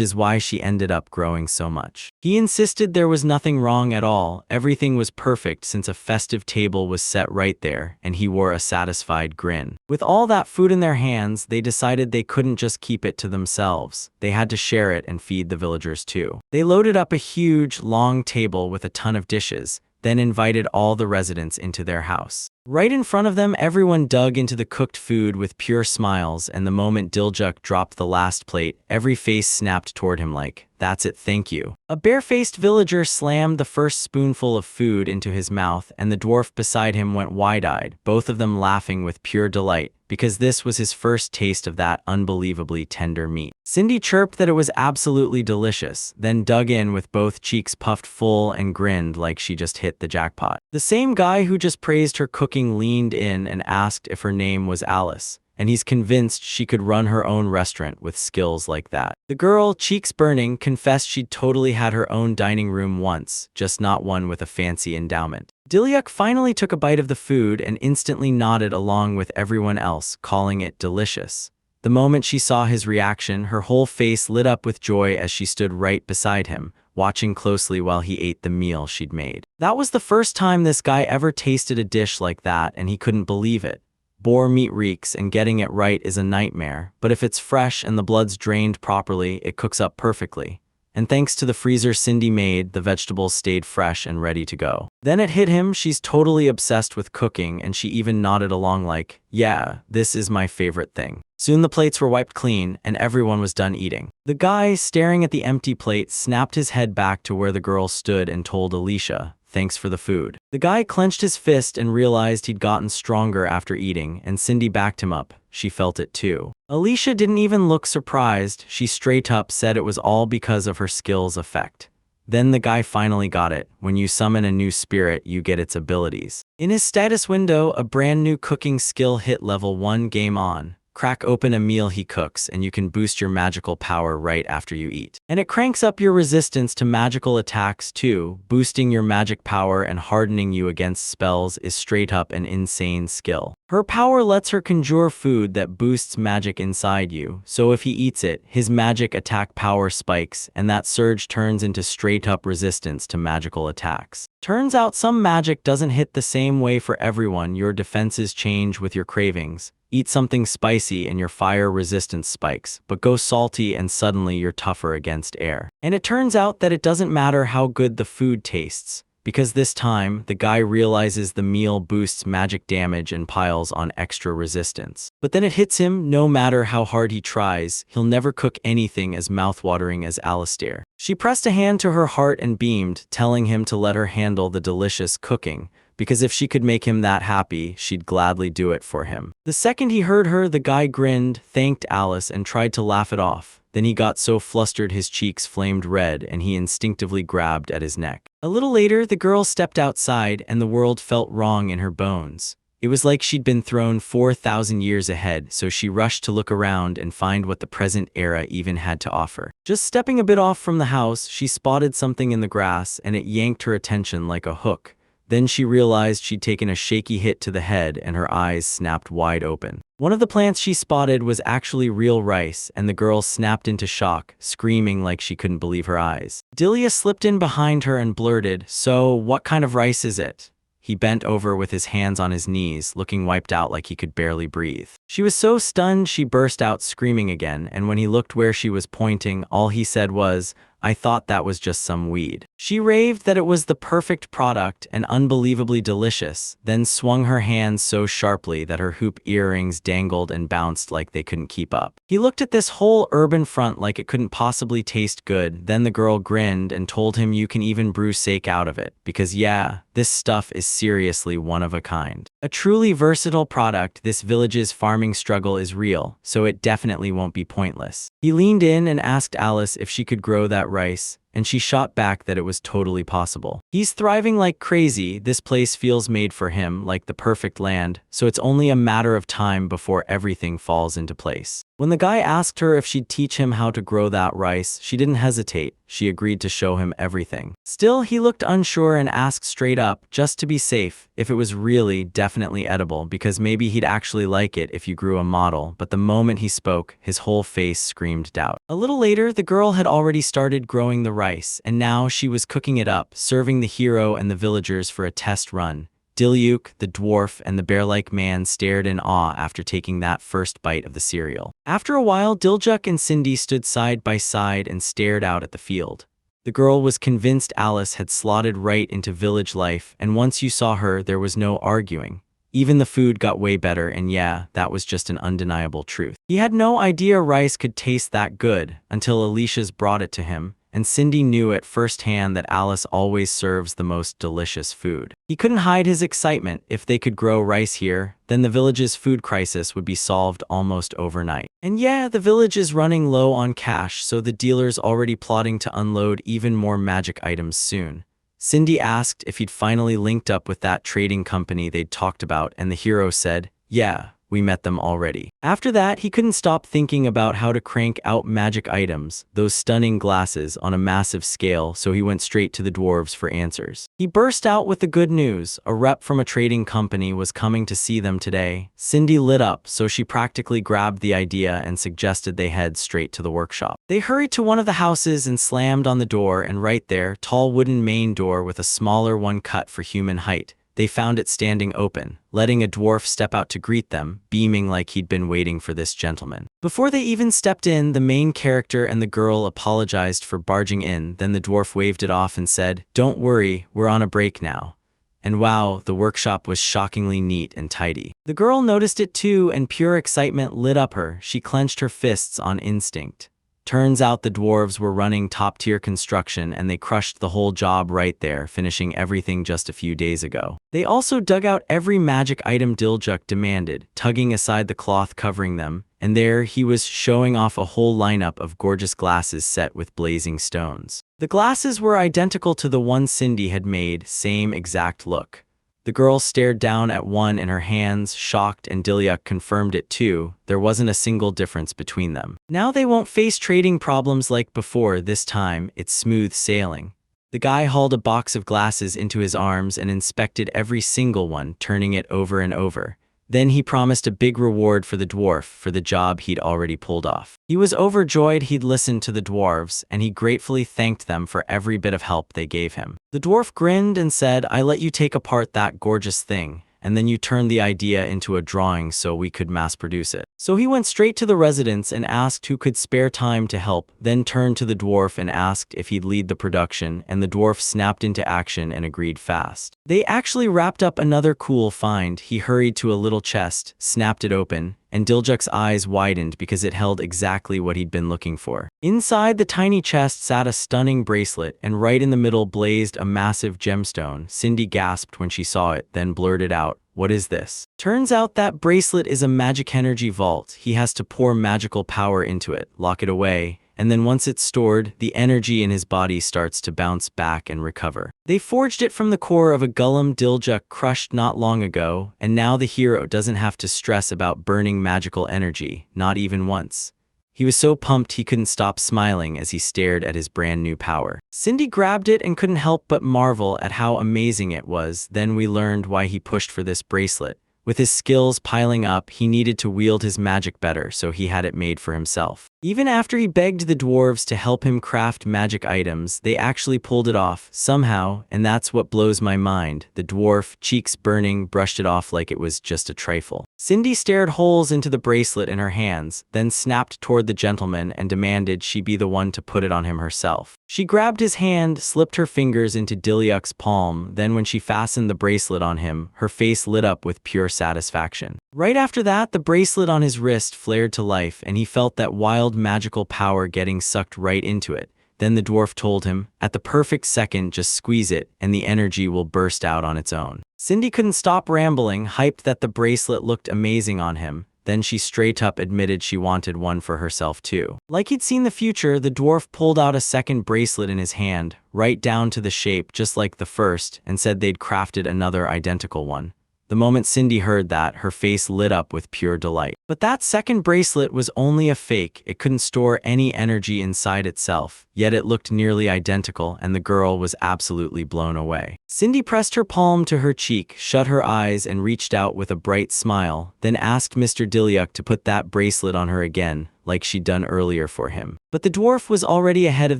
is why she ended up growing so much. He insisted there was nothing wrong at all, everything was perfect since a festive table was set right there, and he wore a satisfied grin. With all that food in their hands, they decided they couldn't just keep it to themselves. They had to share it and feed the villagers too. They loaded up a huge, long table with a ton of dishes, then invited all the residents into their house. Right in front of them, everyone dug into the cooked food with pure smiles, and the moment Diljuk dropped the last plate, every face snapped toward him like, "That's it, thank you." A bare-faced villager slammed the first spoonful of food into his mouth, and the dwarf beside him went wide-eyed, both of them laughing with pure delight, because this was his first taste of that unbelievably tender meat. Cindy chirped that it was absolutely delicious, then dug in with both cheeks puffed full and grinned like she just hit the jackpot. The same guy who just praised her cooking leaned in and asked if her name was Alice, and he's convinced she could run her own restaurant with skills like that. The girl, cheeks burning, confessed she'd totally had her own dining room once, just not one with a fancy endowment. Diljuk finally took a bite of the food and instantly nodded along with everyone else, calling it delicious. The moment she saw his reaction, her whole face lit up with joy as she stood right beside him, watching closely while he ate the meal she'd made. That was the first time this guy ever tasted a dish like that, and he couldn't believe it. Boar meat reeks, and getting it right is a nightmare, but if it's fresh and the blood's drained properly, it cooks up perfectly. And thanks to the freezer Cindy made, the vegetables stayed fresh and ready to go. Then it hit him, she's totally obsessed with cooking, and she even nodded along like, "Yeah, this is my favorite thing." Soon the plates were wiped clean, and everyone was done eating. The guy, staring at the empty plate, snapped his head back to where the girl stood and told Alicia, "Thanks for the food." The guy clenched his fist and realized he'd gotten stronger after eating, and Cindy backed him up. She felt it too. Alicia didn't even look surprised. She straight up said it was all because of her skill's effect. Then the guy finally got it. When you summon a new spirit, you get its abilities. In his status window, a brand new cooking skill hit level 1. Game on. Crack open a meal he cooks, and you can boost your magical power right after you eat. And it cranks up your resistance to magical attacks too. Boosting your magic power and hardening you against spells is straight up an insane skill. Her power lets her conjure food that boosts magic inside you, so if he eats it, his magic attack power spikes, and that surge turns into straight up resistance to magical attacks. Turns out some magic doesn't hit the same way for everyone. Your defenses change with your cravings. Eat something spicy and your fire resistance spikes, but go salty and suddenly you're tougher against air. And it turns out that it doesn't matter how good the food tastes, because this time, the guy realizes the meal boosts magic damage and piles on extra resistance. But then it hits him, no matter how hard he tries, he'll never cook anything as mouthwatering as Alistair. She pressed a hand to her heart and beamed, telling him to let her handle the delicious cooking, because if she could make him that happy, she'd gladly do it for him. The second he heard her, the guy grinned, thanked Alice, and tried to laugh it off. Then he got so flustered his cheeks flamed red and he instinctively grabbed at his neck. A little later, the girl stepped outside and the world felt wrong in her bones. It was like she'd been thrown 4,000 years ahead, so she rushed to look around and find what the present era even had to offer. Just stepping a bit off from the house, she spotted something in the grass and it yanked her attention like a hook. Then she realized she'd taken a shaky hit to the head and her eyes snapped wide open. One of the plants she spotted was actually real rice, and the girl snapped into shock, screaming like she couldn't believe her eyes. Dilja slipped in behind her and blurted, "So, what kind of rice is it?" He bent over with his hands on his knees, looking wiped out like he could barely breathe. She was so stunned she burst out screaming again, and when he looked where she was pointing, all he said was, I thought that was just some weed. She raved that it was the perfect product and unbelievably delicious, then swung her hands so sharply that her hoop earrings dangled and bounced like they couldn't keep up. He looked at this whole urban front like it couldn't possibly taste good. Then the girl grinned and told him you can even brew sake out of it, because yeah, this stuff is seriously one of a kind. A truly versatile product. This village's farming struggle is real, so it definitely won't be pointless. He leaned in and asked Alice if she could grow that rice, and she shot back that it was totally possible. He's thriving like crazy. This place feels made for him, like the perfect land, so it's only a matter of time before everything falls into place. When the guy asked her if she'd teach him how to grow that rice, she didn't hesitate. She agreed to show him everything. Still, he looked unsure and asked straight up, just to be safe, if it was really definitely edible, because maybe he'd actually like it if you grew a model. But the moment he spoke, his whole face screamed doubt. A little later, the girl had already started growing the rice, and now she was cooking it up, serving the hero and the villagers for a test run. Dilyuk, the dwarf, and the bear-like man stared in awe after taking that first bite of the cereal. After a while, Dilyuk and Cindy stood side by side and stared out at the field. The girl was convinced Alice had slotted right into village life, and once you saw her, there was no arguing. Even the food got way better, and yeah, that was just an undeniable truth. He had no idea rice could taste that good until Alicia's brought it to him, and Cindy knew at firsthand that Alice always serves the most delicious food. He couldn't hide his excitement. If they could grow rice here, then the village's food crisis would be solved almost overnight. And yeah, the village is running low on cash, so the dealer's already plotting to unload even more magic items soon. Cindy asked if he'd finally linked up with that trading company they'd talked about, and the hero said, yeah, we met them already. After that, he couldn't stop thinking about how to crank out magic items, those stunning glasses, on a massive scale, so he went straight to the dwarves for answers. He burst out with the good news. A rep from a trading company was coming to see them today. Cindy lit up, so she practically grabbed the idea and suggested they head straight to the workshop. They hurried to one of the houses and slammed on the door, and right there, tall wooden main door with a smaller one cut for human height. They found it standing open, letting a dwarf step out to greet them, beaming like he'd been waiting for this gentleman. Before they even stepped in, the main character and the girl apologized for barging in. Then the dwarf waved it off and said, "Don't worry, we're on a break now." And wow, the workshop was shockingly neat and tidy. The girl noticed it too, and pure excitement lit up her. She clenched her fists on instinct. Turns out the dwarves were running top-tier construction, and they crushed the whole job right there, finishing everything just a few days ago. They also dug out every magic item Dilyuk demanded, tugging aside the cloth covering them, and there he was showing off a whole lineup of gorgeous glasses set with blazing stones. The glasses were identical to the one Cindy had made, same exact look. The girl stared down at one in her hands, shocked, and Dilyuk confirmed it too. There wasn't a single difference between them. Now they won't face trading problems like before. This time, it's smooth sailing. The guy hauled a box of glasses into his arms and inspected every single one, turning it over and over. Then he promised a big reward for the dwarf for the job he'd already pulled off. He was overjoyed he'd listened to the dwarves, and he gratefully thanked them for every bit of help they gave him. The dwarf grinned and said, "I let you take apart that gorgeous thing, and then you turned the idea into a drawing so we could mass produce it." So he went straight to the residence and asked who could spare time to help, then turned to the dwarf and asked if he'd lead the production, and the dwarf snapped into action and agreed fast. They actually wrapped up another cool find. He hurried to a little chest, snapped it open, and Dilyuk's eyes widened because it held exactly what he'd been looking for. Inside the tiny chest sat a stunning bracelet, and right in the middle blazed a massive gemstone. Cindy gasped when she saw it, then blurted out, "What is this?" Turns out that bracelet is a magic energy vault. He has to pour magical power into it, lock it away, and then once it's stored, the energy in his body starts to bounce back and recover. They forged it from the core of a golem Dilyuk crushed not long ago, and now the hero doesn't have to stress about burning magical energy, not even once. He was so pumped he couldn't stop smiling as he stared at his brand new power. Cindy grabbed it and couldn't help but marvel at how amazing it was. Then we learned why he pushed for this bracelet. With his skills piling up, he needed to wield his magic better, so he had it made for himself. Even after he begged the dwarves to help him craft magic items, they actually pulled it off, somehow, and that's what blows my mind. The dwarf, cheeks burning, brushed it off like it was just a trifle. Cindy stared holes into the bracelet in her hands, then snapped toward the gentleman and demanded she be the one to put it on him herself. She grabbed his hand, slipped her fingers into Dilyuk's palm, then when she fastened the bracelet on him, her face lit up with pure satisfaction. Right after that, the bracelet on his wrist flared to life, and he felt that wild magical power getting sucked right into it. Then the dwarf told him, at the perfect second, just squeeze it, and the energy will burst out on its own. Cindy couldn't stop rambling, hyped that the bracelet looked amazing on him. Then she straight up admitted she wanted one for herself too. Like he'd seen the future, the dwarf pulled out a second bracelet in his hand, right down to the shape just like the first, and said they'd crafted another identical one. The moment Cindy heard that, her face lit up with pure delight. But that second bracelet was only a fake. It couldn't store any energy inside itself, yet it looked nearly identical, and the girl was absolutely blown away. Cindy pressed her palm to her cheek, shut her eyes, and reached out with a bright smile, then asked Mr. Dilyuk to put that bracelet on her again, like she'd done earlier for him. But the dwarf was already ahead of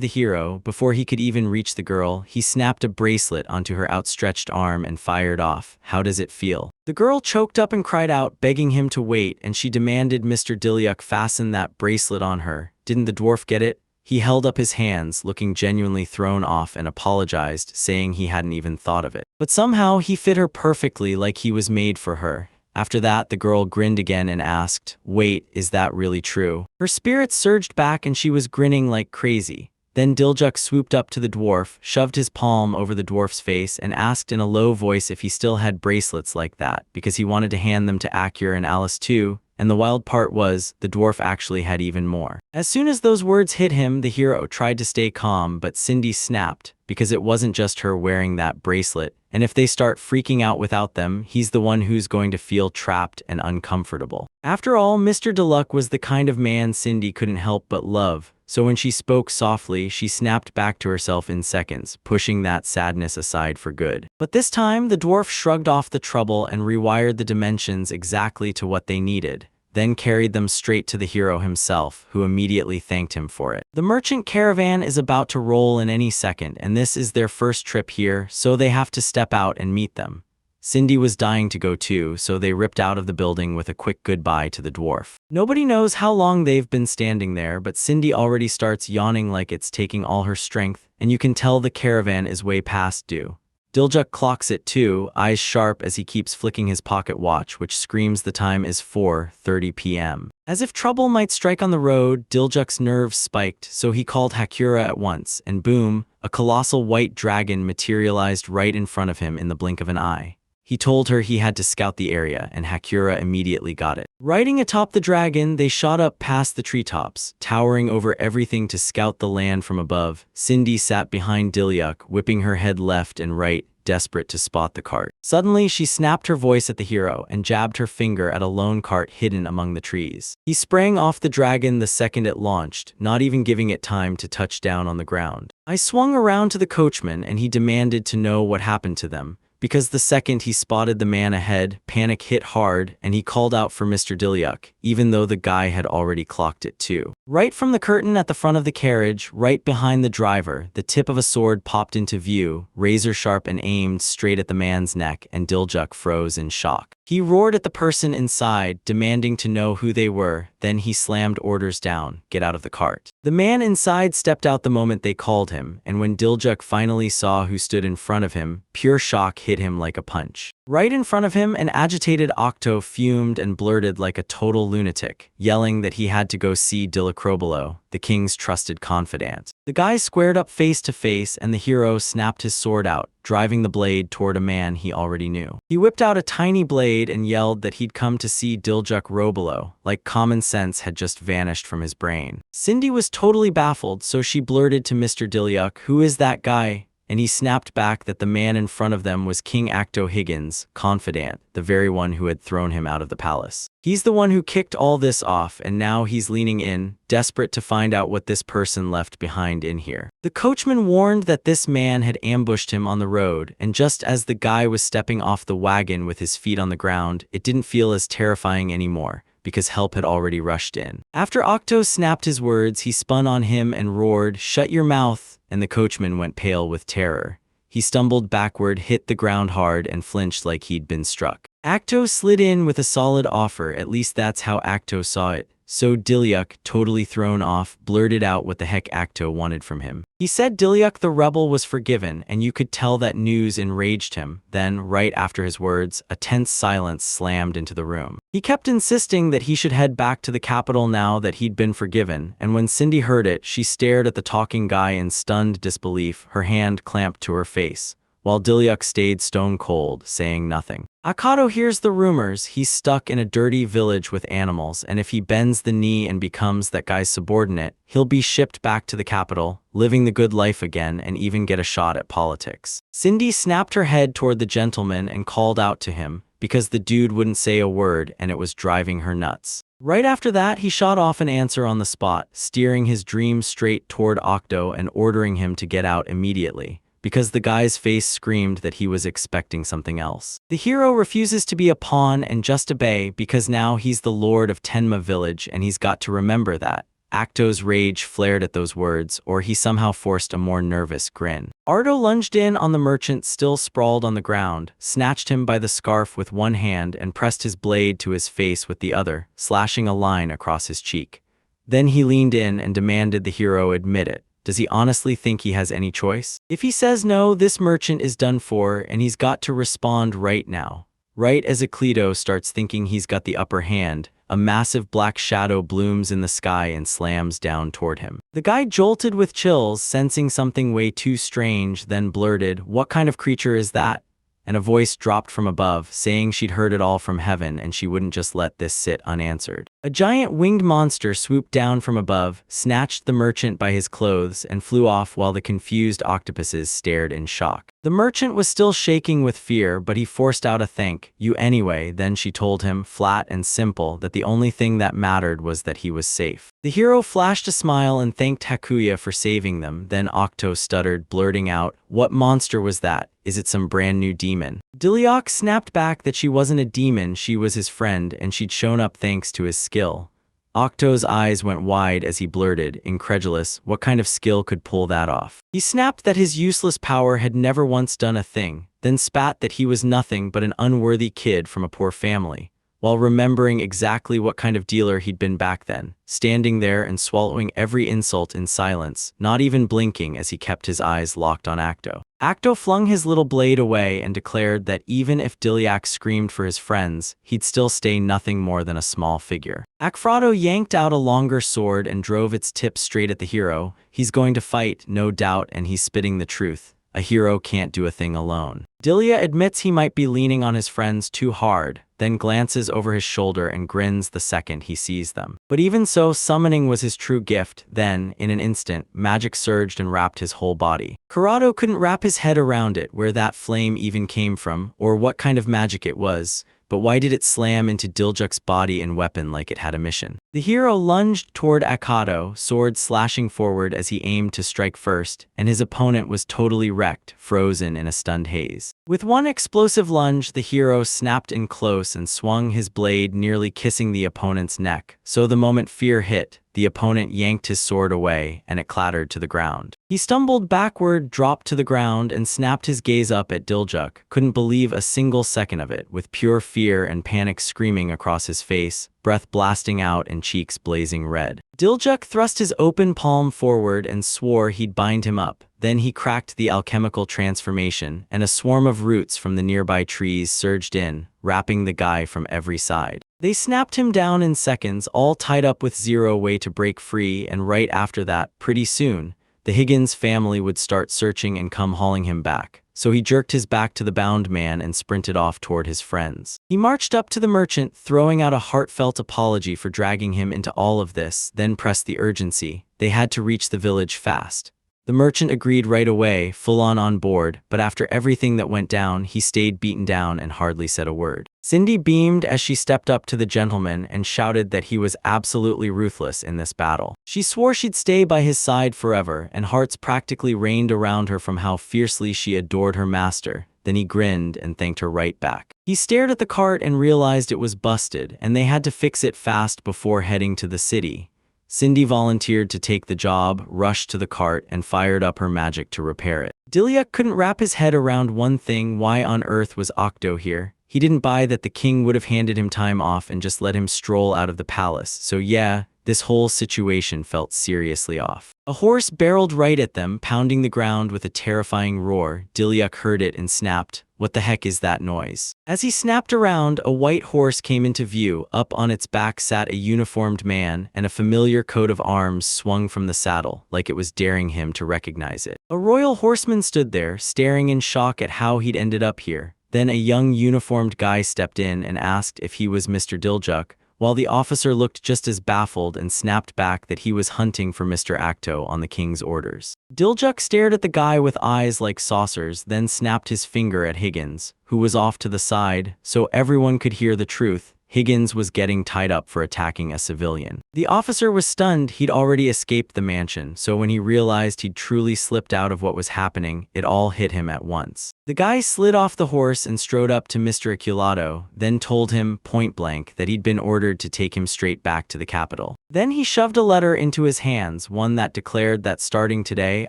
the hero. Before he could even reach the girl, he snapped a bracelet onto her outstretched arm and fired off. How does it feel? The girl choked up and cried out, begging him to wait, and she demanded Mr. Dilyuk fasten that bracelet on her. Didn't the dwarf get it? He held up his hands, looking genuinely thrown off, and apologized, saying he hadn't even thought of it. But somehow he fit her perfectly, like he was made for her. After that, the girl grinned again and asked, "Wait, is that really true?" Her spirits surged back and she was grinning like crazy. Then Dilyuk swooped up to the dwarf, shoved his palm over the dwarf's face, and asked in a low voice if he still had bracelets like that, because he wanted to hand them to Akira and Alice too. And the wild part was, the dwarf actually had even more. As soon as those words hit him, the hero tried to stay calm, but Cindy snapped, because it wasn't just her wearing that bracelet, and if they start freaking out without them, he's the one who's going to feel trapped and uncomfortable. After all, Mr. Dilyuk was the kind of man Cindy couldn't help but love, so when she spoke softly, she snapped back to herself in seconds, pushing that sadness aside for good. But this time, the dwarf shrugged off the trouble and rewired the dimensions exactly to what they needed, then carried them straight to the hero himself, who immediately thanked him for it. The merchant caravan is about to roll in any second, and this is their first trip here, so they have to step out and meet them. Cindy was dying to go too, so they ripped out of the building with a quick goodbye to the dwarf. Nobody knows how long they've been standing there, but Cindy already starts yawning like it's taking all her strength, and you can tell the caravan is way past due. Dilyuk clocks it too, eyes sharp as he keeps flicking his pocket watch, which screams the time is 4:30 p.m. As if trouble might strike on the road, Dilyuk's nerves spiked, so he called Hakura at once, and boom, a colossal white dragon materialized right in front of him in the blink of an eye. He told her he had to scout the area, and Hakura immediately got it. Riding atop the dragon, they shot up past the treetops, towering over everything to scout the land from above. Cindy sat behind Dilyuk, whipping her head left and right, desperate to spot the cart. Suddenly, she snapped her voice at the hero and jabbed her finger at a lone cart hidden among the trees. He sprang off the dragon the second it launched, not even giving it time to touch down on the ground. I swung around to the coachman and he demanded to know what happened to them, because the second he spotted the man ahead, panic hit hard, and he called out for Mr. Dilyuk, even though the guy had already clocked it too. Right from the curtain at the front of the carriage, right behind the driver, the tip of a sword popped into view, razor sharp and aimed straight at the man's neck, and Dilyuk froze in shock. He roared at the person inside, demanding to know who they were, then he slammed orders down, "Get out of the cart." The man inside stepped out the moment they called him, and when Dilyuk finally saw who stood in front of him, pure shock hit him like a punch. Right in front of him, an agitated Octo fumed and blurted like a total lunatic, yelling that he had to go see Dilacrobolo, the king's trusted confidant. The guy squared up face to face, and the hero snapped his sword out, driving the blade toward a man he already knew. He whipped out a tiny blade and yelled that he'd come to see Dilacrobolo, like common sense had just vanished from his brain. Cindy was totally baffled, so she blurted to Mr. Dilyuk, "Who is that guy?" and he snapped back that the man in front of them was King Acto Higgins, confidant, the very one who had thrown him out of the palace. He's the one who kicked all this off, and now he's leaning in, desperate to find out what this person left behind in here. The coachman warned that this man had ambushed him on the road, and just as the guy was stepping off the wagon with his feet on the ground, it didn't feel as terrifying anymore, because help had already rushed in. After Octo snapped his words, he spun on him and roared, "Shut your mouth!" and the coachman went pale with terror. He stumbled backward, hit the ground hard, and flinched like he'd been struck. Acto slid in with a solid offer, at least that's how Acto saw it. So Dilyuk, totally thrown off, blurted out what the heck Acto wanted from him. He said Dilyuk the rebel was forgiven, and you could tell that news enraged him. Then, right after his words, a tense silence slammed into the room. He kept insisting that he should head back to the capital now that he'd been forgiven, and when Cindy heard it, she stared at the talking guy in stunned disbelief, her hand clamped to her face, while Dilyuk stayed stone cold, saying nothing. Akato hears the rumors. He's stuck in a dirty village with animals, and if he bends the knee and becomes that guy's subordinate, he'll be shipped back to the capital, living the good life again, and even get a shot at politics. Cindy snapped her head toward the gentleman and called out to him, because the dude wouldn't say a word and it was driving her nuts. Right after that, he shot off an answer on the spot, steering his dream straight toward Octo and ordering him to get out immediately, because the guy's face screamed that he was expecting something else. The hero refuses to be a pawn and just obey, because now he's the lord of Tenma village and he's got to remember that. Acto's rage flared at those words, or he somehow forced a more nervous grin. Ardo lunged in on the merchant still sprawled on the ground, snatched him by the scarf with one hand and pressed his blade to his face with the other, slashing a line across his cheek. Then he leaned in and demanded the hero admit it. Does he honestly think he has any choice? If he says no, this merchant is done for, and he's got to respond right now. Right as Akleto starts thinking he's got the upper hand, a massive black shadow blooms in the sky and slams down toward him. The guy jolted with chills, sensing something way too strange, then blurted, "What kind of creature is that?" And a voice dropped from above, saying she'd heard it all from heaven and she wouldn't just let this sit unanswered. A giant winged monster swooped down from above, snatched the merchant by his clothes, and flew off while the confused octopuses stared in shock. The merchant was still shaking with fear, but he forced out a "thank you anyway." Then she told him, flat and simple, that the only thing that mattered was that he was safe. The hero flashed a smile and thanked Hakuya for saving them. Then Octo stuttered, blurting out, "What monster was that? Is it some brand new demon?" Dilyuk snapped back that she wasn't a demon, she was his friend, and she'd shown up thanks to his skill. Octo's eyes went wide as he blurted, incredulous, what kind of skill could pull that off? He snapped that his useless power had never once done a thing, then spat that he was nothing but an unworthy kid from a poor family, while remembering exactly what kind of dealer he'd been back then, standing there and swallowing every insult in silence, not even blinking as he kept his eyes locked on Acto. Acto flung his little blade away and declared that even if Dilyuk screamed for his friends, he'd still stay nothing more than a small figure. Akfrado yanked out a longer sword and drove its tip straight at the hero. He's going to fight, no doubt, and he's spitting the truth. A hero can't do a thing alone. Dilyuk admits he might be leaning on his friends too hard, then glances over his shoulder and grins the second he sees them. But even so, summoning was his true gift. Then, in an instant, magic surged and wrapped his whole body. Kurado couldn't wrap his head around it, where that flame even came from, or what kind of magic it was. But why did it slam into Diljuk's body and weapon like it had a mission? The hero lunged toward Akato, sword slashing forward as he aimed to strike first, and his opponent was totally wrecked, frozen in a stunned haze. With one explosive lunge, the hero snapped in close and swung his blade, nearly kissing the opponent's neck. So the moment fear hit, the opponent yanked his sword away, and it clattered to the ground. He stumbled backward, dropped to the ground, and snapped his gaze up at Diljuk. Couldn't believe a single second of it, with pure fear and panic screaming across his face, breath blasting out and cheeks blazing red. Diljuk thrust his open palm forward and swore he'd bind him up. Then he cracked the alchemical transformation, and a swarm of roots from the nearby trees surged in, wrapping the guy from every side. They snapped him down in seconds, all tied up with zero way to break free, and right after that, pretty soon, the Higgins family would start searching and come hauling him back. So he jerked his back to the bound man and sprinted off toward his friends. He marched up to the merchant, throwing out a heartfelt apology for dragging him into all of this, then pressed the urgency. They had to reach the village fast. The merchant agreed right away, full on board, but after everything that went down, he stayed beaten down and hardly said a word. Cindy beamed as she stepped up to the gentleman and shouted that he was absolutely ruthless in this battle. She swore she'd stay by his side forever, and hearts practically rained around her from how fiercely she adored her master. Then he grinned and thanked her right back. He stared at the cart and realized it was busted, and they had to fix it fast before heading to the city. Cindy volunteered to take the job, rushed to the cart, and fired up her magic to repair it. Dilyak couldn't wrap his head around one thing: why on earth was Octo here? He didn't buy that the king would have handed him time off and just let him stroll out of the palace, so yeah, this whole situation felt seriously off. A horse barreled right at them, pounding the ground with a terrifying roar. Dilyak heard it and snapped, "What the heck is that noise?" As he snapped around, a white horse came into view. Up on its back sat a uniformed man, and a familiar coat of arms swung from the saddle, like it was daring him to recognize it. A royal horseman stood there, staring in shock at how he'd ended up here. Then a young uniformed guy stepped in and asked if he was Mr. Diljuk, while the officer looked just as baffled and snapped back that he was hunting for Mr. Acto on the king's orders. Diljuk stared at the guy with eyes like saucers, then snapped his finger at Higgins, who was off to the side, so everyone could hear the truth. Higgins was getting tied up for attacking a civilian. The officer was stunned. He'd already escaped the mansion, so when he realized he'd truly slipped out of what was happening, it all hit him at once. The guy slid off the horse and strode up to Mr. Aculado, then told him point blank that he'd been ordered to take him straight back to the capital. Then he shoved a letter into his hands, one that declared that starting today,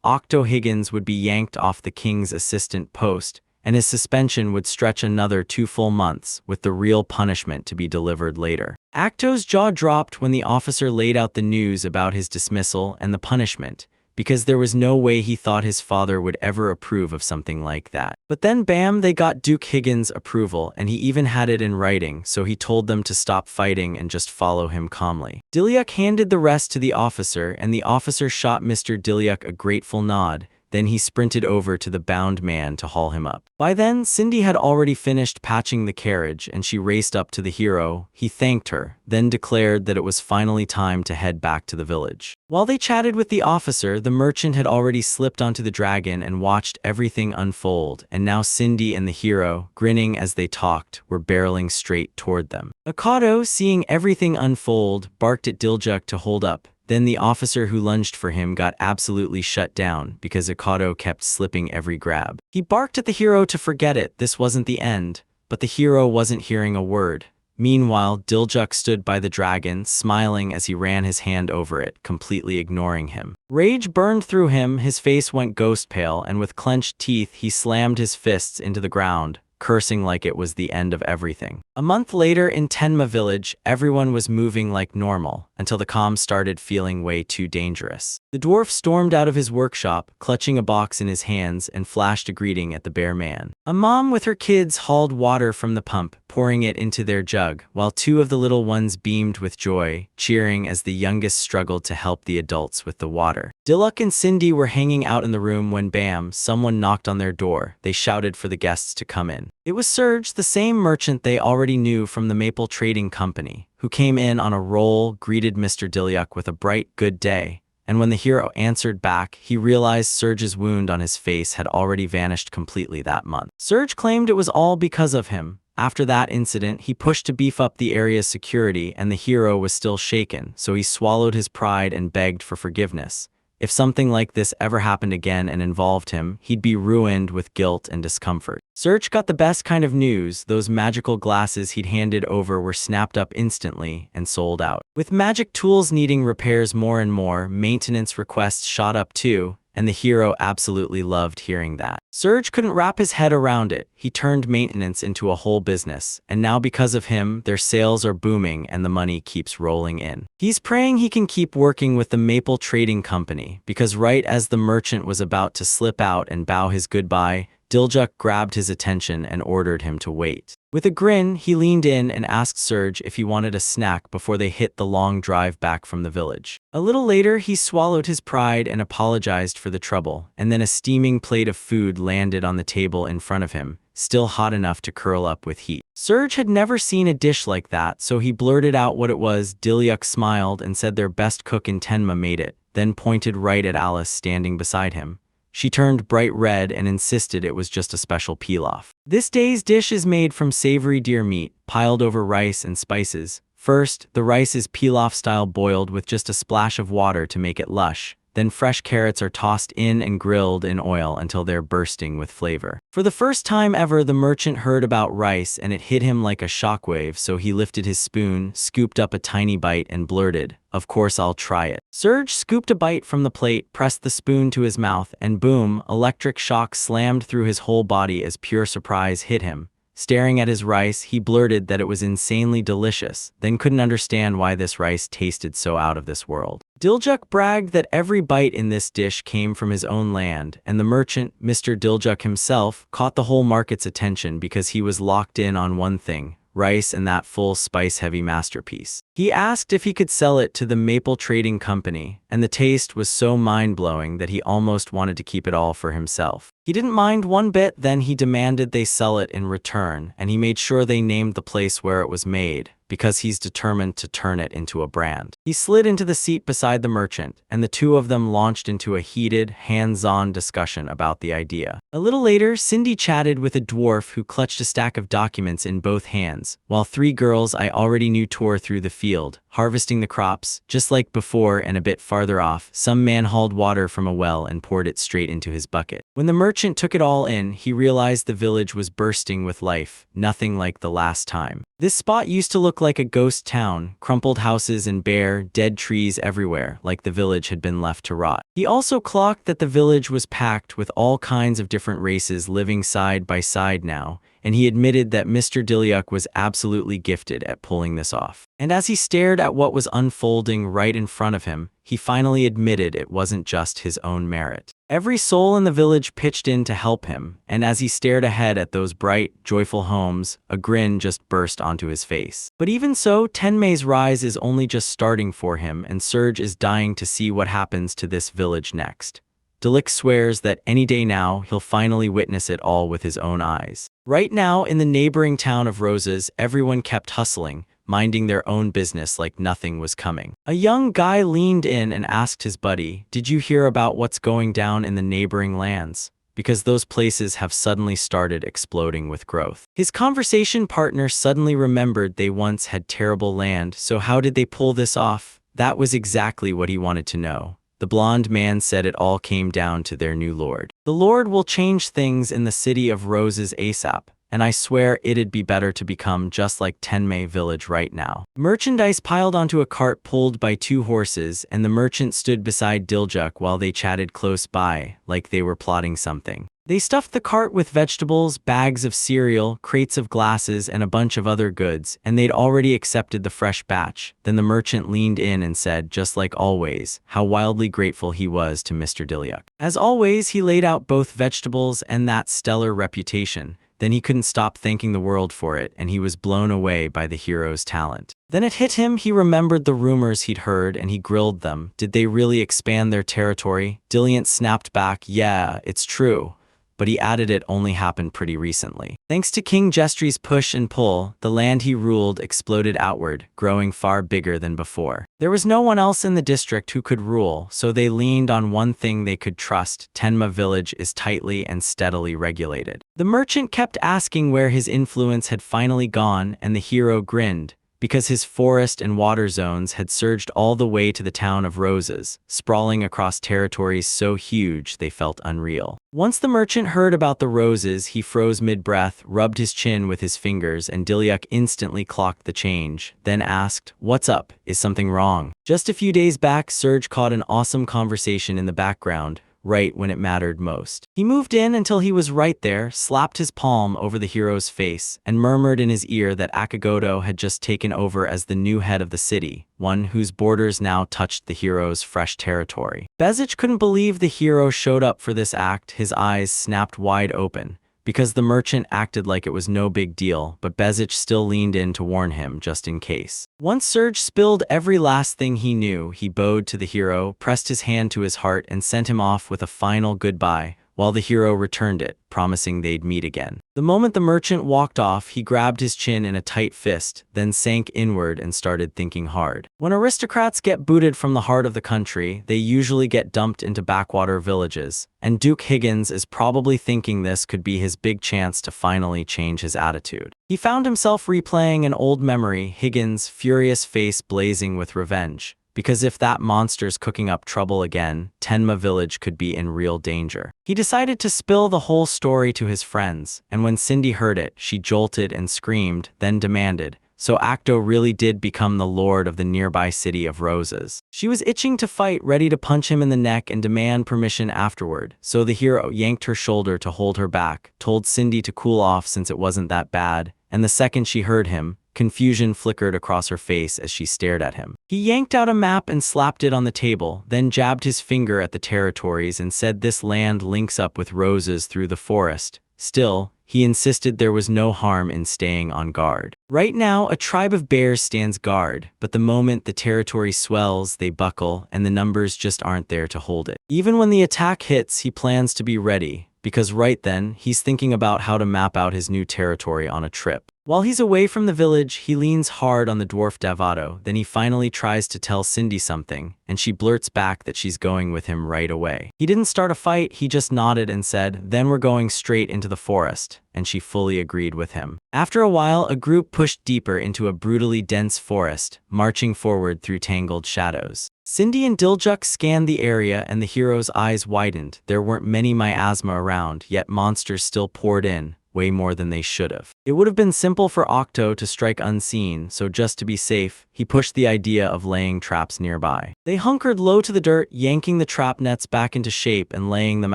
Octo Higgins would be yanked off the king's assistant post, and his suspension would stretch another 2 full months, with the real punishment to be delivered later. Acto's jaw dropped when the officer laid out the news about his dismissal and the punishment, because there was no way he thought his father would ever approve of something like that. But then bam, they got Duke Higgins' approval, and he even had it in writing, so he told them to stop fighting and just follow him calmly. Dilyak handed the rest to the officer, and the officer shot Mr. Dilyak a grateful nod. Then he sprinted over to the bound man to haul him up. By then, Cindy had already finished patching the carriage, and she raced up to the hero. He thanked her, then declared that it was finally time to head back to the village. While they chatted with the officer, the merchant had already slipped onto the dragon and watched everything unfold, and now Cindy and the hero, grinning as they talked, were barreling straight toward them. Akado, seeing everything unfold, barked at Diljuk to hold up. Then the officer who lunged for him got absolutely shut down because Akado kept slipping every grab. He barked at the hero to forget it. This wasn't the end, but the hero wasn't hearing a word. Meanwhile, Diljuk stood by the dragon, smiling as he ran his hand over it, completely ignoring him. Rage burned through him, his face went ghost pale, and with clenched teeth he slammed his fists into the ground, cursing like it was the end of everything. A month later in Tenma village, everyone was moving like normal, until the comms started feeling way too dangerous. The dwarf stormed out of his workshop, clutching a box in his hands, and flashed a greeting at the bear man. A mom with her kids hauled water from the pump, pouring it into their jug, while 2 of the little ones beamed with joy, cheering as the youngest struggled to help the adults with the water. Diluk and Cindy were hanging out in the room when bam, someone knocked on their door. They shouted for the guests to come in. It was Serge, the same merchant they already knew from the Maple Trading Company, who came in on a roll, greeted Mr. Dilyak with a bright, good day, and when the hero answered back, he realized Serge's wound on his face had already vanished completely that month. Serge claimed it was all because of him. After that incident, he pushed to beef up the area's security, and the hero was still shaken, so he swallowed his pride and begged for forgiveness. If something like this ever happened again and involved him, he'd be ruined with guilt and discomfort. Serge got the best kind of news. Those magical glasses he'd handed over were snapped up instantly and sold out. With magic tools needing repairs more and more, maintenance requests shot up too, and the hero absolutely loved hearing that. Serge couldn't wrap his head around it. He turned maintenance into a whole business, and now because of him, their sales are booming and the money keeps rolling in. He's praying he can keep working with the Maple Trading Company, because right as the merchant was about to slip out and bow his goodbye, Diljuk grabbed his attention and ordered him to wait. With a grin, he leaned in and asked Serge if he wanted a snack before they hit the long drive back from the village. A little later, he swallowed his pride and apologized for the trouble, and then a steaming plate of food landed on the table in front of him, still hot enough to curl up with heat. Serge had never seen a dish like that, so he blurted out what it was. Diljuk smiled and said their best cook in Tenma made it. then pointed right at Alice standing beside him. She turned bright red and insisted it was just a special pilaf. This day's dish is made from savory deer meat, piled over rice and spices. First, the rice is pilaf-style boiled with just a splash of water to make it lush. Then fresh carrots are tossed in and grilled in oil until they're bursting with flavor. For the first time ever, the merchant heard about rice and it hit him like a shockwave, so he lifted his spoon, scooped up a tiny bite, and blurted, "Of course I'll try it." Serge scooped a bite from the plate, pressed the spoon to his mouth, and boom, electric shock slammed through his whole body as pure surprise hit him. Staring at his rice, he blurted that it was insanely delicious, then couldn't understand why this rice tasted so out of this world. Diljuk bragged that every bite in this dish came from his own land, and the merchant, Mr. Diljuk himself, caught the whole market's attention because he was locked in on one thing: rice and that full spice-heavy masterpiece. He asked if he could sell it to the Maple Trading Company, and the taste was so mind-blowing that he almost wanted to keep it all for himself. He didn't mind one bit, then he demanded they sell it in return, and he made sure they named the place where it was made, because he's determined to turn it into a brand. He slid into the seat beside the merchant, and the two of them launched into a heated, hands-on discussion about the idea. A little later, Cindy chatted with a dwarf who clutched a stack of documents in both hands, while three girls I already knew tore through the field, harvesting the crops. Just like before and a bit farther off, some man hauled water from a well and poured it straight into his bucket. When the merchant took it all in, he realized the village was bursting with life, nothing like the last time. This spot used to look like a ghost town, crumpled houses and bare, dead trees everywhere, like the village had been left to rot. He also clocked that the village was packed with all kinds of different races living side by side now, and he admitted that Mr. Diljuk was absolutely gifted at pulling this off. And as he stared at what was unfolding right in front of him, he finally admitted it wasn't just his own merit. Every soul in the village pitched in to help him, and as he stared ahead at those bright, joyful homes, a grin just burst onto his face. But even so, Tenmei's rise is only just starting for him, and Serge is dying to see what happens to this village next. Diljuk swears that any day now, he'll finally witness it all with his own eyes. Right now, in the neighboring town of Roses, everyone kept hustling, minding their own business like nothing was coming. A young guy leaned in and asked his buddy, "Did you hear about what's going down in the neighboring lands? Because those places have suddenly started exploding with growth." His conversation partner suddenly remembered they once had terrible land, so how did they pull this off? That was exactly what he wanted to know. The blonde man said it all came down to their new lord. "The lord will change things in the city of Roses ASAP, and I swear it'd be better to become just like Tenmei Village right now." Merchandise piled onto a cart pulled by two horses, and the merchant stood beside Diljuk while they chatted close by, like they were plotting something. They stuffed the cart with vegetables, bags of cereal, crates of glasses, and a bunch of other goods, and they'd already accepted the fresh batch. Then the merchant leaned in and said, just like always, how wildly grateful he was to Mr. Diljuk. As always, he laid out both vegetables and that stellar reputation. Then he couldn't stop thanking the world for it, and he was blown away by the hero's talent. Then it hit him, he remembered the rumors he'd heard, and he grilled them. Did they really expand their territory? Dilliant snapped back, "Yeah, it's true." But he added it only happened pretty recently. Thanks to King Jestri's push and pull, the land he ruled exploded outward, growing far bigger than before. There was no one else in the district who could rule, so they leaned on one thing they could trust: Tenma Village is tightly and steadily regulated. The merchant kept asking where his influence had finally gone, and the hero grinned, because his forest and water zones had surged all the way to the town of Roses, sprawling across territories so huge they felt unreal. Once the merchant heard about the roses, he froze mid-breath, rubbed his chin with his fingers, and Diljuk instantly clocked the change, then asked, "What's up? Is something wrong?" Just a few days back, Serge caught an awesome conversation in the background, right when it mattered most. He moved in until he was right there, slapped his palm over the hero's face, and murmured in his ear that Akagoto had just taken over as the new head of the city, one whose borders now touched the hero's fresh territory. Bezic couldn't believe the hero showed up for this act, his eyes snapped wide open, because the merchant acted like it was no big deal, but Bezic still leaned in to warn him just in case. Once Serge spilled every last thing he knew, he bowed to the hero, pressed his hand to his heart, and sent him off with a final goodbye, while the hero returned it, promising they'd meet again. The moment the merchant walked off, he grabbed his chin in a tight fist, then sank inward and started thinking hard. When aristocrats get booted from the heart of the country, they usually get dumped into backwater villages, and Duke Higgins is probably thinking this could be his big chance to finally change his attitude. He found himself replaying an old memory, Higgins' furious face blazing with revenge. Because if that monster's cooking up trouble again, Tenma Village could be in real danger. He decided to spill the whole story to his friends, and when Cindy heard it, she jolted and screamed, then demanded, so Acto really did become the lord of the nearby city of Roses. She was itching to fight, ready to punch him in the neck and demand permission afterward, so the hero yanked her shoulder to hold her back, told Cindy to cool off since it wasn't that bad, and the second she heard him, confusion flickered across her face as she stared at him. He yanked out a map and slapped it on the table, then jabbed his finger at the territories and said this land links up with Roses through the forest. Still, he insisted there was no harm in staying on guard. Right now, a tribe of bears stands guard, but the moment the territory swells, they buckle, and the numbers just aren't there to hold it. Even when the attack hits, he plans to be ready, because right then, he's thinking about how to map out his new territory on a trip. While he's away from the village, he leans hard on the dwarf Davato, then he finally tries to tell Cindy something, and she blurts back that she's going with him right away. He didn't start a fight, he just nodded and said, "Then we're going straight into the forest," and she fully agreed with him. After a while, a group pushed deeper into a brutally dense forest, marching forward through tangled shadows. Cindy and Diljuk scanned the area and the hero's eyes widened. There weren't many miasma around, yet monsters still poured in, way more than they should have. It would have been simple for Octo to strike unseen, so just to be safe, he pushed the idea of laying traps nearby. They hunkered low to the dirt, yanking the trap nets back into shape and laying them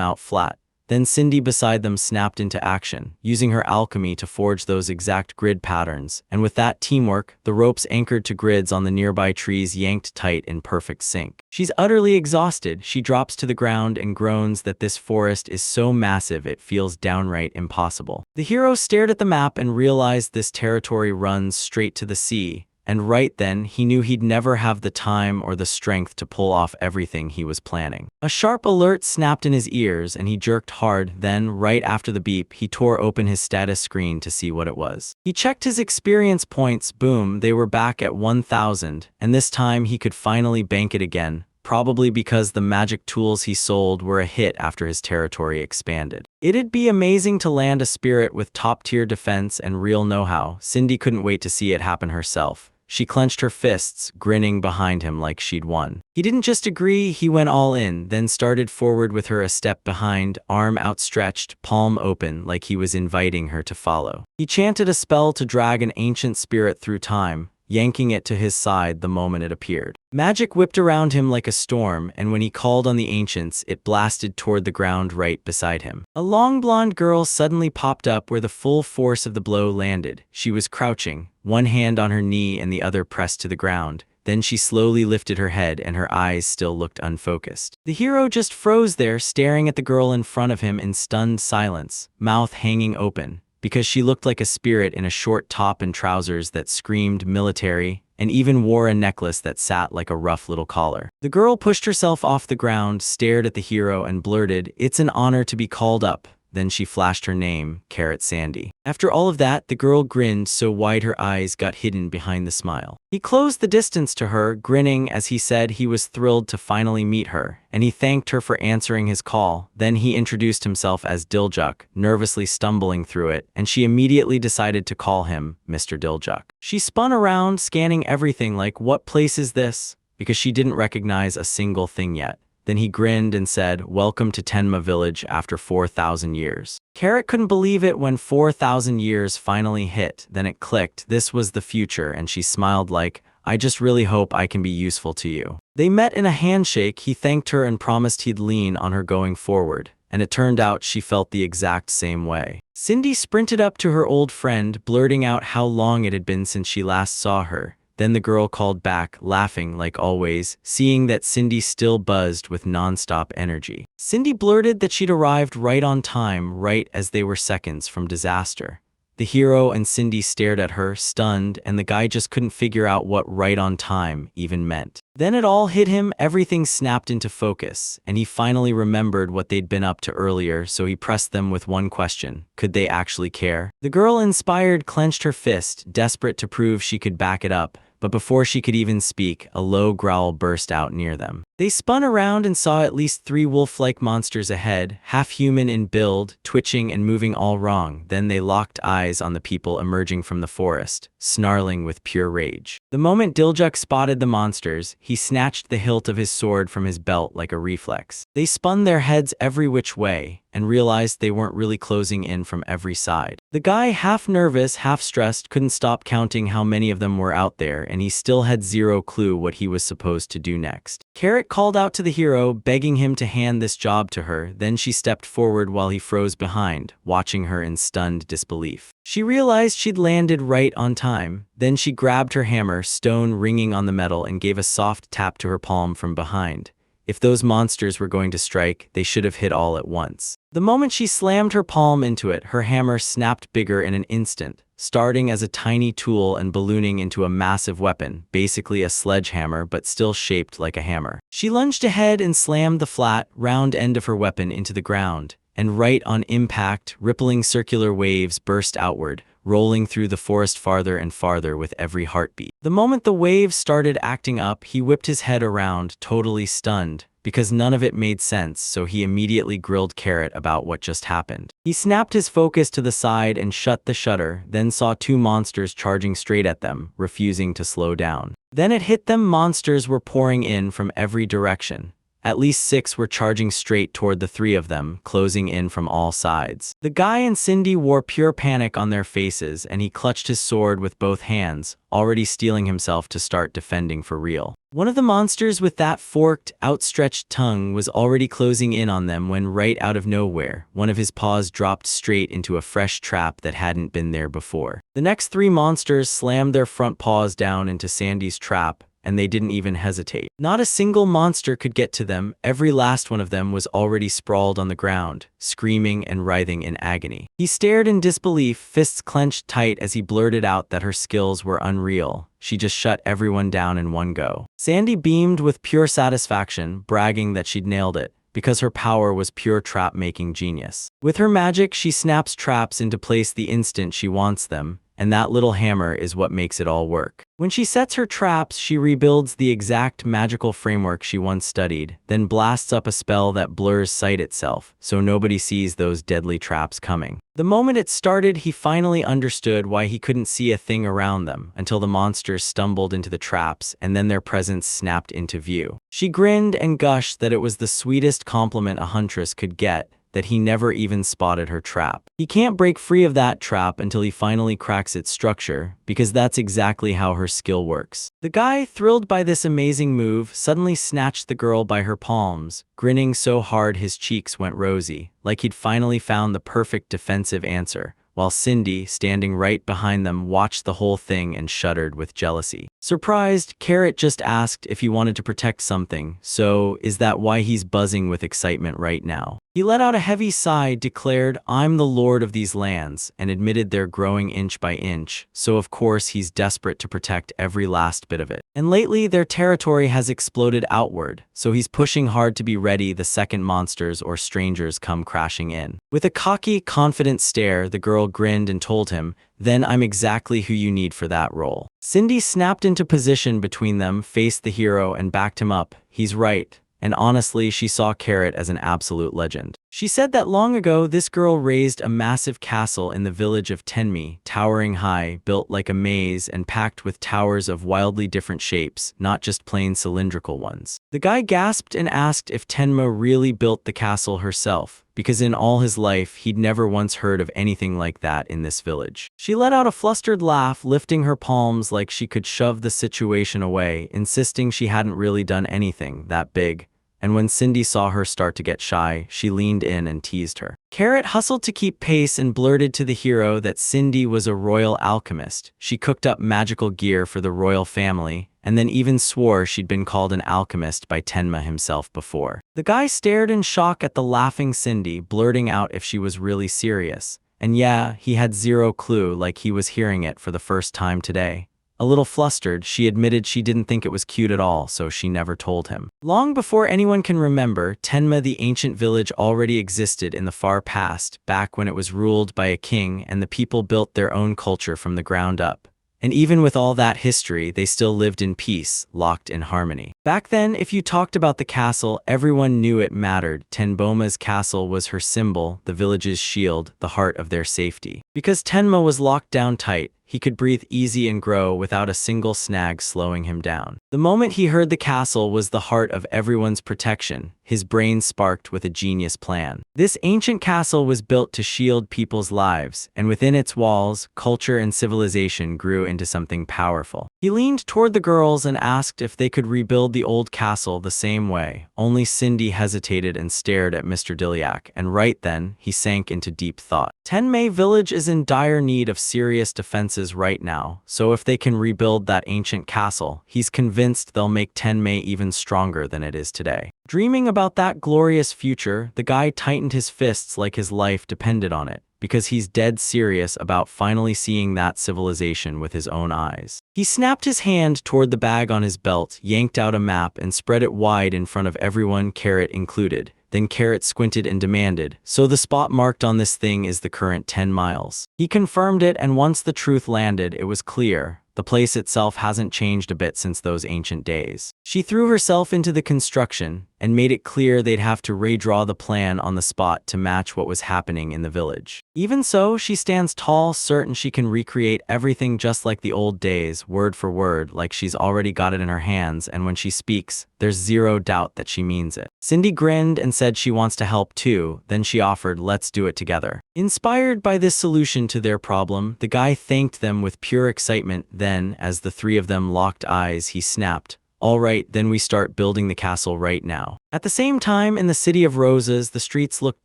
out flat. Then Cindy beside them snapped into action, using her alchemy to forge those exact grid patterns, and with that teamwork, the ropes anchored to grids on the nearby trees yanked tight in perfect sync. She's utterly exhausted. She drops to the ground and groans that this forest is so massive it feels downright impossible. The hero stared at the map and realized this territory runs straight to the sea, and right then he knew he'd never have the time or the strength to pull off everything he was planning. A sharp alert snapped in his ears and he jerked hard, then, right after the beep, he tore open his status screen to see what it was. He checked his experience points, boom, they were back at 1,000, and this time he could finally bank it again, probably because the magic tools he sold were a hit after his territory expanded. It'd be amazing to land a spirit with top-tier defense and real know-how. Cindy couldn't wait to see it happen herself. She clenched her fists, grinning behind him like she'd won. He didn't just agree, he went all in, then started forward with her a step behind, arm outstretched, palm open, like he was inviting her to follow. He chanted a spell to drag an ancient spirit through time, yanking it to his side the moment it appeared. Magic whipped around him like a storm, and when he called on the ancients, it blasted toward the ground right beside him. A long blonde girl suddenly popped up where the full force of the blow landed. She was crouching, one hand on her knee and the other pressed to the ground. Then she slowly lifted her head and her eyes still looked unfocused. The hero just froze there, staring at the girl in front of him in stunned silence, mouth hanging open, because she looked like a spirit in a short top and trousers that screamed military, and even wore a necklace that sat like a rough little collar. The girl pushed herself off the ground, stared at the hero and blurted, "It's an honor to be called up." Then she flashed her name, Carrot Sandy. After all of that, the girl grinned so wide her eyes got hidden behind the smile. He closed the distance to her, grinning as he said he was thrilled to finally meet her, and he thanked her for answering his call. Then he introduced himself as Diljuk, nervously stumbling through it, and she immediately decided to call him Mr. Diljuk. She spun around, scanning everything like, "What place is this?" because she didn't recognize a single thing yet. Then he grinned and said, "Welcome to Tenma Village after 4,000 years. Carrot couldn't believe it when 4,000 years finally hit. Then it clicked. This was the future, and she smiled like, "I just really hope I can be useful to you." They met in a handshake. He thanked her and promised he'd lean on her going forward, and it turned out she felt the exact same way. Cindy sprinted up to her old friend, blurting out how long it had been since she last saw her. Then the girl called back, laughing like always, seeing that Cindy still buzzed with nonstop energy. Cindy blurted that she'd arrived right on time, right as they were seconds from disaster. The hero and Cindy stared at her, stunned, and the guy just couldn't figure out what right on time even meant. Then it all hit him, everything snapped into focus, and he finally remembered what they'd been up to earlier, so he pressed them with one question: could they actually care? The girl, inspired, clenched her fist, desperate to prove she could back it up. But before she could even speak, a low growl burst out near them. They spun around and saw at least 3 wolf-like monsters ahead, half-human in build, twitching and moving all wrong. Then they locked eyes on the people emerging from the forest, snarling with pure rage. The moment Diljuk spotted the monsters, he snatched the hilt of his sword from his belt like a reflex. They spun their heads every which way, and realized they weren't really closing in from every side. The guy, half nervous, half stressed, couldn't stop counting how many of them were out there, and he still had zero clue what he was supposed to do next. Carrot called out to the hero, begging him to hand this job to her. Then she stepped forward while he froze behind, watching her in stunned disbelief. She realized she'd landed right on time. Then she grabbed her hammer, stone ringing on the metal, and gave a soft tap to her palm from behind. If those monsters were going to strike, they should have hit all at once. The moment she slammed her palm into it, her hammer snapped bigger in an instant, starting as a tiny tool and ballooning into a massive weapon, basically a sledgehammer but still shaped like a hammer. She lunged ahead and slammed the flat, round end of her weapon into the ground, and right on impact, rippling circular waves burst outward, rolling through the forest farther and farther with every heartbeat. The moment the waves started acting up, he whipped his head around, totally stunned, because none of it made sense, so he immediately grilled Carrot about what just happened. He snapped his focus to the side and shut the shutter, then saw 2 monsters charging straight at them, refusing to slow down. Then it hit them. Monsters were pouring in from every direction. At least 6 were charging straight toward the 3 of them, closing in from all sides. The guy and Cindy wore pure panic on their faces, and he clutched his sword with both hands, already steeling himself to start defending for real. One of the monsters with that forked, outstretched tongue was already closing in on them when, right out of nowhere, one of his paws dropped straight into a fresh trap that hadn't been there before. The next 3 monsters slammed their front paws down into Sandy's trap, and they didn't even hesitate. Not a single monster could get to them. Every last one of them was already sprawled on the ground, screaming and writhing in agony. He stared in disbelief, fists clenched tight as he blurted out that her skills were unreal. She just shut everyone down in one go. Sandy beamed with pure satisfaction, bragging that she'd nailed it, because her power was pure trap-making genius. With her magic, she snaps traps into place the instant she wants them, and that little hammer is what makes it all work. When she sets her traps, she rebuilds the exact magical framework she once studied, then blasts up a spell that blurs sight itself, so nobody sees those deadly traps coming. The moment it started, he finally understood why he couldn't see a thing around them, until the monsters stumbled into the traps, and then their presence snapped into view. She grinned and gushed that it was the sweetest compliment a huntress could get, that he never even spotted her trap. He can't break free of that trap until he finally cracks its structure, because that's exactly how her skill works. The guy, thrilled by this amazing move, suddenly snatched the girl by her palms, grinning so hard his cheeks went rosy, like he'd finally found the perfect defensive answer, while Cindy, standing right behind them, watched the whole thing and shuddered with jealousy. Surprised, Carrot just asked if he wanted to protect something, so is that why he's buzzing with excitement right now? He let out a heavy sigh, declared, "I'm the lord of these lands," and admitted they're growing inch by inch, so of course he's desperate to protect every last bit of it. And lately, their territory has exploded outward, so he's pushing hard to be ready the second monsters or strangers come crashing in. With a cocky, confident stare, the girl grinned and told him, "Then I'm exactly who you need for that role." Cindy snapped into position between them, faced the hero, and backed him up. He's right. And honestly, she saw Carrot as an absolute legend. She said that long ago, this girl raised a massive castle in the village of Tenmi, towering high, built like a maze and packed with towers of wildly different shapes, not just plain cylindrical ones. The guy gasped and asked if Tenma really built the castle herself, because in all his life, he'd never once heard of anything like that in this village. She let out a flustered laugh, lifting her palms like she could shove the situation away, insisting she hadn't really done anything that big. And when Cindy saw her start to get shy, she leaned in and teased her. Carrot hustled to keep pace and blurted to the hero that Cindy was a royal alchemist. She cooked up magical gear for the royal family, and then even swore she'd been called an alchemist by Tenma himself before. The guy stared in shock at the laughing Cindy, blurting out if she was really serious. And yeah, he had zero clue, like he was hearing it for the first time today. A little flustered, she admitted she didn't think it was cute at all, so she never told him. Long before anyone can remember, Tenma, the ancient village, already existed in the far past, back when it was ruled by a king and the people built their own culture from the ground up. And even with all that history, they still lived in peace, locked in harmony. Back then, if you talked about the castle, everyone knew it mattered. Tenboma's castle was her symbol, the village's shield, the heart of their safety. Because Tenma was locked down tight, he could breathe easy and grow without a single snag slowing him down. The moment he heard the castle was the heart of everyone's protection, his brain sparked with a genius plan. This ancient castle was built to shield people's lives, and within its walls, culture and civilization grew into something powerful. He leaned toward the girls and asked if they could rebuild the old castle the same way. Only Cindy hesitated and stared at Mr. Diliac, and right then, he sank into deep thought. Tenmei Village is in dire need of serious defenses right now, so if they can rebuild that ancient castle, he's convinced they'll make Tenmei even stronger than it is today. Dreaming about that glorious future, the guy tightened his fists like his life depended on it, because he's dead serious about finally seeing that civilization with his own eyes. He snapped his hand toward the bag on his belt, yanked out a map, and spread it wide in front of everyone, Carrot included. Then Carrot squinted and demanded, "So the spot marked on this thing is the current 10 miles. He confirmed it, and once the truth landed, it was clear. The place itself hasn't changed a bit since those ancient days. She threw herself into the construction and made it clear they'd have to redraw the plan on the spot to match what was happening in the village. Even so, she stands tall, certain she can recreate everything just like the old days, word for word, like she's already got it in her hands, and when she speaks, there's zero doubt that she means it." Cindy grinned and said she wants to help too, then she offered, "Let's do it together." Inspired by this solution to their problem, the guy thanked them with pure excitement. Then, as the three of them locked eyes, he snapped, "All right, then we start building the castle right now." At the same time, in the City of Roses, the streets looked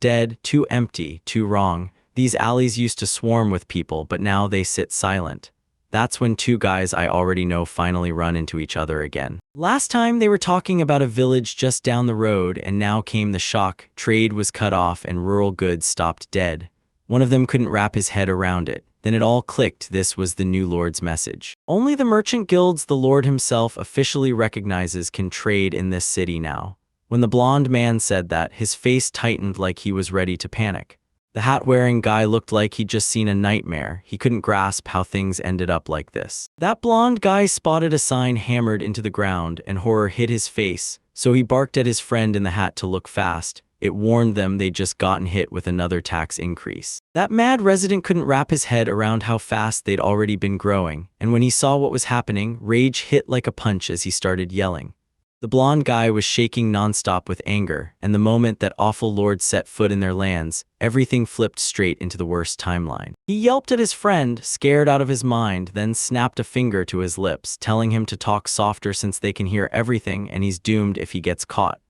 dead, too empty, too wrong. These alleys used to swarm with people, but now they sit silent. That's when two guys I already know finally run into each other again. Last time they were talking about a village just down the road, and now came the shock. Trade was cut off and rural goods stopped dead. One of them couldn't wrap his head around it. Then it all clicked. This was the new Lord's message. Only the merchant guilds the Lord himself officially recognizes can trade in this city now. When the blonde man said that, his face tightened like he was ready to panic. The hat-wearing guy looked like he'd just seen a nightmare. He couldn't grasp how things ended up like this. That blonde guy spotted a sign hammered into the ground, and horror hid his face, so he barked at his friend in the hat to look fast. It warned them they'd just gotten hit with another tax increase. That mad resident couldn't wrap his head around how fast they'd already been growing, and when he saw what was happening, rage hit like a punch as he started yelling. The blonde guy was shaking nonstop with anger, and the moment that awful lord set foot in their lands, everything flipped straight into the worst timeline. He yelped at his friend, scared out of his mind, then snapped a finger to his lips, telling him to talk softer since they can hear everything and he's doomed if he gets caught.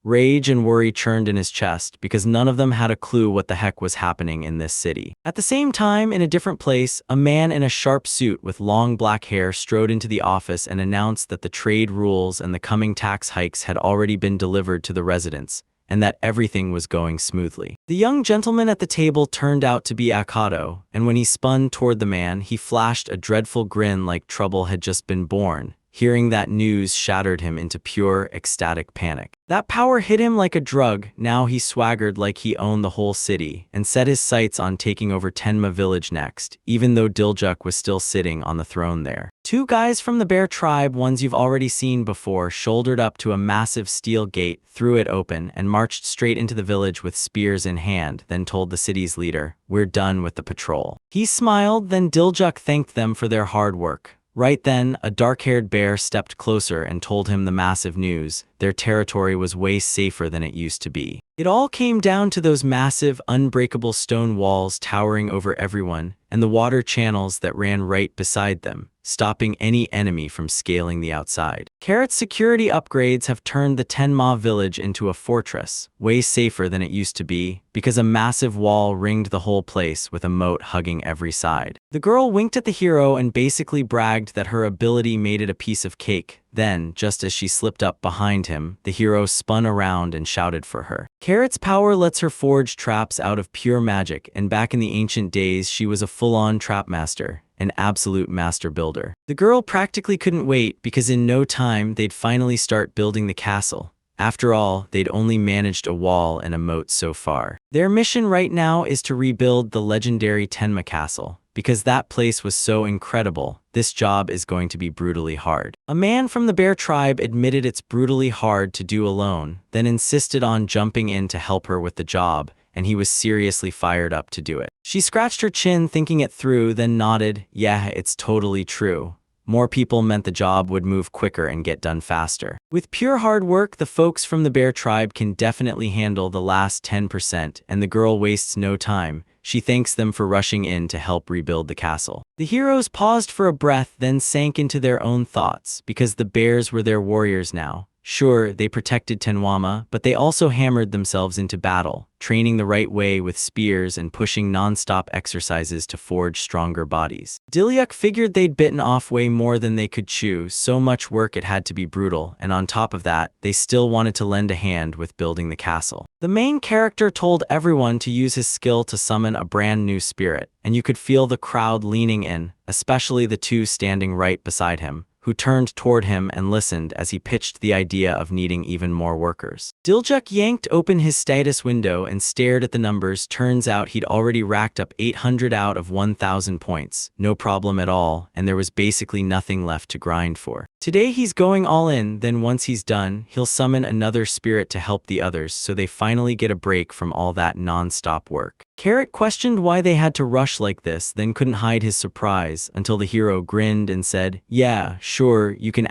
Rage and worry churned in his chest because none of them had a clue what the heck was happening in this city. At the same time, in a different place, a man in a sharp suit with long black hair strode into the office and announced that the trade rules and the coming tax hikes had already been delivered to the residents, and that everything was going smoothly. The young gentleman at the table turned out to be Akato, and when he spun toward the man, he flashed a dreadful grin like trouble had just been born. Hearing that news shattered him into pure, ecstatic panic. That power hit him like a drug. Now he swaggered like he owned the whole city, and set his sights on taking over Tenma Village next, even though Diljuk was still sitting on the throne there. Two guys from the Bear tribe, ones you've already seen before, shouldered up to a massive steel gate, threw it open, and marched straight into the village with spears in hand, then told the city's leader, "We're done with the patrol." He smiled, then Diljuk thanked them for their hard work. Right then, a dark-haired bear stepped closer and told him the massive news. Their territory was way safer than it used to be. It all came down to those massive, unbreakable stone walls towering over everyone, and the water channels that ran right beside them. stopping any enemy from scaling the outside. Carrot's security upgrades have turned the Tenma village into a fortress, way safer than it used to be, because a massive wall ringed the whole place with a moat hugging every side. The girl winked at the hero and basically bragged that her ability made it a piece of cake. Then, just as she slipped up behind him, the hero spun around and shouted for her. Carrot's power lets her forge traps out of pure magic, and back in the ancient days, she was a full-on trap master, an absolute master builder. The girl practically couldn't wait because in no time, they'd finally start building the castle. After all, they'd only managed a wall and a moat so far. Their mission right now is to rebuild the legendary Tenma Castle. Because that place was so incredible, this job is going to be brutally hard. A man from the bear tribe admitted it's brutally hard to do alone, then insisted on jumping in to help her with the job, and he was seriously fired up to do it. She scratched her chin thinking it through, then nodded, yeah, it's totally true. More people meant the job would move quicker and get done faster. With pure hard work, the folks from the bear tribe can definitely handle the last 10%, and the girl wastes no time. She thanks them for rushing in to help rebuild the castle. The heroes paused for a breath, then sank into their own thoughts, because the bears were their warriors now. Sure, they protected Tenwama, but they also hammered themselves into battle, training the right way with spears and pushing non-stop exercises to forge stronger bodies. Dilyuk figured they'd bitten off way more than they could chew, so much work it had to be brutal, and on top of that, they still wanted to lend a hand with building the castle. The main character told everyone to use his skill to summon a brand new spirit, and you could feel the crowd leaning in, especially the two standing right beside him, who turned toward him and listened as he pitched the idea of needing even more workers. Dilyuk yanked open his status window and stared at the numbers. Turns out he'd already racked up 800 out of 1,000 points, no problem at all, and there was basically nothing left to grind for. Today he's going all in, then once he's done, he'll summon another spirit to help the others so they finally get a break from all that non-stop work. Carrot questioned why they had to rush like this, then couldn't hide his surprise until the hero grinned and said, yeah, sure, you can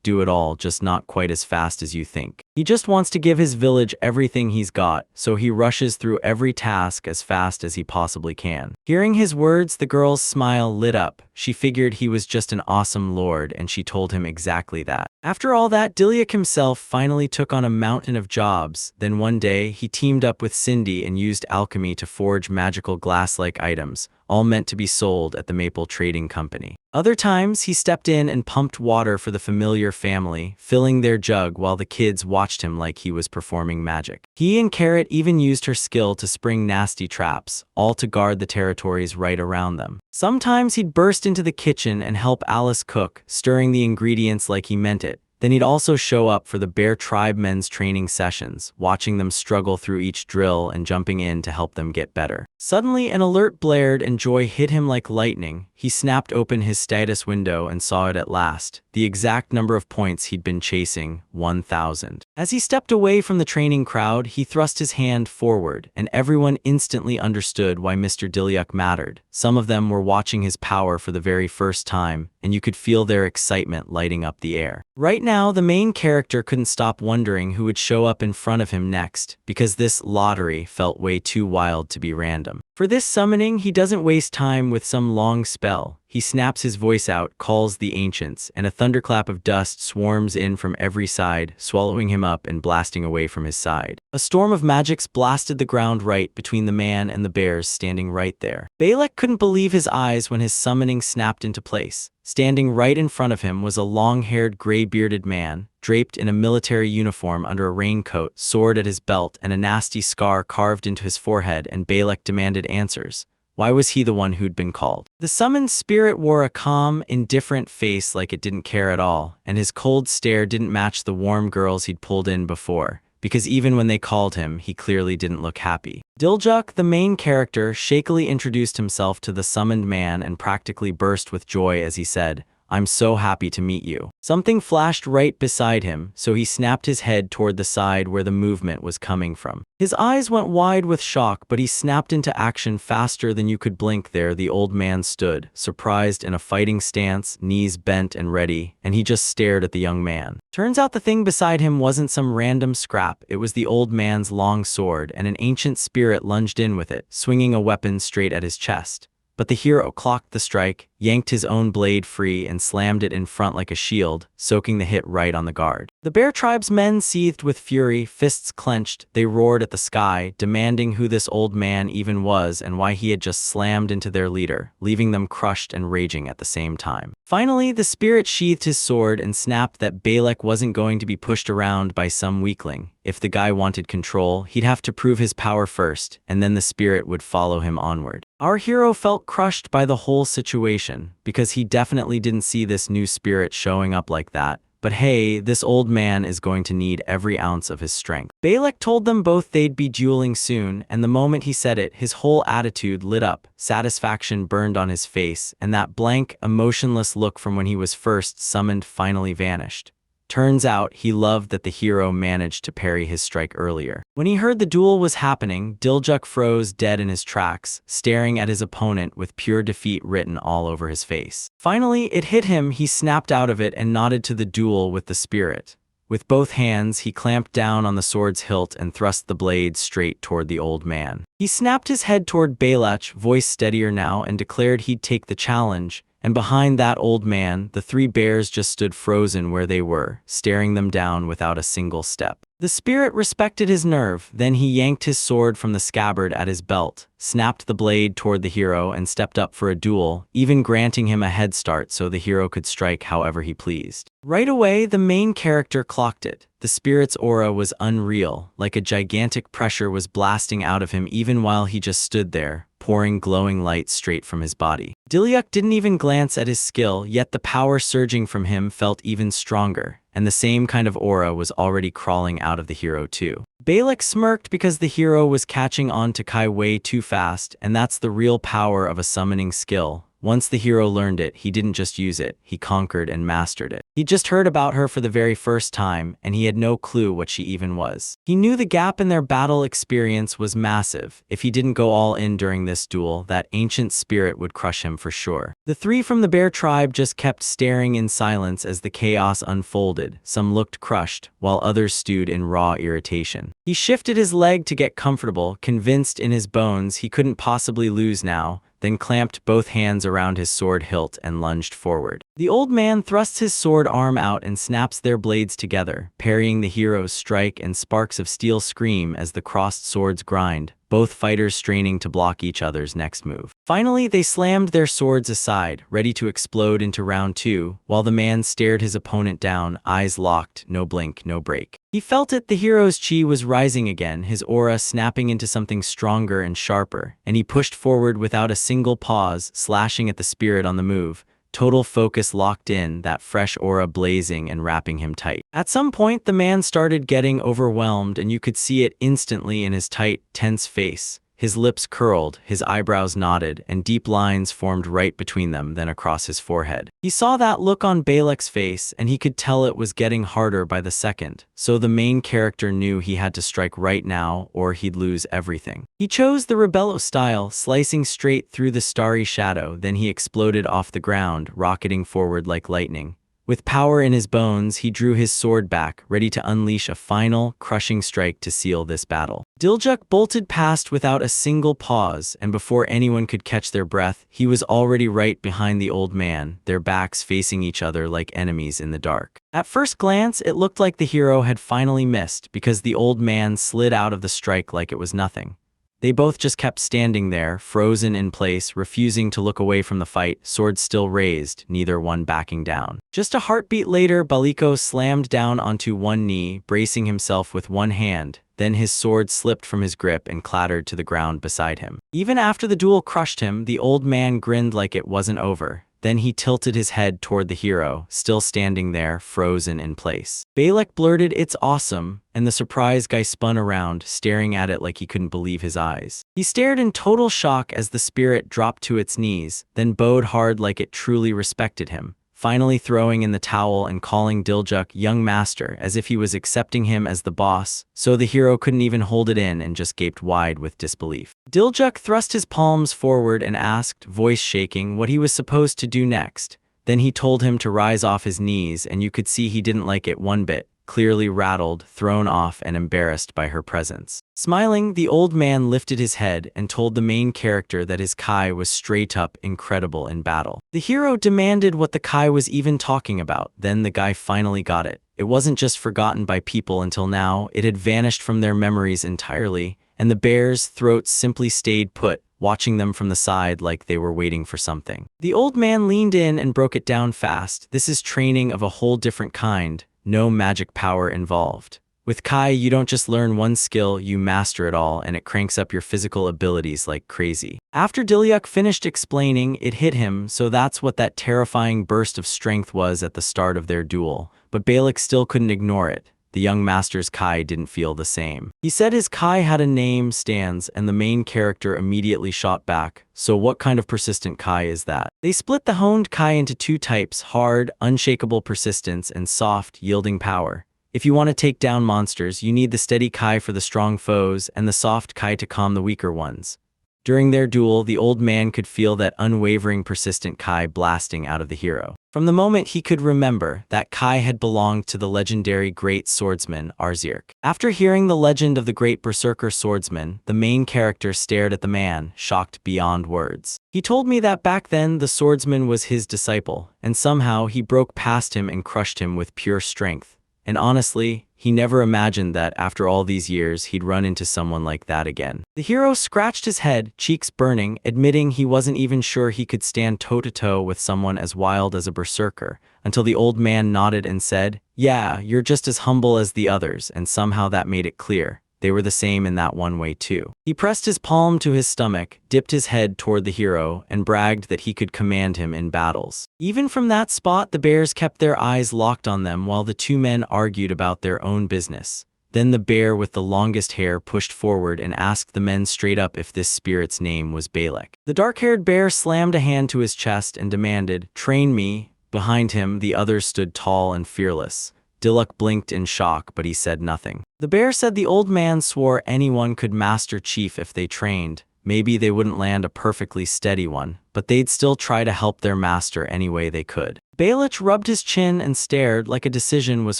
do it all, just not quite as fast as you think. He just wants to give his village everything he's got, so he rushes through every task as fast as he possibly can. Hearing his words, the girl's smile lit up. She figured he was just an awesome lord, and she told him exactly that. After all that, Dilyuk himself finally took on a mountain of jobs. Then one day, he teamed up with Cindy and used alchemy to forge magical glass-like items, all meant to be sold at the Maple Trading Company. Other times, he stepped in and pumped water for the familiar family, filling their jug while the kids watched him like he was performing magic. He and Carrot even used her skill to spring nasty traps, all to guard the territories right around them. Sometimes he'd burst into the kitchen and help Alice cook, stirring the ingredients like he meant it. Then he'd also show up for the Bear Tribe men's training sessions, watching them struggle through each drill and jumping in to help them get better. Suddenly, an alert blared and joy hit him like lightning. He snapped open his status window and saw it at last. The exact number of points he'd been chasing, 1,000. As he stepped away from the training crowd, he thrust his hand forward, and everyone instantly understood why Mr. Dilyuk mattered. Some of them were watching his power for the very first time, and you could feel their excitement lighting up the air. Right now, the main character couldn't stop wondering who would show up in front of him next, because this lottery felt way too wild to be random. For this summoning, he doesn't waste time with some long spell. He snaps his voice out, calls the ancients, and a thunderclap of dust swarms in from every side, swallowing him up and blasting away from his side. A storm of magics blasted the ground right between the man and the bears standing right there. Balak couldn't believe his eyes when his summoning snapped into place. Standing right in front of him was a long-haired, gray-bearded man, draped in a military uniform under a raincoat, sword at his belt, and a nasty scar carved into his forehead, and Balak demanded answers. Why was he the one who'd been called? The summoned spirit wore a calm, indifferent face like it didn't care at all, and his cold stare didn't match the warm girls he'd pulled in before, because even when they called him, he clearly didn't look happy. Dilyuk, the main character, shakily introduced himself to the summoned man and practically burst with joy as he said, "I'm so happy to meet you." Something flashed right beside him, so he snapped his head toward the side where the movement was coming from. His eyes went wide with shock, but he snapped into action faster than you could blink. There the old man stood, surprised in a fighting stance, knees bent and ready, and he just stared at the young man. Turns out the thing beside him wasn't some random scrap, it was the old man's long sword, and an ancient spirit lunged in with it, swinging a weapon straight at his chest. But the hero clocked the strike. yanked his own blade free and slammed it in front like a shield, soaking the hit right on the guard. The bear tribe's men seethed with fury, fists clenched. They roared at the sky, demanding who this old man even was and why he had just slammed into their leader, leaving them crushed and raging at the same time. Finally, the spirit sheathed his sword and snapped that Balak wasn't going to be pushed around by some weakling. If the guy wanted control, he'd have to prove his power first, and then the spirit would follow him onward. Our hero felt crushed by the whole situation, because he definitely didn't see this new spirit showing up like that. But hey, this old man is going to need every ounce of his strength. Balak told them both they'd be dueling soon, and the moment he said it, his whole attitude lit up. Satisfaction burned on his face, and that blank, emotionless look from when he was first summoned finally vanished. Turns out, he loved that the hero managed to parry his strike earlier. When he heard the duel was happening, Diljuk froze dead in his tracks, staring at his opponent with pure defeat written all over his face. Finally, it hit him. He snapped out of it and nodded to the duel with the spirit. With both hands, he clamped down on the sword's hilt and thrust the blade straight toward the old man. He snapped his head toward Balak, voice steadier now, and declared he'd take the challenge. And behind that old man, the three bears just stood frozen where they were, staring them down without a single step. The spirit respected his nerve, then he yanked his sword from the scabbard at his belt, snapped the blade toward the hero and stepped up for a duel, even granting him a head start so the hero could strike however he pleased. Right away, the main character clocked it. The spirit's aura was unreal, like a gigantic pressure was blasting out of him even while he just stood there, pouring glowing light straight from his body. Diljuk didn't even glance at his skill, yet the power surging from him felt even stronger, and the same kind of aura was already crawling out of the hero too. Balak smirked because the hero was catching on to Kai way too fast, and that's the real power of a summoning skill. Once the hero learned it, he didn't just use it, he conquered and mastered it. He'd just heard about her for the very first time, and he had no clue what she even was. He knew the gap in their battle experience was massive. If he didn't go all in during this duel, that ancient spirit would crush him for sure. The three from the bear tribe just kept staring in silence as the chaos unfolded. Some looked crushed, while others stewed in raw irritation. He shifted his leg to get comfortable, convinced in his bones he couldn't possibly lose now, then clamped both hands around his sword hilt and lunged forward. The old man thrusts his sword arm out and snaps their blades together, parrying the hero's strike, and sparks of steel scream as the crossed swords grind, both fighters straining to block each other's next move. Finally, they slammed their swords aside, ready to explode into round two, while the man stared his opponent down, eyes locked, no blink, no break. He felt it, the hero's chi was rising again, his aura snapping into something stronger and sharper, and he pushed forward without a single pause, slashing at the spirit on the move. Total focus locked in, that fresh aura blazing and wrapping him tight. At some point, the man started getting overwhelmed, and you could see it instantly in his tight, tense face. His lips curled, his eyebrows knotted, and deep lines formed right between them, then across his forehead. He saw that look on Balak's face, and he could tell it was getting harder by the second. So the main character knew he had to strike right now, or he'd lose everything. He chose the Rebello style, slicing straight through the starry shadow, then he exploded off the ground, rocketing forward like lightning. With power in his bones, he drew his sword back, ready to unleash a final, crushing strike to seal this battle. Diljuk bolted past without a single pause, and before anyone could catch their breath, he was already right behind the old man, their backs facing each other like enemies in the dark. At first glance, it looked like the hero had finally missed, because the old man slid out of the strike like it was nothing. They both just kept standing there, frozen in place, refusing to look away from the fight, swords still raised, neither one backing down. Just a heartbeat later, Baliko slammed down onto one knee, bracing himself with one hand. Then his sword slipped from his grip and clattered to the ground beside him. Even after the duel crushed him, the old man grinned like it wasn't over. Then he tilted his head toward the hero, still standing there, frozen in place. Balak blurted, "It's awesome," and the surprised guy spun around, staring at it like he couldn't believe his eyes. He stared in total shock as the spirit dropped to its knees, then bowed hard like it truly respected him, finally throwing in the towel and calling Diljuk young master as if he was accepting him as the boss, so the hero couldn't even hold it in and just gaped wide with disbelief. Diljuk thrust his palms forward and asked, voice shaking, what he was supposed to do next. Then he told him to rise off his knees, and you could see he didn't like it one bit, clearly rattled, thrown off, and embarrassed by her presence. Smiling, the old man lifted his head and told the main character that his Kai was straight up incredible in battle. The hero demanded what the Kai was even talking about. Then the guy finally got it. It wasn't just forgotten by people until now, it had vanished from their memories entirely, and the bear's throats simply stayed put, watching them from the side like they were waiting for something. The old man leaned in and broke it down fast. This is training of a whole different kind, no magic power involved. With Kai, you don't just learn one skill, you master it all, and it cranks up your physical abilities like crazy. After Dilyuk finished explaining, it hit him, so that's what that terrifying burst of strength was at the start of their duel. But Balak still couldn't ignore it. The young master's Kai didn't feel the same. He said his Kai had a name, Stans, and the main character immediately shot back. So what kind of persistent Kai is that? They split the honed Kai into two types: hard, unshakable persistence, and soft, yielding power. If you want to take down monsters, you need the steady Kai for the strong foes and the soft Kai to calm the weaker ones. During their duel, the old man could feel that unwavering persistent Kai blasting out of the hero. From the moment he could remember, that Kai had belonged to the legendary great swordsman, Arzirk. After hearing the legend of the great berserker swordsman, the main character stared at the man, shocked beyond words. He told me that back then the swordsman was his disciple, and somehow he broke past him and crushed him with pure strength. And honestly, he never imagined that after all these years he'd run into someone like that again. The hero scratched his head, cheeks burning, admitting he wasn't even sure he could stand toe-to-toe with someone as wild as a berserker, until the old man nodded and said, "Yeah, you're just as humble as the others," and somehow that made it clear. They were the same in that one way too. He pressed his palm to his stomach, dipped his head toward the hero, and bragged that he could command him in battles. Even from that spot, the bears kept their eyes locked on them while the two men argued about their own business. Then the bear with the longest hair pushed forward and asked the men straight up if this spirit's name was Balak. The dark-haired bear slammed a hand to his chest and demanded, "Train me." Behind him, the others stood tall and fearless. Dilyuk blinked in shock, but he said nothing. The bear said the old man swore anyone could master Chief if they trained. Maybe they wouldn't land a perfectly steady one, but they'd still try to help their master any way they could. Balak rubbed his chin and stared like a decision was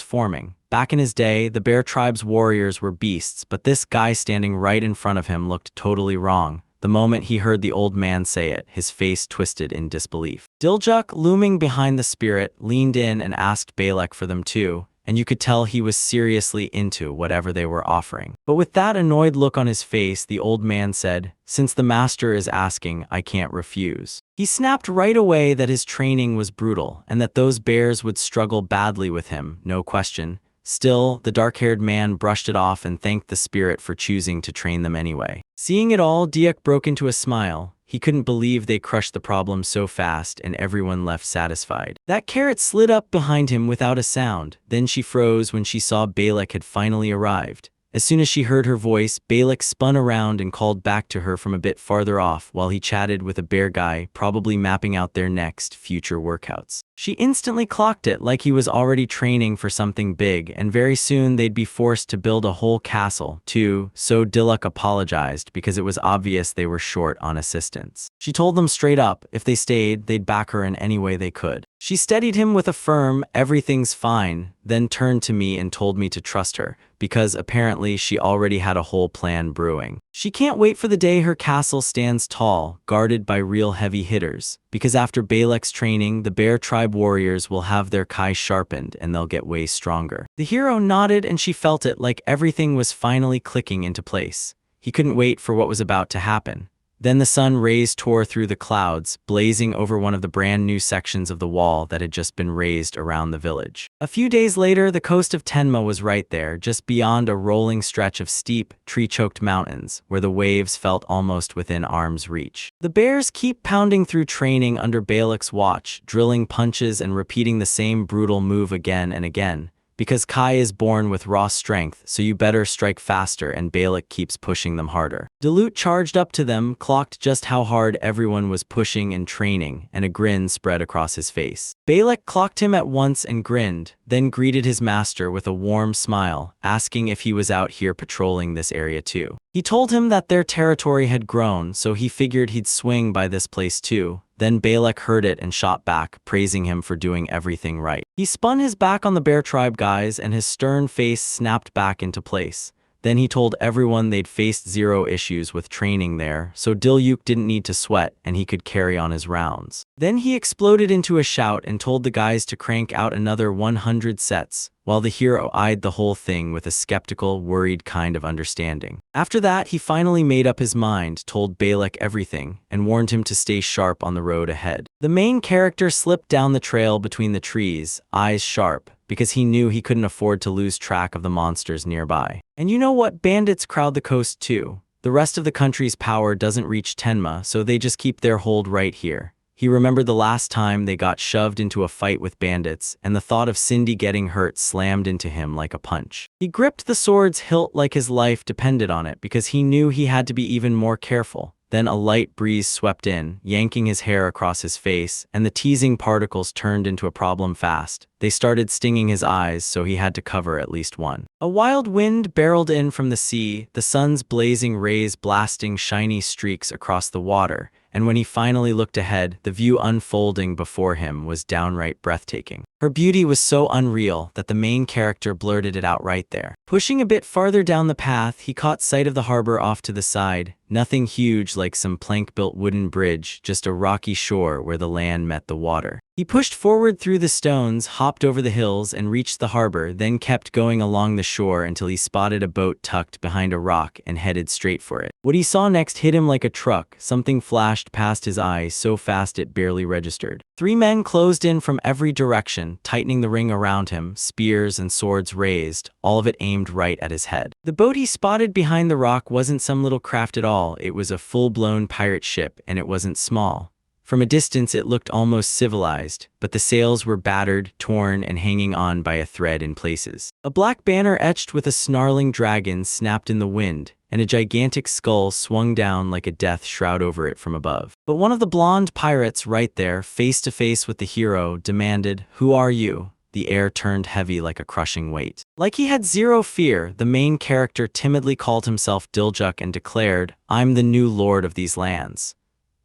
forming. Back in his day, the bear tribe's warriors were beasts, but this guy standing right in front of him looked totally wrong. The moment he heard the old man say it, his face twisted in disbelief. Dilyuk, looming behind the spirit, leaned in and asked Balak for them too, and you could tell he was seriously into whatever they were offering. But with that annoyed look on his face, the old man said, "Since the master is asking, I can't refuse." He snapped right away that his training was brutal, and that those bears would struggle badly with him, no question. Still, the dark-haired man brushed it off and thanked the spirit for choosing to train them anyway. Seeing it all, Dilyuk broke into a smile. He couldn't believe they crushed the problem so fast and everyone left satisfied. That carrot slid up behind him without a sound. Then she froze when she saw Balak had finally arrived. As soon as she heard her voice, Balak spun around and called back to her from a bit farther off while he chatted with a bear guy, probably mapping out their next future workouts. She instantly clocked it like he was already training for something big, and very soon they'd be forced to build a whole castle, too, so Dilyuk apologized because it was obvious they were short on assistance. She told them straight up, if they stayed, they'd back her in any way they could. She steadied him with a firm, "Everything's fine," then turned to me and told me to trust her, because apparently she already had a whole plan brewing. She can't wait for the day her castle stands tall, guarded by real heavy hitters, because after Balak's training, the bear tribe warriors will have their Kai sharpened and they'll get way stronger. The hero nodded and she felt it like everything was finally clicking into place. He couldn't wait for what was about to happen. Then the sun rays tore through the clouds, blazing over one of the brand new sections of the wall that had just been raised around the village. A few days later, the coast of Tenma was right there, just beyond a rolling stretch of steep, tree-choked mountains, where the waves felt almost within arm's reach. The bears keep pounding through training under Balak's watch, drilling punches and repeating the same brutal move again and again. Because Kai is born with raw strength, so you better strike faster, and Balak keeps pushing them harder. Dilyuk charged up to them, clocked just how hard everyone was pushing and training, and a grin spread across his face. Balak clocked him at once and grinned, then greeted his master with a warm smile, asking if he was out here patrolling this area too. He told him that their territory had grown, so he figured he'd swing by this place too. Then Balak heard it and shot back, praising him for doing everything right. He spun his back on the Bear Tribe guys and his stern face snapped back into place. Then he told everyone they'd faced zero issues with training there, so Dilyuk didn't need to sweat and he could carry on his rounds. Then he exploded into a shout and told the guys to crank out another 100 sets, while the hero eyed the whole thing with a skeptical, worried kind of understanding. After that, he finally made up his mind, told Balak everything, and warned him to stay sharp on the road ahead. The main character slipped down the trail between the trees, eyes sharp, because he knew he couldn't afford to lose track of the monsters nearby. And you know what? Bandits crowd the coast too. The rest of the country's power doesn't reach Tenma, so they just keep their hold right here. He remembered the last time they got shoved into a fight with bandits, and the thought of Cindy getting hurt slammed into him like a punch. He gripped the sword's hilt like his life depended on it because he knew he had to be even more careful. Then a light breeze swept in, yanking his hair across his face, and the teasing particles turned into a problem fast. They started stinging his eyes, so he had to cover at least one. A wild wind barreled in from the sea, the sun's blazing rays blasting shiny streaks across the water, and when he finally looked ahead, the view unfolding before him was downright breathtaking. Her beauty was so unreal that the main character blurted it out right there. Pushing a bit farther down the path, he caught sight of the harbor off to the side. Nothing huge like some plank-built wooden bridge, just a rocky shore where the land met the water. He pushed forward through the stones, hopped over the hills, and reached the harbor, then kept going along the shore until he spotted a boat tucked behind a rock and headed straight for it. What he saw next hit him like a truck. Something flashed past his eyes so fast it barely registered. 3 men closed in from every direction, tightening the ring around him, spears and swords raised, all of it aimed right at his head. The boat he spotted behind the rock wasn't some little craft at all. It was a full-blown pirate ship, and it wasn't small. From a distance it looked almost civilized, but the sails were battered, torn, and hanging on by a thread in places. A black banner etched with a snarling dragon snapped in the wind, and a gigantic skull swung down like a death shroud over it from above. But one of the blonde pirates right there, face to face with the hero, demanded, "Who are you?" The air turned heavy like a crushing weight. Like he had zero fear, the main character timidly called himself Dilyuk and declared, "I'm the new lord of these lands."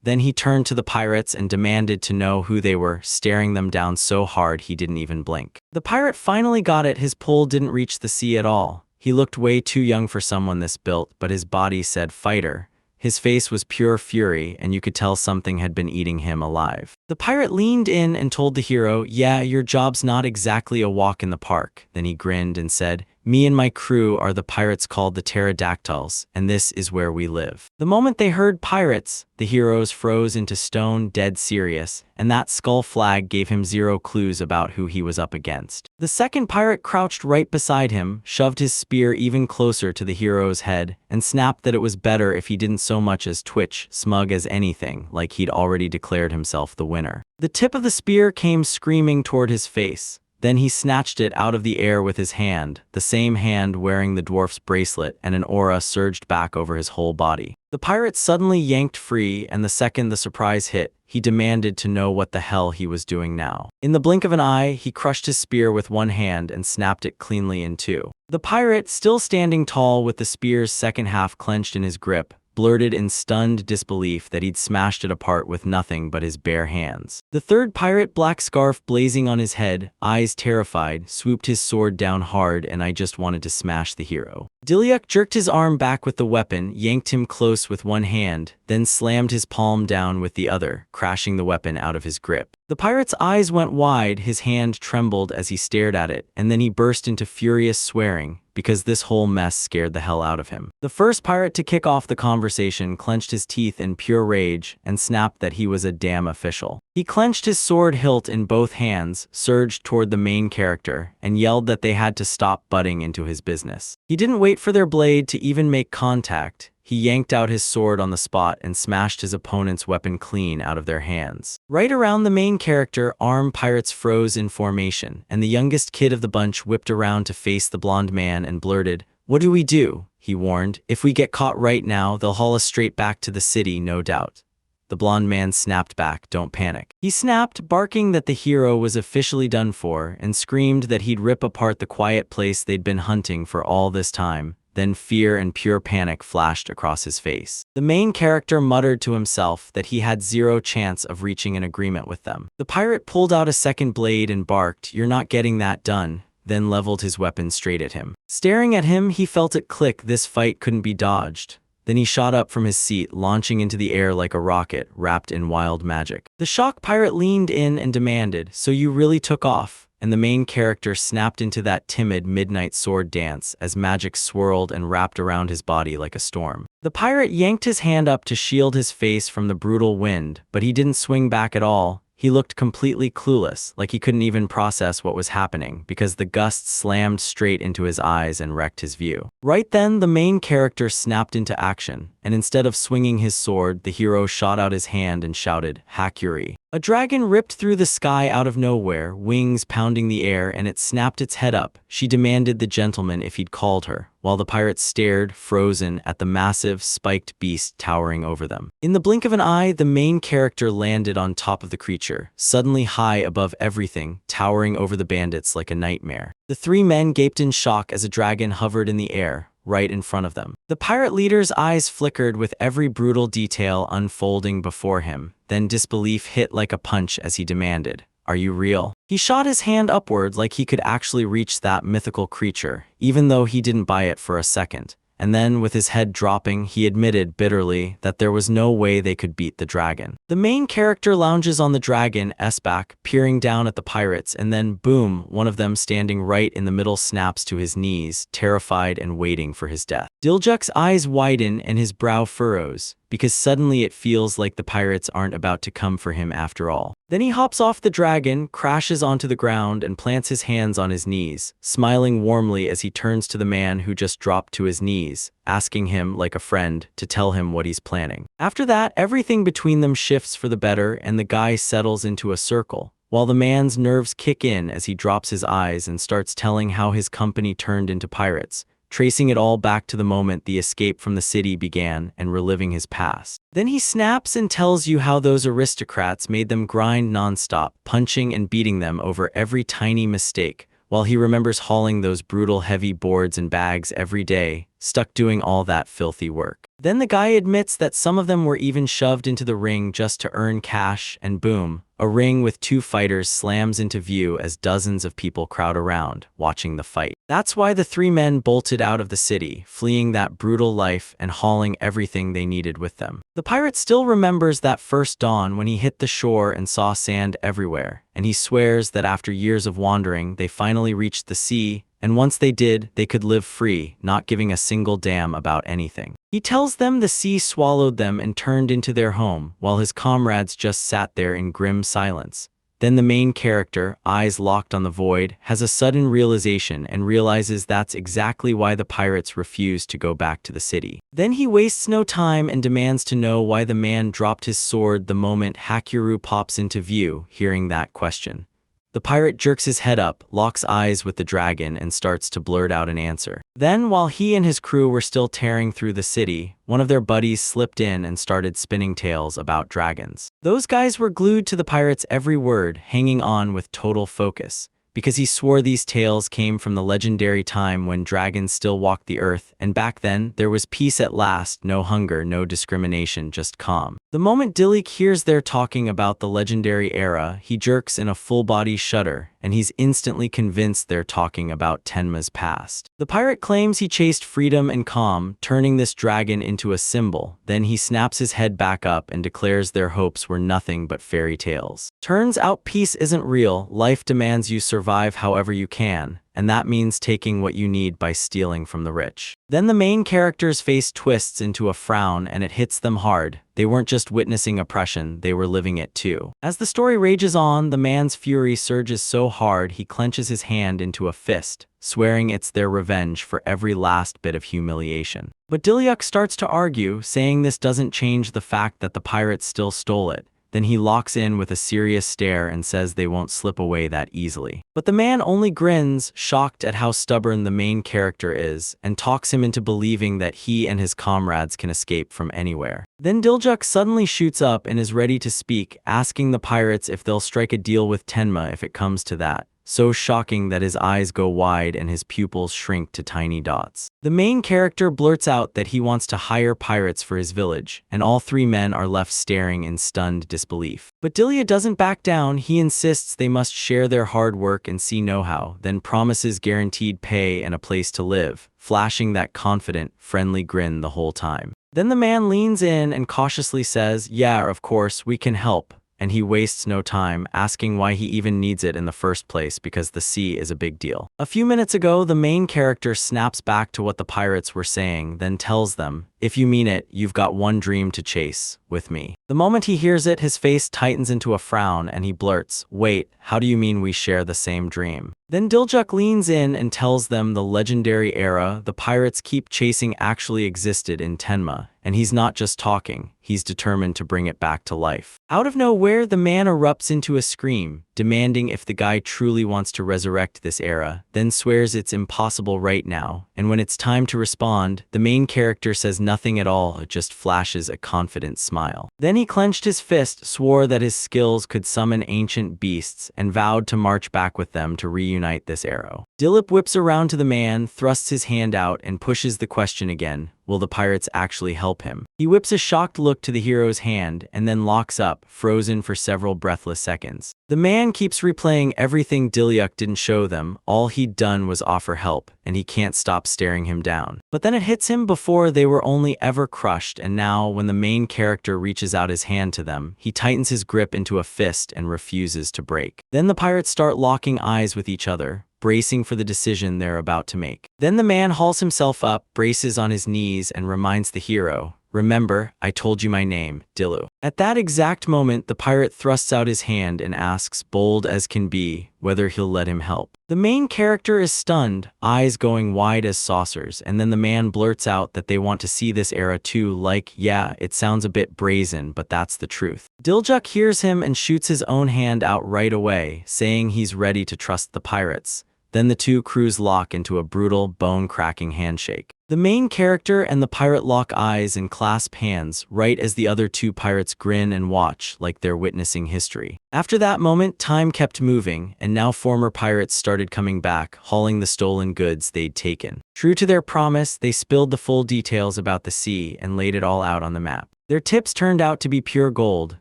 Then he turned to the pirates and demanded to know who they were, staring them down so hard he didn't even blink. The pirate finally got it. His pole didn't reach the sea at all. He looked way too young for someone this built, but his body said fighter. His face was pure fury, and you could tell something had been eating him alive. The pirate leaned in and told the hero, "Yeah, your job's not exactly a walk in the park." Then he grinned and said, "Me and my crew are the pirates called the pterodactyls, and this is where we live." The moment they heard pirates, the heroes froze into stone, dead serious, and that skull flag gave him zero clues about who he was up against. The second pirate crouched right beside him, shoved his spear even closer to the hero's head, and snapped that it was better if he didn't so much as twitch, smug as anything, like he'd already declared himself the winner. The tip of the spear came screaming toward his face. Then he snatched it out of the air with his hand, the same hand wearing the dwarf's bracelet, and an aura surged back over his whole body. The pirate suddenly yanked free, and the second the surprise hit, he demanded to know what the hell he was doing now. In the blink of an eye, he crushed his spear with one hand and snapped it cleanly in two. The pirate, still standing tall with the spear's second half clenched in his grip, blurted in stunned disbelief that he'd smashed it apart with nothing but his bare hands. The third pirate, black scarf blazing on his head, eyes terrified, swooped his sword down hard, and I just wanted to smash the hero. Dilyuk jerked his arm back with the weapon, yanked him close with one hand, then slammed his palm down with the other, crashing the weapon out of his grip. The pirate's eyes went wide, his hand trembled as he stared at it, and then he burst into furious swearing, because this whole mess scared the hell out of him. The first pirate to kick off the conversation clenched his teeth in pure rage and snapped that he was a damn official. He clenched his sword hilt in both hands, surged toward the main character, and yelled that they had to stop butting into his business. He didn't wait for their blade to even make contact. He yanked out his sword on the spot and smashed his opponent's weapon clean out of their hands. Right around the main character, armed pirates froze in formation, and the youngest kid of the bunch whipped around to face the blonde man and blurted, "What do we do?" he warned. "If we get caught right now, they'll haul us straight back to the city, no doubt." The blonde man snapped back, "Don't panic." He snapped, barking that the hero was officially done for, and screamed that he'd rip apart the quiet place they'd been hunting for all this time. then fear and pure panic flashed across his face. The main character muttered to himself that he had zero chance of reaching an agreement with them. The pirate pulled out a second blade and barked, "You're not getting that done," then leveled his weapon straight at him. Staring at him, he felt it click. This fight couldn't be dodged. Then he shot up from his seat, launching into the air like a rocket, wrapped in wild magic. The shocked pirate leaned in and demanded, "So you really took off?" And the main character snapped into that timid midnight sword dance as magic swirled and wrapped around his body like a storm. The pirate yanked his hand up to shield his face from the brutal wind, but he didn't swing back at all. He looked completely clueless, like he couldn't even process what was happening, because the gusts slammed straight into his eyes and wrecked his view. Right then, the main character snapped into action, and instead of swinging his sword, the hero shot out his hand and shouted, "Hakuri." A dragon ripped through the sky out of nowhere, wings pounding the air, and it snapped its head up. She demanded the gentleman if he'd called her, while the pirates stared, frozen, at the massive, spiked beast towering over them. In the blink of an eye, the main character landed on top of the creature, suddenly high above everything, towering over the bandits like a nightmare. The three men gaped in shock as a dragon hovered in the air, right in front of them. The pirate leader's eyes flickered with every brutal detail unfolding before him, then disbelief hit like a punch as he demanded, "Are you real?" He shot his hand upward like he could actually reach that mythical creature, even though he didn't buy it for a second. And then, with his head dropping, he admitted bitterly that there was no way they could beat the dragon. The main character lounges on the dragon's back, peering down at the pirates, and then boom, one of them standing right in the middle snaps to his knees, terrified and waiting for his death. Diljak's eyes widen and his brow furrows, because suddenly it feels like the pirates aren't about to come for him after all. Then he hops off the dragon, crashes onto the ground, and plants his hands on his knees, smiling warmly as he turns to the man who just dropped to his knees, asking him, like a friend, to tell him what he's planning. After that, everything between them shifts for the better, and the guy settles into a circle, while the man's nerves kick in as he drops his eyes and starts telling how his company turned into pirates, tracing it all back to the moment the escape from the city began and reliving his past. Then he snaps and tells you how those aristocrats made them grind nonstop, punching and beating them over every tiny mistake, while he remembers hauling those brutal heavy boards and bags every day, stuck doing all that filthy work. Then the guy admits that some of them were even shoved into the ring just to earn cash, and boom, a ring with two fighters slams into view as dozens of people crowd around, watching the fight. That's why the three men bolted out of the city, fleeing that brutal life and hauling everything they needed with them. The pirate still remembers that first dawn when he hit the shore and saw sand everywhere, and he swears that after years of wandering, they finally reached the sea, and once they did, they could live free, not giving a single damn about anything. He tells them the sea swallowed them and turned into their home, while his comrades just sat there in grim silence. Then the main character, eyes locked on the void, has a sudden realization and realizes that's exactly why the pirates refused to go back to the city. Then he wastes no time and demands to know why the man dropped his sword the moment Hakuru pops into view, hearing that question. The pirate jerks his head up, locks eyes with the dragon, and starts to blurt out an answer. Then, while he and his crew were still tearing through the city, one of their buddies slipped in and started spinning tales about dragons. Those guys were glued to the pirate's every word, hanging on with total focus, because he swore these tales came from the legendary time when dragons still walked the earth, and back then, there was peace at last, no hunger, no discrimination, just calm. The moment Dilik hears they're talking about the legendary era, he jerks in a full-body shudder, and he's instantly convinced they're talking about Tenma's past. The pirate claims he chased freedom and calm, turning this dragon into a symbol. Then he snaps his head back up and declares their hopes were nothing but fairy tales. Turns out peace isn't real, life demands you survive however you can, and that means taking what you need by stealing from the rich. Then the main character's face twists into a frown and it hits them hard. They weren't just witnessing oppression, they were living it too. As the story rages on, the man's fury surges so hard he clenches his hand into a fist, swearing it's their revenge for every last bit of humiliation. But Dilyuk starts to argue, saying this doesn't change the fact that the pirates still stole it. Then he locks in with a serious stare and says they won't slip away that easily. But the man only grins, shocked at how stubborn the main character is, and talks him into believing that he and his comrades can escape from anywhere. Then Diljuk suddenly shoots up and is ready to speak, asking the pirates if they'll strike a deal with Tenma if it comes to that, so shocking that his eyes go wide and his pupils shrink to tiny dots. The main character blurts out that he wants to hire pirates for his village, and all three men are left staring in stunned disbelief. But Delia doesn't back down. He insists they must share their hard work and sea know-how, then promises guaranteed pay and a place to live, flashing that confident, friendly grin the whole time. Then the man leans in and cautiously says, "Yeah, of course, we can help." And he wastes no time asking why he even needs it in the first place, because the sea is a big deal. A few minutes ago, the main character snaps back to what the pirates were saying, then tells them, "If you mean it, you've got one dream to chase, with me." The moment he hears it, his face tightens into a frown and he blurts, "Wait, how do you mean we share the same dream?" Then Diljuk leans in and tells them the legendary era the pirates keep chasing actually existed in Tenma, and he's not just talking, he's determined to bring it back to life. Out of nowhere, the man erupts into a scream, demanding if the guy truly wants to resurrect this era, then swears it's impossible right now, and when it's time to respond, the main character says nothing at all, just flashes a confident smile. Then he clenched his fist, swore that his skills could summon ancient beasts, and vowed to march back with them to reunite this era. Dilip whips around to the man, thrusts his hand out, and pushes the question again. Will the pirates actually help him? He whips a shocked look to the hero's hand and then locks up, frozen for several breathless seconds. The man keeps replaying everything Dilyuk didn't show them. All he'd done was offer help, and he can't stop staring him down. But then it hits him before they were only ever crushed, and now when the main character reaches out his hand to them, he tightens his grip into a fist and refuses to break. Then the pirates start locking eyes with each other, bracing for the decision they're about to make. Then the man hauls himself up, braces on his knees, and reminds the hero, "Remember, I told you my name, Dilu." At that exact moment, the pirate thrusts out his hand and asks, bold as can be, whether he'll let him help. The main character is stunned, eyes going wide as saucers, and then the man blurts out that they want to see this era too, like, yeah, it sounds a bit brazen, but that's the truth. Diljuk hears him and shoots his own hand out right away, saying he's ready to trust the pirates. Then the two crews lock into a brutal, bone-cracking handshake. The main character and the pirate lock eyes and clasp hands, right as the other two pirates grin and watch like they're witnessing history. After that moment, time kept moving, and now former pirates started coming back, hauling the stolen goods they'd taken. True to their promise, they spilled the full details about the sea and laid it all out on the map. Their tips turned out to be pure gold,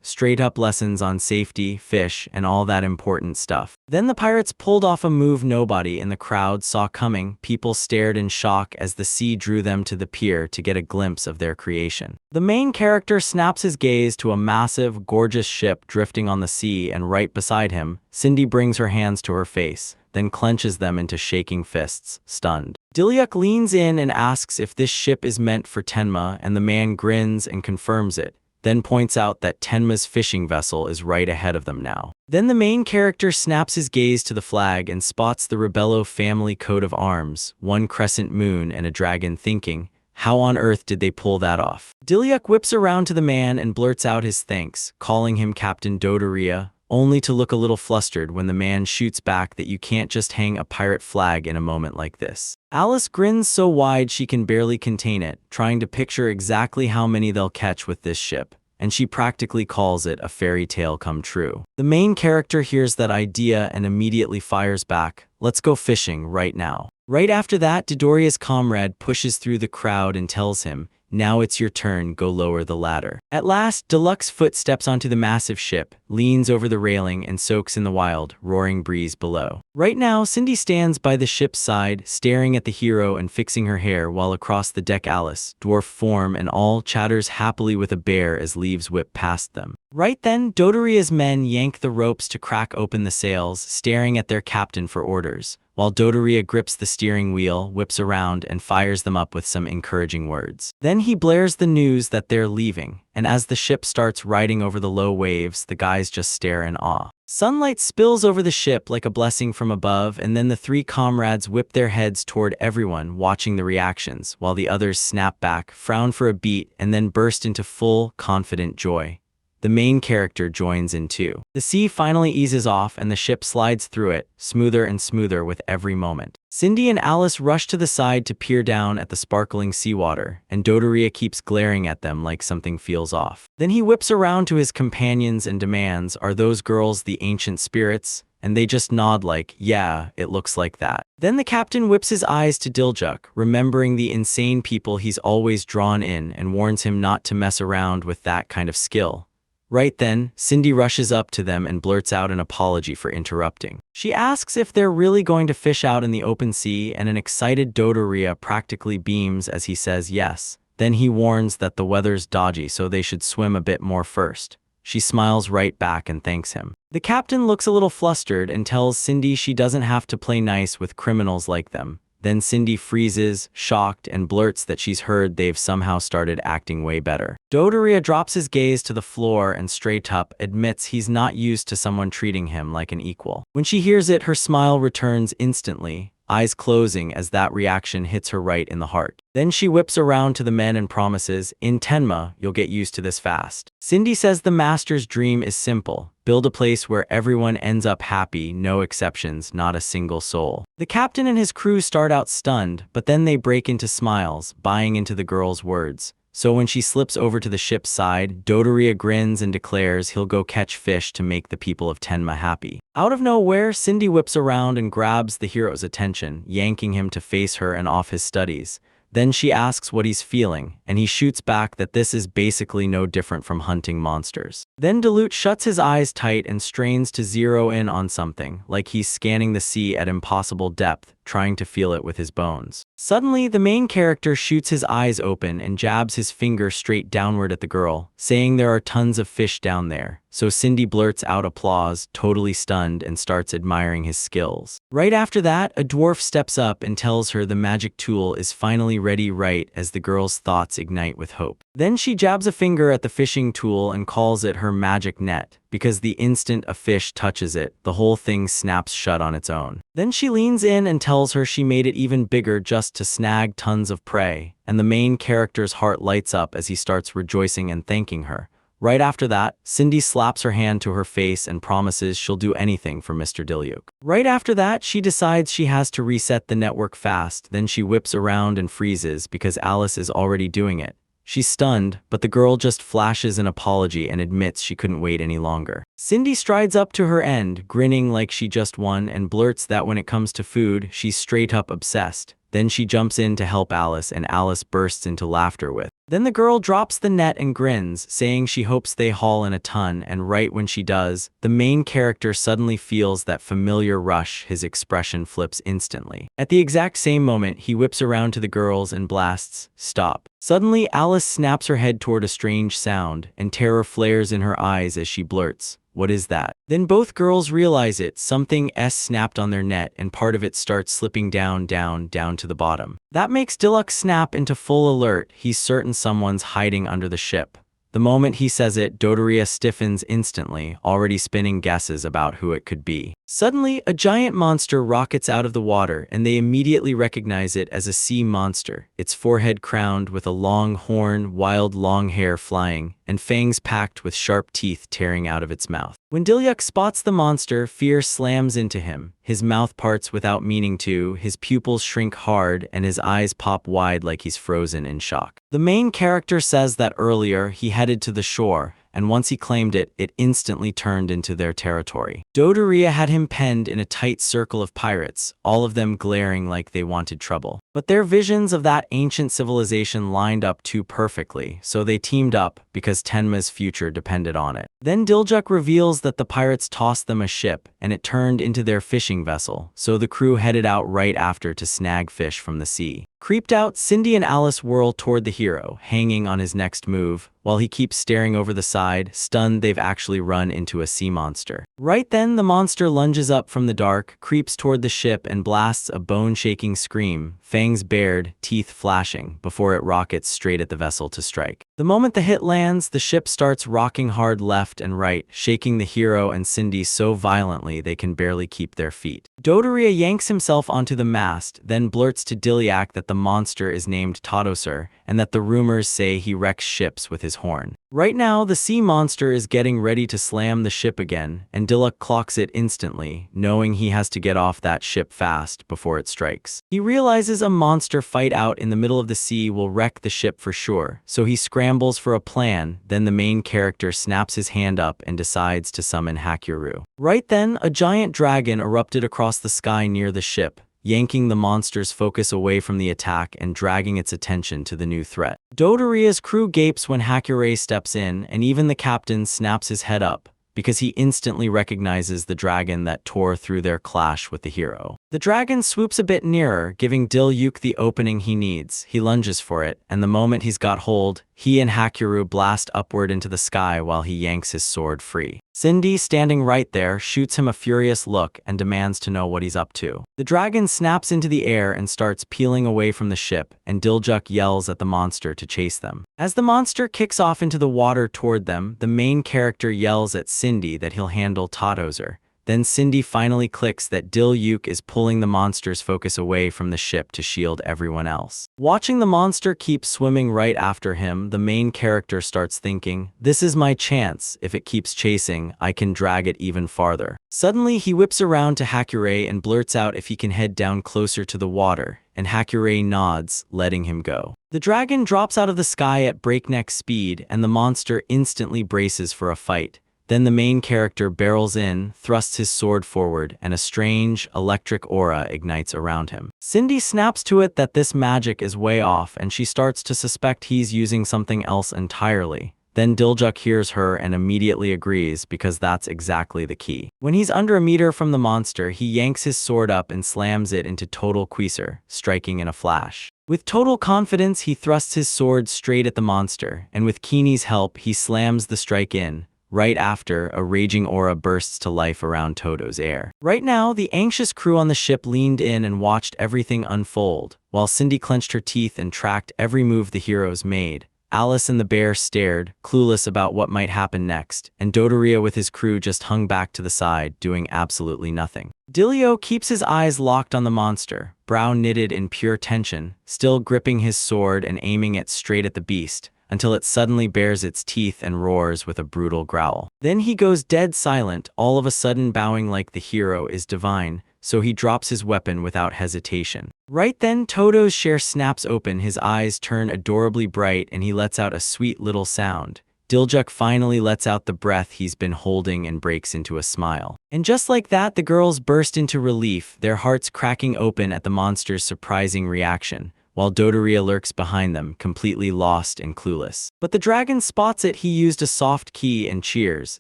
straight-up lessons on safety, fish, and all that important stuff. Then the pirates pulled off a move nobody in the crowd saw coming. People stared in shock as the sea drew them to the pier to get a glimpse of their creation. The main character snaps his gaze to a massive, gorgeous ship drifting on the sea, and right beside him, Cindy brings her hands to her face, then clenches them into shaking fists, stunned. Dilyuk leans in and asks if this ship is meant for Tenma, and the man grins and confirms it, then points out that Tenma's fishing vessel is right ahead of them now. Then the main character snaps his gaze to the flag and spots the Rebello family coat of arms, one crescent moon and a dragon, thinking, how on earth did they pull that off? Dilyuk whips around to the man and blurts out his thanks, calling him Captain Dodoria, only to look a little flustered when the man shoots back that you can't just hang a pirate flag in a moment like this. Alice grins so wide she can barely contain it, trying to picture exactly how many they'll catch with this ship, and she practically calls it a fairy tale come true. The main character hears that idea and immediately fires back, "Let's go fishing right now." Right after that, Dodoria's comrade pushes through the crowd and tells him, "Now it's your turn, go lower the ladder." At last, Deluxe foot steps onto the massive ship, leans over the railing, and soaks in the wild, roaring breeze below. Right now, Cindy stands by the ship's side, staring at the hero and fixing her hair, while across the deck Alice, dwarf form and all, chatters happily with a bear as leaves whip past them. Right then, Dodoria's men yank the ropes to crack open the sails, staring at their captain for orders, while Dodoria grips the steering wheel, whips around, and fires them up with some encouraging words. Then he blares the news that they're leaving, and as the ship starts riding over the low waves, the guys just stare in awe. Sunlight spills over the ship like a blessing from above, and then the three comrades whip their heads toward everyone, watching the reactions, while the others snap back, frown for a beat, and then burst into full, confident joy. The main character joins in too. The sea finally eases off and the ship slides through it, smoother and smoother with every moment. Cindy and Alice rush to the side to peer down at the sparkling seawater, and Dodoria keeps glaring at them like something feels off. Then he whips around to his companions and demands, "Are those girls the ancient spirits?" and they just nod like, yeah, it looks like that. Then the captain whips his eyes to Diljuk, remembering the insane people he's always drawn in, and warns him not to mess around with that kind of skill. Right then, Cindy rushes up to them and blurts out an apology for interrupting. She asks if they're really going to fish out in the open sea, and an excited Dodoria practically beams as he says yes. Then he warns that the weather's dodgy, so they should swim a bit more first. She smiles right back and thanks him. The captain looks a little flustered and tells Cindy she doesn't have to play nice with criminals like them. Then Cindy freezes, shocked, and blurts that she's heard they've somehow started acting way better. Dodoria drops his gaze to the floor and straight up admits he's not used to someone treating him like an equal. When she hears it, her smile returns instantly, eyes closing as that reaction hits her right in the heart. Then she whips around to the men and promises, in Tenma, you'll get used to this fast. Cindy says the master's dream is simple. Build a place where everyone ends up happy, no exceptions, not a single soul. The captain and his crew start out stunned, but then they break into smiles, buying into the girl's words. So when she slips over to the ship's side, Dodoria grins and declares he'll go catch fish to make the people of Tenma happy. Out of nowhere, Cindy whips around and grabs the hero's attention, yanking him to face her and off his studies. Then she asks what he's feeling, and he shoots back that this is basically no different from hunting monsters. Then Dilute shuts his eyes tight and strains to zero in on something, like he's scanning the sea at impossible depth, trying to feel it with his bones. Suddenly, the main character shoots his eyes open and jabs his finger straight downward at the girl, saying there are tons of fish down there. So Cindy blurts out applause, totally stunned, and starts admiring his skills. Right after that, a dwarf steps up and tells her the magic tool is finally ready right as the girl's thoughts ignite with hope. Then she jabs a finger at the fishing tool and calls it her magic net, because the instant a fish touches it, the whole thing snaps shut on its own. Then she leans in and tells her she made it even bigger just to snag tons of prey, and the main character's heart lights up as he starts rejoicing and thanking her. Right after that, Cindy slaps her hand to her face and promises she'll do anything for Mr. Diluk. Right after that, she decides she has to reset the network fast, then she whips around and freezes because Alice is already doing it. She's stunned, but the girl just flashes an apology and admits she couldn't wait any longer. Cindy strides up to her end, grinning like she just won, and blurts that when it comes to food, she's straight up obsessed. Then she jumps in to help Alice, and Alice bursts into laughter with. Then the girl drops the net and grins, saying she hopes they haul in a ton, and right when she does, the main character suddenly feels that familiar rush. His expression flips instantly. At the exact same moment, he whips around to the girls and blasts, "Stop." Suddenly, Alice snaps her head toward a strange sound, and terror flares in her eyes as she blurts, "What is that?" Then both girls realize it, something snapped on their net, and part of it starts slipping down to the bottom. That makes Diluk snap into full alert. He's certain someone's hiding under the ship. The moment he says it, Dodoria stiffens instantly, already spinning guesses about who it could be. Suddenly, a giant monster rockets out of the water, and they immediately recognize it as a sea monster, its forehead crowned with a long horn, wild long hair flying, and fangs packed with sharp teeth tearing out of its mouth. When Diluk spots the monster, fear slams into him. His mouth parts without meaning to, his pupils shrink hard, and his eyes pop wide like he's frozen in shock. The main character says that earlier he headed to the shore, and once he claimed it, it instantly turned into their territory. Dodoria had him penned in a tight circle of pirates, all of them glaring like they wanted trouble. But their visions of that ancient civilization lined up too perfectly, so they teamed up because Tenma's future depended on it. Then Diljuk reveals that the pirates tossed them a ship, and it turned into their fishing vessel, so the crew headed out right after to snag fish from the sea. Creeped out, Cindy and Alice whirl toward the hero, hanging on his next move, while he keeps staring over the side, stunned they've actually run into a sea monster. Right then, the monster lunges up from the dark, creeps toward the ship, and blasts a bone-shaking scream, fangs bared, teeth flashing, before it rockets straight at the vessel to strike. The moment the hit lands, the ship starts rocking hard left and right, shaking the hero and Cindy so violently they can barely keep their feet. Dodoria yanks himself onto the mast, then blurts to Dilyak that the monster is named Tadosur, and that the rumors say he wrecks ships with his his horn. Right now, the sea monster is getting ready to slam the ship again, and Diluc clocks it instantly, knowing he has to get off that ship fast before it strikes. He realizes a monster fight out in the middle of the sea will wreck the ship for sure, so he scrambles for a plan. Then the main character snaps his hand up and decides to summon Hakuryu. Right then, a giant dragon erupted across the sky near the ship, yanking the monster's focus away from the attack and dragging its attention to the new threat. Dodoria's crew gapes when Hakuryu steps in, and even the captain snaps his head up, because he instantly recognizes the dragon that tore through their clash with the hero. The dragon swoops a bit nearer, giving Diluc the opening he needs. He lunges for it, and the moment he's got hold, he and Hakuryu blast upward into the sky while he yanks his sword free. Cindy, standing right there, shoots him a furious look and demands to know what he's up to. The dragon snaps into the air and starts peeling away from the ship, and Diluc yells at the monster to chase them. As the monster kicks off into the water toward them, the main character yells at Cindy that he'll handle Todoser. Then Cindy finally clicks that Diluc is pulling the monster's focus away from the ship to shield everyone else. Watching the monster keep swimming right after him, the main character starts thinking, "This is my chance. If it keeps chasing, I can drag it even farther." Suddenly, he whips around to Hakuryu and blurts out if he can head down closer to the water, and Hakuryu nods, letting him go. The dragon drops out of the sky at breakneck speed, and the monster instantly braces for a fight. Then the main character barrels in, thrusts his sword forward, and a strange, electric aura ignites around him. Cindy snaps to it that this magic is way off, and she starts to suspect he's using something else entirely. Then Diluc hears her and immediately agrees, because that's exactly the key. When he's under a meter from the monster, he yanks his sword up and slams it into total quiescer, striking in a flash. With total confidence, he thrusts his sword straight at the monster, and with Keeny's help, he slams the strike in. Right after, a raging aura bursts to life around Todo's air. Right now, the anxious crew on the ship leaned in and watched everything unfold, while Cindy clenched her teeth and tracked every move the heroes made. Alice and the bear stared, clueless about what might happen next, and Dodoria with his crew just hung back to the side, doing absolutely nothing. Diluc keeps his eyes locked on the monster, brow knitted in pure tension, still gripping his sword and aiming it straight at the beast, until it suddenly bares its teeth and roars with a brutal growl. Then he goes dead silent, all of a sudden bowing like the hero is divine, so he drops his weapon without hesitation. Right then, Todo's share snaps open, his eyes turn adorably bright, and he lets out a sweet little sound. Diluc finally lets out the breath he's been holding and breaks into a smile. And just like that, the girls burst into relief, their hearts cracking open at the monster's surprising reaction, while Dodoria lurks behind them, completely lost and clueless. But the dragon spots it. He used a soft key and cheers,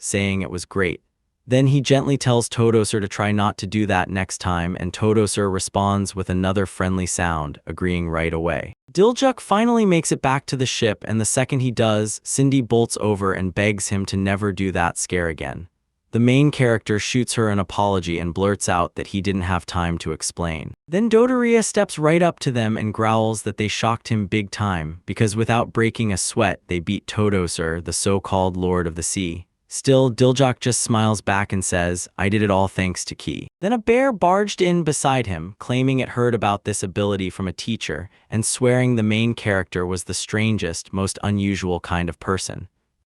saying it was great. Then he gently tells Todoser to try not to do that next time, and Todoser responds with another friendly sound, agreeing right away. Diluc finally makes it back to the ship, and the second he does, Cindy bolts over and begs him to never do that scare again. The main character shoots her an apology and blurts out that he didn't have time to explain. Then Dodoria steps right up to them and growls that they shocked him big time, because without breaking a sweat, they beat Todoser, the so-called Lord of the Sea. Still, Diluc just smiles back and says, "I did it all thanks to Key." Then a bear barged in beside him, claiming it heard about this ability from a teacher, and swearing the main character was the strangest, most unusual kind of person.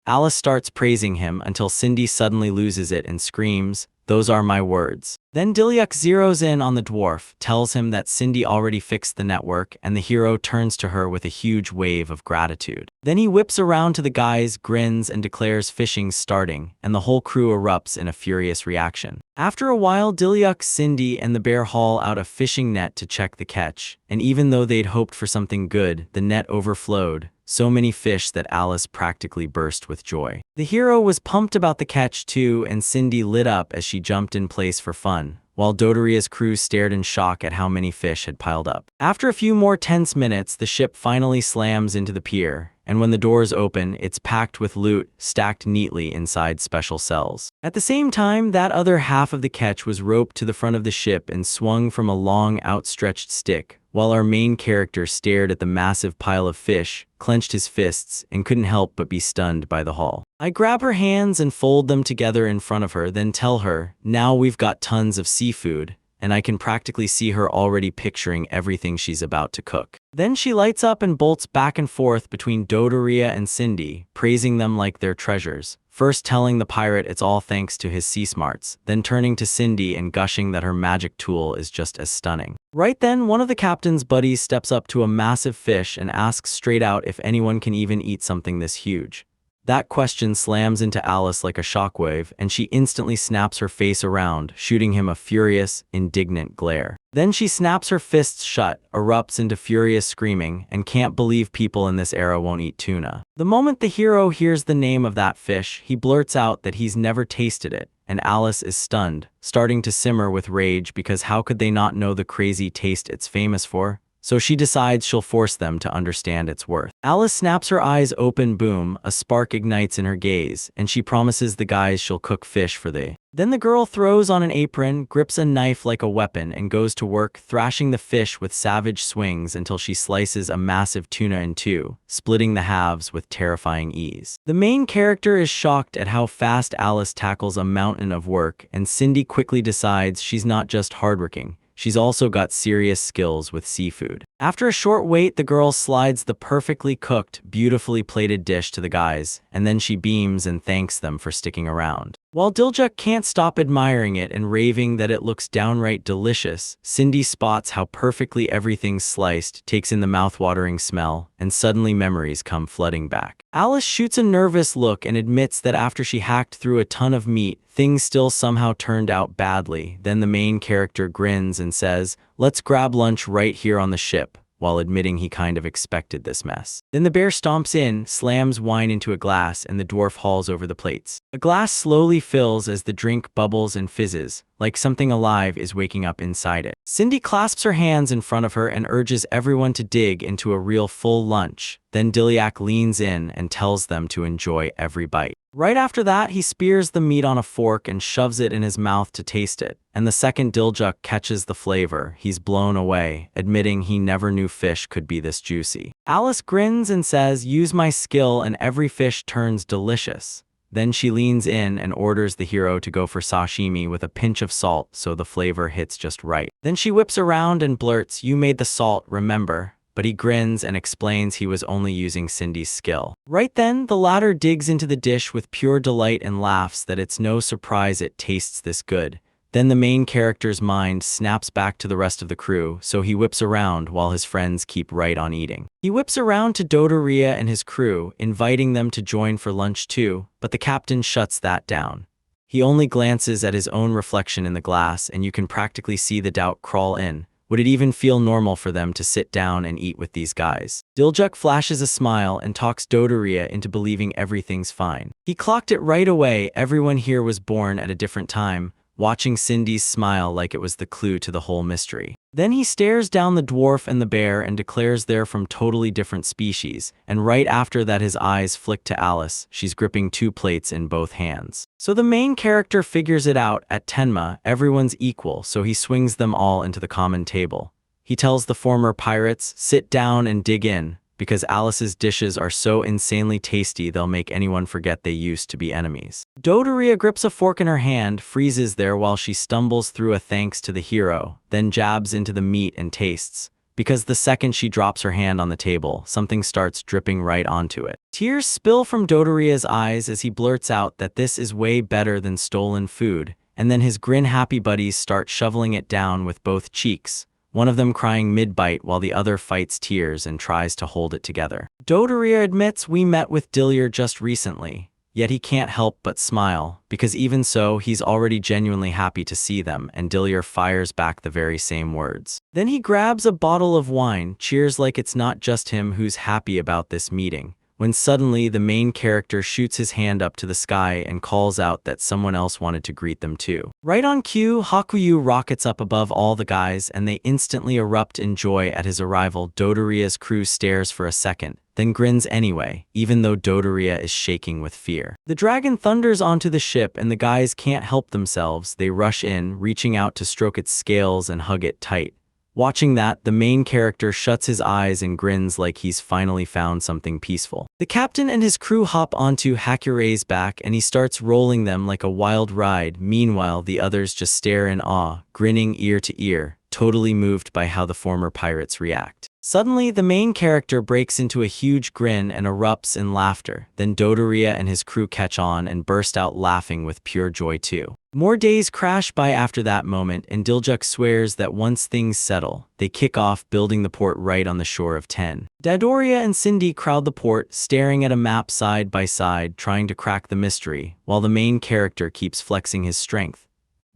Alice starts praising him until Cindy suddenly loses it and screams, "Those are my words." Then Diluc zeroes in on the dwarf, tells him that Cindy already fixed the network, and the hero turns to her with a huge wave of gratitude. Then he whips around to the guys, grins, and declares fishing's starting, and the whole crew erupts in a furious reaction. After a while, Diluc, Cindy, and the bear haul out a fishing net to check the catch, and even though they'd hoped for something good, the net overflowed. So many fish that Alice practically burst with joy. The hero was pumped about the catch too, and Cindy lit up as she jumped in place for fun, while Dodoria's crew stared in shock at how many fish had piled up. After a few more tense minutes, the ship finally slams into the pier, and when the doors open, it's packed with loot, stacked neatly inside special cells. At the same time, that other half of the catch was roped to the front of the ship and swung from a long, outstretched stick, while our main character stared at the massive pile of fish, clenched his fists, and couldn't help but be stunned by the haul. I grab her hands and fold them together in front of her, then tell her, "Now we've got tons of seafood," and I can practically see her already picturing everything she's about to cook. Then she lights up and bolts back and forth between Dodoria and Cindy, praising them like they're treasures. First telling the pirate it's all thanks to his sea smarts, then turning to Cindy and gushing that her magic tool is just as stunning. Right then, one of the captain's buddies steps up to a massive fish and asks straight out if anyone can even eat something this huge. That question slams into Alice like a shockwave, and she instantly snaps her face around, shooting him a furious, indignant glare. Then she snaps her fists shut, erupts into furious screaming, and can't believe people in this era won't eat tuna. The moment the hero hears the name of that fish, he blurts out that he's never tasted it, and Alice is stunned, starting to simmer with rage because how could they not know the crazy taste it's famous for? So she decides she'll force them to understand its worth. Alice snaps her eyes open, boom, a spark ignites in her gaze, and she promises the guys she'll cook fish for they. Then the girl throws on an apron, grips a knife like a weapon, and goes to work thrashing the fish with savage swings until she slices a massive tuna in two, splitting the halves with terrifying ease. The main character is shocked at how fast Alice tackles a mountain of work, and Cindy quickly decides she's not just hardworking. She's also got serious skills with seafood. After a short wait, the girl slides the perfectly cooked, beautifully plated dish to the guys, and then she beams and thanks them for sticking around. While Diljuk can't stop admiring it and raving that it looks downright delicious, Cindy spots how perfectly everything's sliced, takes in the mouth-watering smell, and suddenly memories come flooding back. Alice shoots a nervous look and admits that after she hacked through a ton of meat, things still somehow turned out badly. Then the main character grins and says, "Let's grab lunch right here on the ship," while admitting he kind of expected this mess. Then the bear stomps in, slams wine into a glass, and the dwarf hauls over the plates. A glass slowly fills as the drink bubbles and fizzes, like something alive is waking up inside it. Cindy clasps her hands in front of her and urges everyone to dig into a real full lunch. Then Dilyak leans in and tells them to enjoy every bite. Right after that, he spears the meat on a fork and shoves it in his mouth to taste it. And the second Diljuk catches the flavor, he's blown away, admitting he never knew fish could be this juicy. Alice grins and says, "Use my skill and every fish turns delicious." Then she leans in and orders the hero to go for sashimi with a pinch of salt so the flavor hits just right. Then she whips around and blurts, "You made the salt, remember?" But he grins and explains he was only using Cindy's skill. Right then, the latter digs into the dish with pure delight and laughs that it's no surprise it tastes this good. Then the main character's mind snaps back to the rest of the crew, so he whips around while his friends keep right on eating. He whips around to Dodoria and his crew, inviting them to join for lunch too, but the captain shuts that down. He only glances at his own reflection in the glass, and you can practically see the doubt crawl in. Would it even feel normal for them to sit down and eat with these guys? Diljuk flashes a smile and talks Dodoria into believing everything's fine. He clocked it right away, everyone here was born at a different time, watching Cindy's smile like it was the clue to the whole mystery. Then he stares down the dwarf and the bear and declares they're from totally different species, and right after that his eyes flick to Alice. She's gripping two plates in both hands. So the main character figures it out, at Tenma, everyone's equal, so he swings them all into the common table. He tells the former pirates, "Sit down and dig in," because Alice's dishes are so insanely tasty they'll make anyone forget they used to be enemies. Dodoria grips a fork in her hand, freezes there while she stumbles through a thanks to the hero, then jabs into the meat and tastes. Because the second she drops her hand on the table, something starts dripping right onto it. Tears spill from Dodoria's eyes as he blurts out that this is way better than stolen food, and then his grin-happy buddies start shoveling it down with both cheeks, one of them crying mid-bite while the other fights tears and tries to hold it together. Dodoria admits, "We met with Dillier just recently," yet he can't help but smile, because even so, he's already genuinely happy to see them, and Dillier fires back the very same words. Then he grabs a bottle of wine, cheers like it's not just him who's happy about this meeting, when suddenly the main character shoots his hand up to the sky and calls out that someone else wanted to greet them too. Right on cue, Hakuyu rockets up above all the guys and they instantly erupt in joy at his arrival. Dodoria's crew stares for a second, then grins anyway, even though Dodoria is shaking with fear. The dragon thunders onto the ship and the guys can't help themselves. They rush in, reaching out to stroke its scales and hug it tight. Watching that, the main character shuts his eyes and grins like he's finally found something peaceful. The captain and his crew hop onto Hakurei's back and he starts rolling them like a wild ride. Meanwhile, the others just stare in awe, grinning ear to ear, totally moved by how the former pirates react. Suddenly, the main character breaks into a huge grin and erupts in laughter. Then Dodoria and his crew catch on and burst out laughing with pure joy too. More days crash by after that moment, and Diljuk swears that once things settle, they kick off building the port right on the shore of Ten. Dodoria and Cindy crowd the port, staring at a map side by side, trying to crack the mystery, while the main character keeps flexing his strength.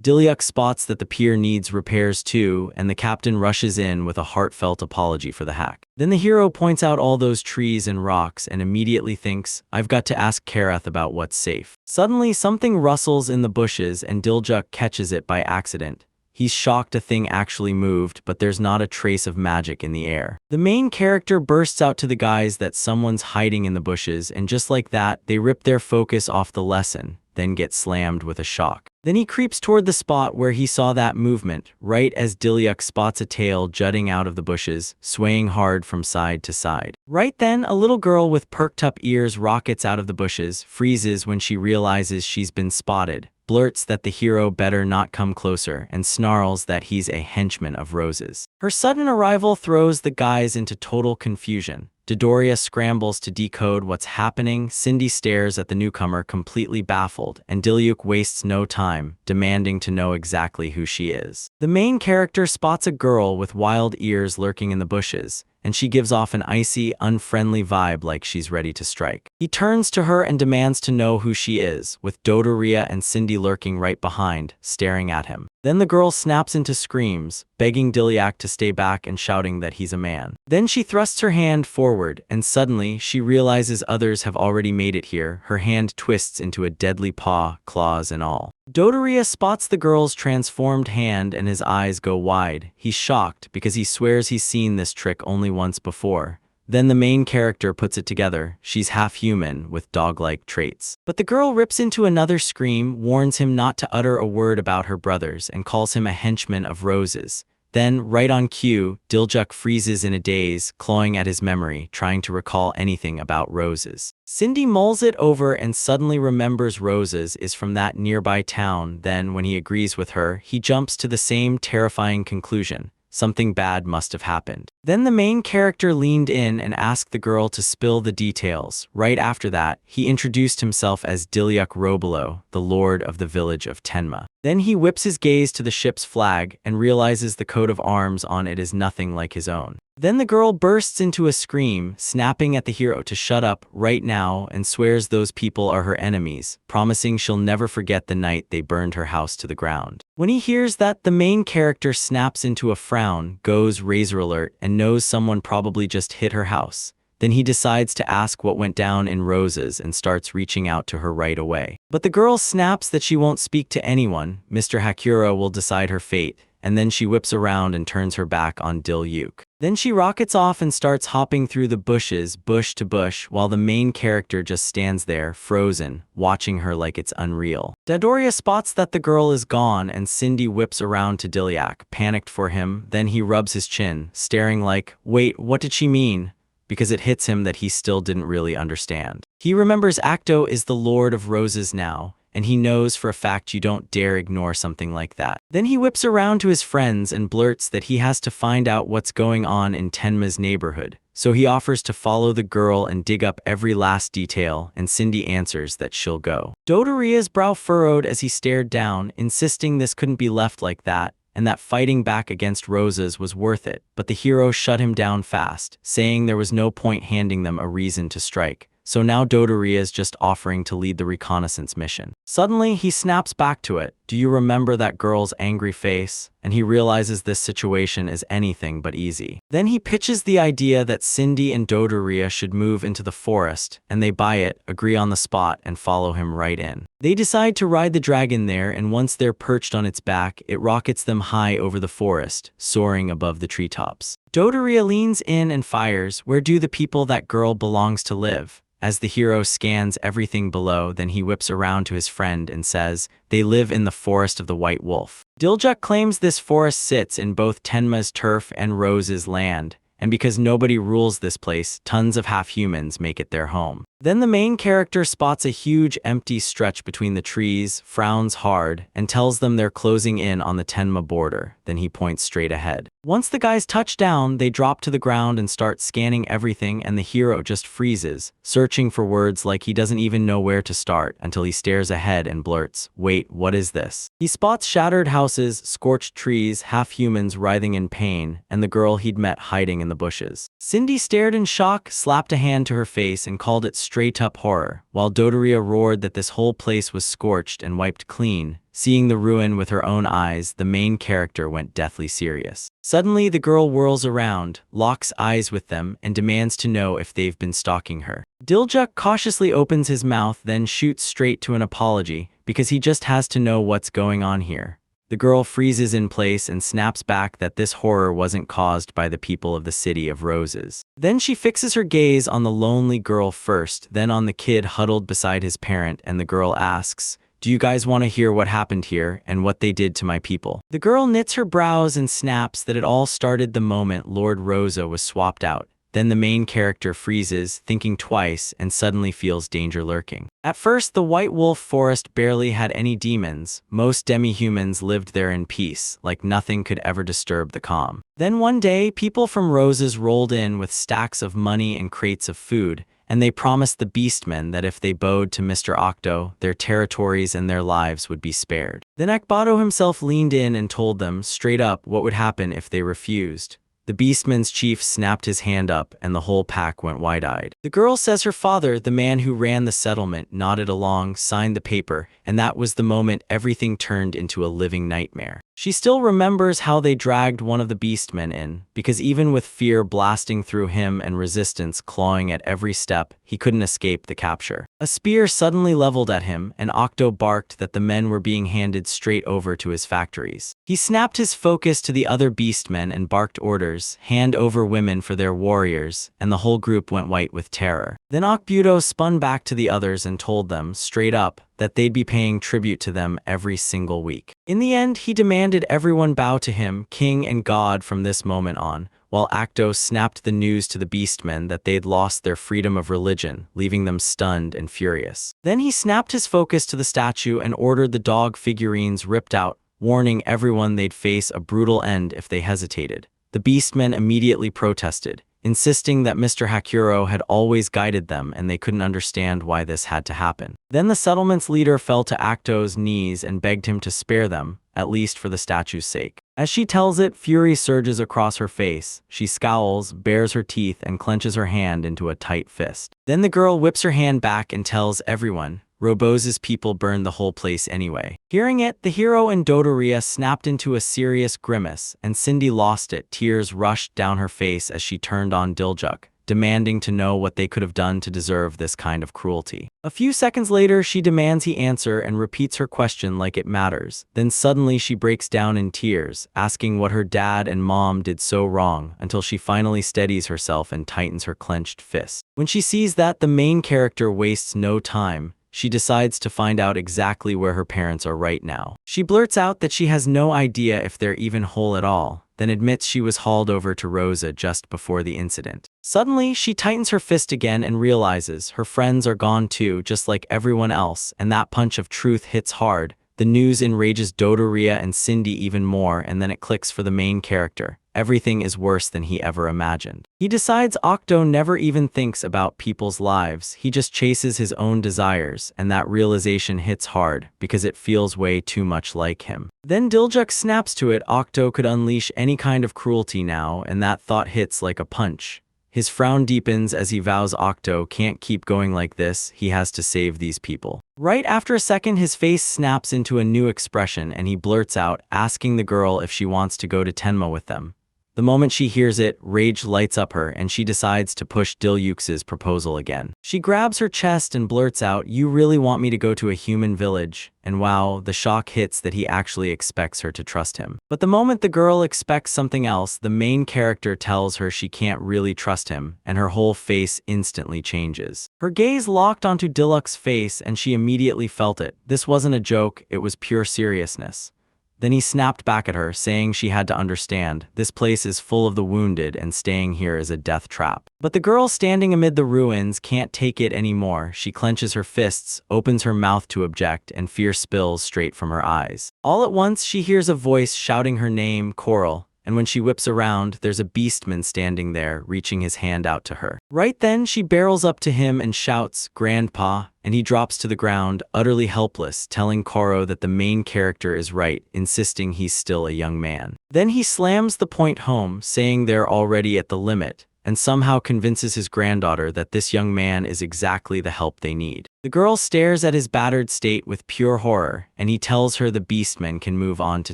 Diljuk spots that the pier needs repairs too, and the captain rushes in with a heartfelt apology for the hack. Then the hero points out all those trees and rocks and immediately thinks, I've got to ask Karath about what's safe. Suddenly, something rustles in the bushes and Diljuk catches it by accident. He's shocked a thing actually moved, but there's not a trace of magic in the air. The main character bursts out to the guys that someone's hiding in the bushes, and just like that, they rip their focus off the lesson, then get slammed with a shock. Then he creeps toward the spot where he saw that movement, right as Diljuk spots a tail jutting out of the bushes, swaying hard from side to side. Right then, a little girl with perked-up ears rockets out of the bushes, freezes when she realizes she's been spotted, blurts that the hero better not come closer, and snarls that he's a henchman of Rose's. Her sudden arrival throws the guys into total confusion. Dodoria scrambles to decode what's happening, Cindy stares at the newcomer completely baffled, and Diljuk wastes no time, demanding to know exactly who she is. The main character spots a girl with wild ears lurking in the bushes, and she gives off an icy, unfriendly vibe like she's ready to strike. He turns to her and demands to know who she is, with Dodoria and Cindy lurking right behind, staring at him. Then the girl snaps into screams, begging Diljuk to stay back and shouting that he's a man. Then she thrusts her hand forward, and suddenly she realizes others have already made it here. Her hand twists into a deadly paw, claws and all. Dodoria spots the girl's transformed hand and his eyes go wide. He's shocked because he swears he's seen this trick only once before. Then the main character puts it together. She's half human, with dog-like traits. But the girl rips into another scream, warns him not to utter a word about her brothers, and calls him a henchman of Rose's. Then, right on cue, Diljuk freezes in a daze, clawing at his memory, trying to recall anything about Rose's. Cindy mulls it over and suddenly remembers Rose's is from that nearby town. Then, when he agrees with her, he jumps to the same terrifying conclusion. Something bad must have happened. Then the main character leaned in and asked the girl to spill the details. Right after that, he introduced himself as Diljuk Robelo, the lord of the village of Tenma. Then he whips his gaze to the ship's flag and realizes the coat of arms on it is nothing like his own. Then the girl bursts into a scream, snapping at the hero to shut up right now, and swears those people are her enemies, promising she'll never forget the night they burned her house to the ground. When he hears that, the main character snaps into a frown, goes razor alert, and knows someone probably just hit her house. Then he decides to ask what went down in Rose's and starts reaching out to her right away. But the girl snaps that she won't speak to anyone. Mr. Hakura will decide her fate, and then she whips around and turns her back on Diljuk. Then she rockets off and starts hopping through the bushes, bush to bush, while the main character just stands there, frozen, watching her like it's unreal. Dodoria spots that the girl is gone and Cindy whips around to Diljuk, panicked for him. Then he rubs his chin, staring like, wait, what did she mean? Because it hits him that he still didn't really understand. He remembers Acto is the Lord of Roses now, and he knows for a fact you don't dare ignore something like that. Then he whips around to his friends and blurts that he has to find out what's going on in Tenma's neighborhood. So he offers to follow the girl and dig up every last detail, and Cindy answers that she'll go. Dodoria's brow furrowed as he stared down, insisting this couldn't be left like that, and that fighting back against Rose's was worth it, but the hero shut him down fast, saying there was no point handing them a reason to strike. So now Dodoria is just offering to lead the reconnaissance mission. Suddenly, he snaps back to it. Do you remember that girl's angry face? And he realizes this situation is anything but easy. Then he pitches the idea that Cindy and Dodoria should move into the forest, and they buy it, agree on the spot, and follow him right in. They decide to ride the dragon there, and once they're perched on its back, it rockets them high over the forest, soaring above the treetops. Dodoria leans in and fires, where do the people that girl belongs to live? As the hero scans everything below, then he whips around to his friend and says, they live in the forest of the White Wolf. Diljuk claims this forest sits in both Tenma's turf and Rose's land, and because nobody rules this place, tons of half-humans make it their home. Then the main character spots a huge empty stretch between the trees, frowns hard, and tells them they're closing in on the Tenma border. Then he points straight ahead. Once the guys touch down, they drop to the ground and start scanning everything, and the hero just freezes, searching for words like he doesn't even know where to start until he stares ahead and blurts, "Wait, what is this?" He spots shattered houses, scorched trees, half-humans writhing in pain, and the girl he'd met hiding in the bushes. Cindy stared in shock, slapped a hand to her face, and called it straight-up horror, while Dodoria roared that this whole place was scorched and wiped clean. Seeing the ruin with her own eyes, the main character went deathly serious. Suddenly, the girl whirls around, locks eyes with them, and demands to know if they've been stalking her. Diljuk cautiously opens his mouth, then shoots straight to an apology, because he just has to know what's going on here. The girl freezes in place and snaps back that this horror wasn't caused by the people of the City of Roses. Then she fixes her gaze on the lonely girl first, then on the kid huddled beside his parent, and the girl asks, "Do you guys want to hear what happened here and what they did to my people?" The girl knits her brows and snaps that it all started the moment Lord Rosa was swapped out. Then the main character freezes, thinking twice, and suddenly feels danger lurking. At first, the White Wolf Forest barely had any demons. Most demi-humans lived there in peace, like nothing could ever disturb the calm. Then one day, people from Roses rolled in with stacks of money and crates of food, and they promised the Beastmen that if they bowed to Mr. Octo, their territories and their lives would be spared. Then Akbato himself leaned in and told them, straight up, what would happen if they refused. The Beastmen's chief snapped his hand up, and the whole pack went wide-eyed. The girl says her father, the man who ran the settlement, nodded along, signed the paper, and that was the moment everything turned into a living nightmare. She still remembers how they dragged one of the Beastmen in, because even with fear blasting through him and resistance clawing at every step, he couldn't escape the capture. A spear suddenly leveled at him, and Octo barked that the men were being handed straight over to his factories. He snapped his focus to the other Beastmen and barked orders, hand over women for their warriors, and the whole group went white with terror. Then Akbuto spun back to the others and told them, straight up, that they'd be paying tribute to them every single week. In the end, he demanded everyone bow to him, king and god from this moment on, while Acto snapped the news to the Beastmen that they'd lost their freedom of religion, leaving them stunned and furious. Then he snapped his focus to the statue and ordered the dog figurines ripped out, warning everyone they'd face a brutal end if they hesitated. The Beastmen immediately protested, insisting that Mr. Hakuro had always guided them and they couldn't understand why this had to happen. Then the settlement's leader fell to Acto's knees and begged him to spare them, at least for the statue's sake. As she tells it, fury surges across her face. She scowls, bares her teeth, and clenches her hand into a tight fist. Then the girl whips her hand back and tells everyone, Robose's people burned the whole place anyway. Hearing it, the hero and Dodoria snapped into a serious grimace, and Cindy lost it. Tears rushed down her face as she turned on Diljuk, demanding to know what they could have done to deserve this kind of cruelty. A few seconds later, she demands he answer and repeats her question like it matters. Then suddenly she breaks down in tears, asking what her dad and mom did so wrong, until she finally steadies herself and tightens her clenched fist. When she sees that, the main character wastes no time. She decides to find out exactly where her parents are right now. She blurts out that she has no idea if they're even whole at all, then admits she was hauled over to Rosa just before the incident. Suddenly, she tightens her fist again and realizes her friends are gone too, just like everyone else, and that punch of truth hits hard. The news enrages Dodoria and Cindy even more, and then it clicks for the main character. Everything is worse than he ever imagined. He decides Octo never even thinks about people's lives, he just chases his own desires, and that realization hits hard, because it feels way too much like him. Then Diljuk snaps to it. Octo could unleash any kind of cruelty now, and that thought hits like a punch. His frown deepens as he vows Octo can't keep going like this, he has to save these people. Right after a second, his face snaps into a new expression and he blurts out, asking the girl if she wants to go to Tenma with them. The moment she hears it, rage lights up her and she decides to push Dilyuk's proposal again. She grabs her chest and blurts out, "You really want me to go to a human village?" And wow, the shock hits that he actually expects her to trust him. But the moment the girl expects something else, the main character tells her she can't really trust him, and her whole face instantly changes. Her gaze locked onto Dilyuk's face and she immediately felt it. This wasn't a joke, it was pure seriousness. Then he snapped back at her, saying she had to understand, this place is full of the wounded and staying here is a death trap. But the girl standing amid the ruins can't take it anymore. She clenches her fists, opens her mouth to object, and fear spills straight from her eyes. All at once, she hears a voice shouting her name, Coral. And when she whips around, there's a beastman standing there, reaching his hand out to her. Right then, she barrels up to him and shouts, "Grandpa," and he drops to the ground, utterly helpless, telling Koro that the main character is right, insisting he's still a young man. Then he slams the point home, saying they're already at the limit, and somehow convinces his granddaughter that this young man is exactly the help they need. The girl stares at his battered state with pure horror, and he tells her the beastmen can move on to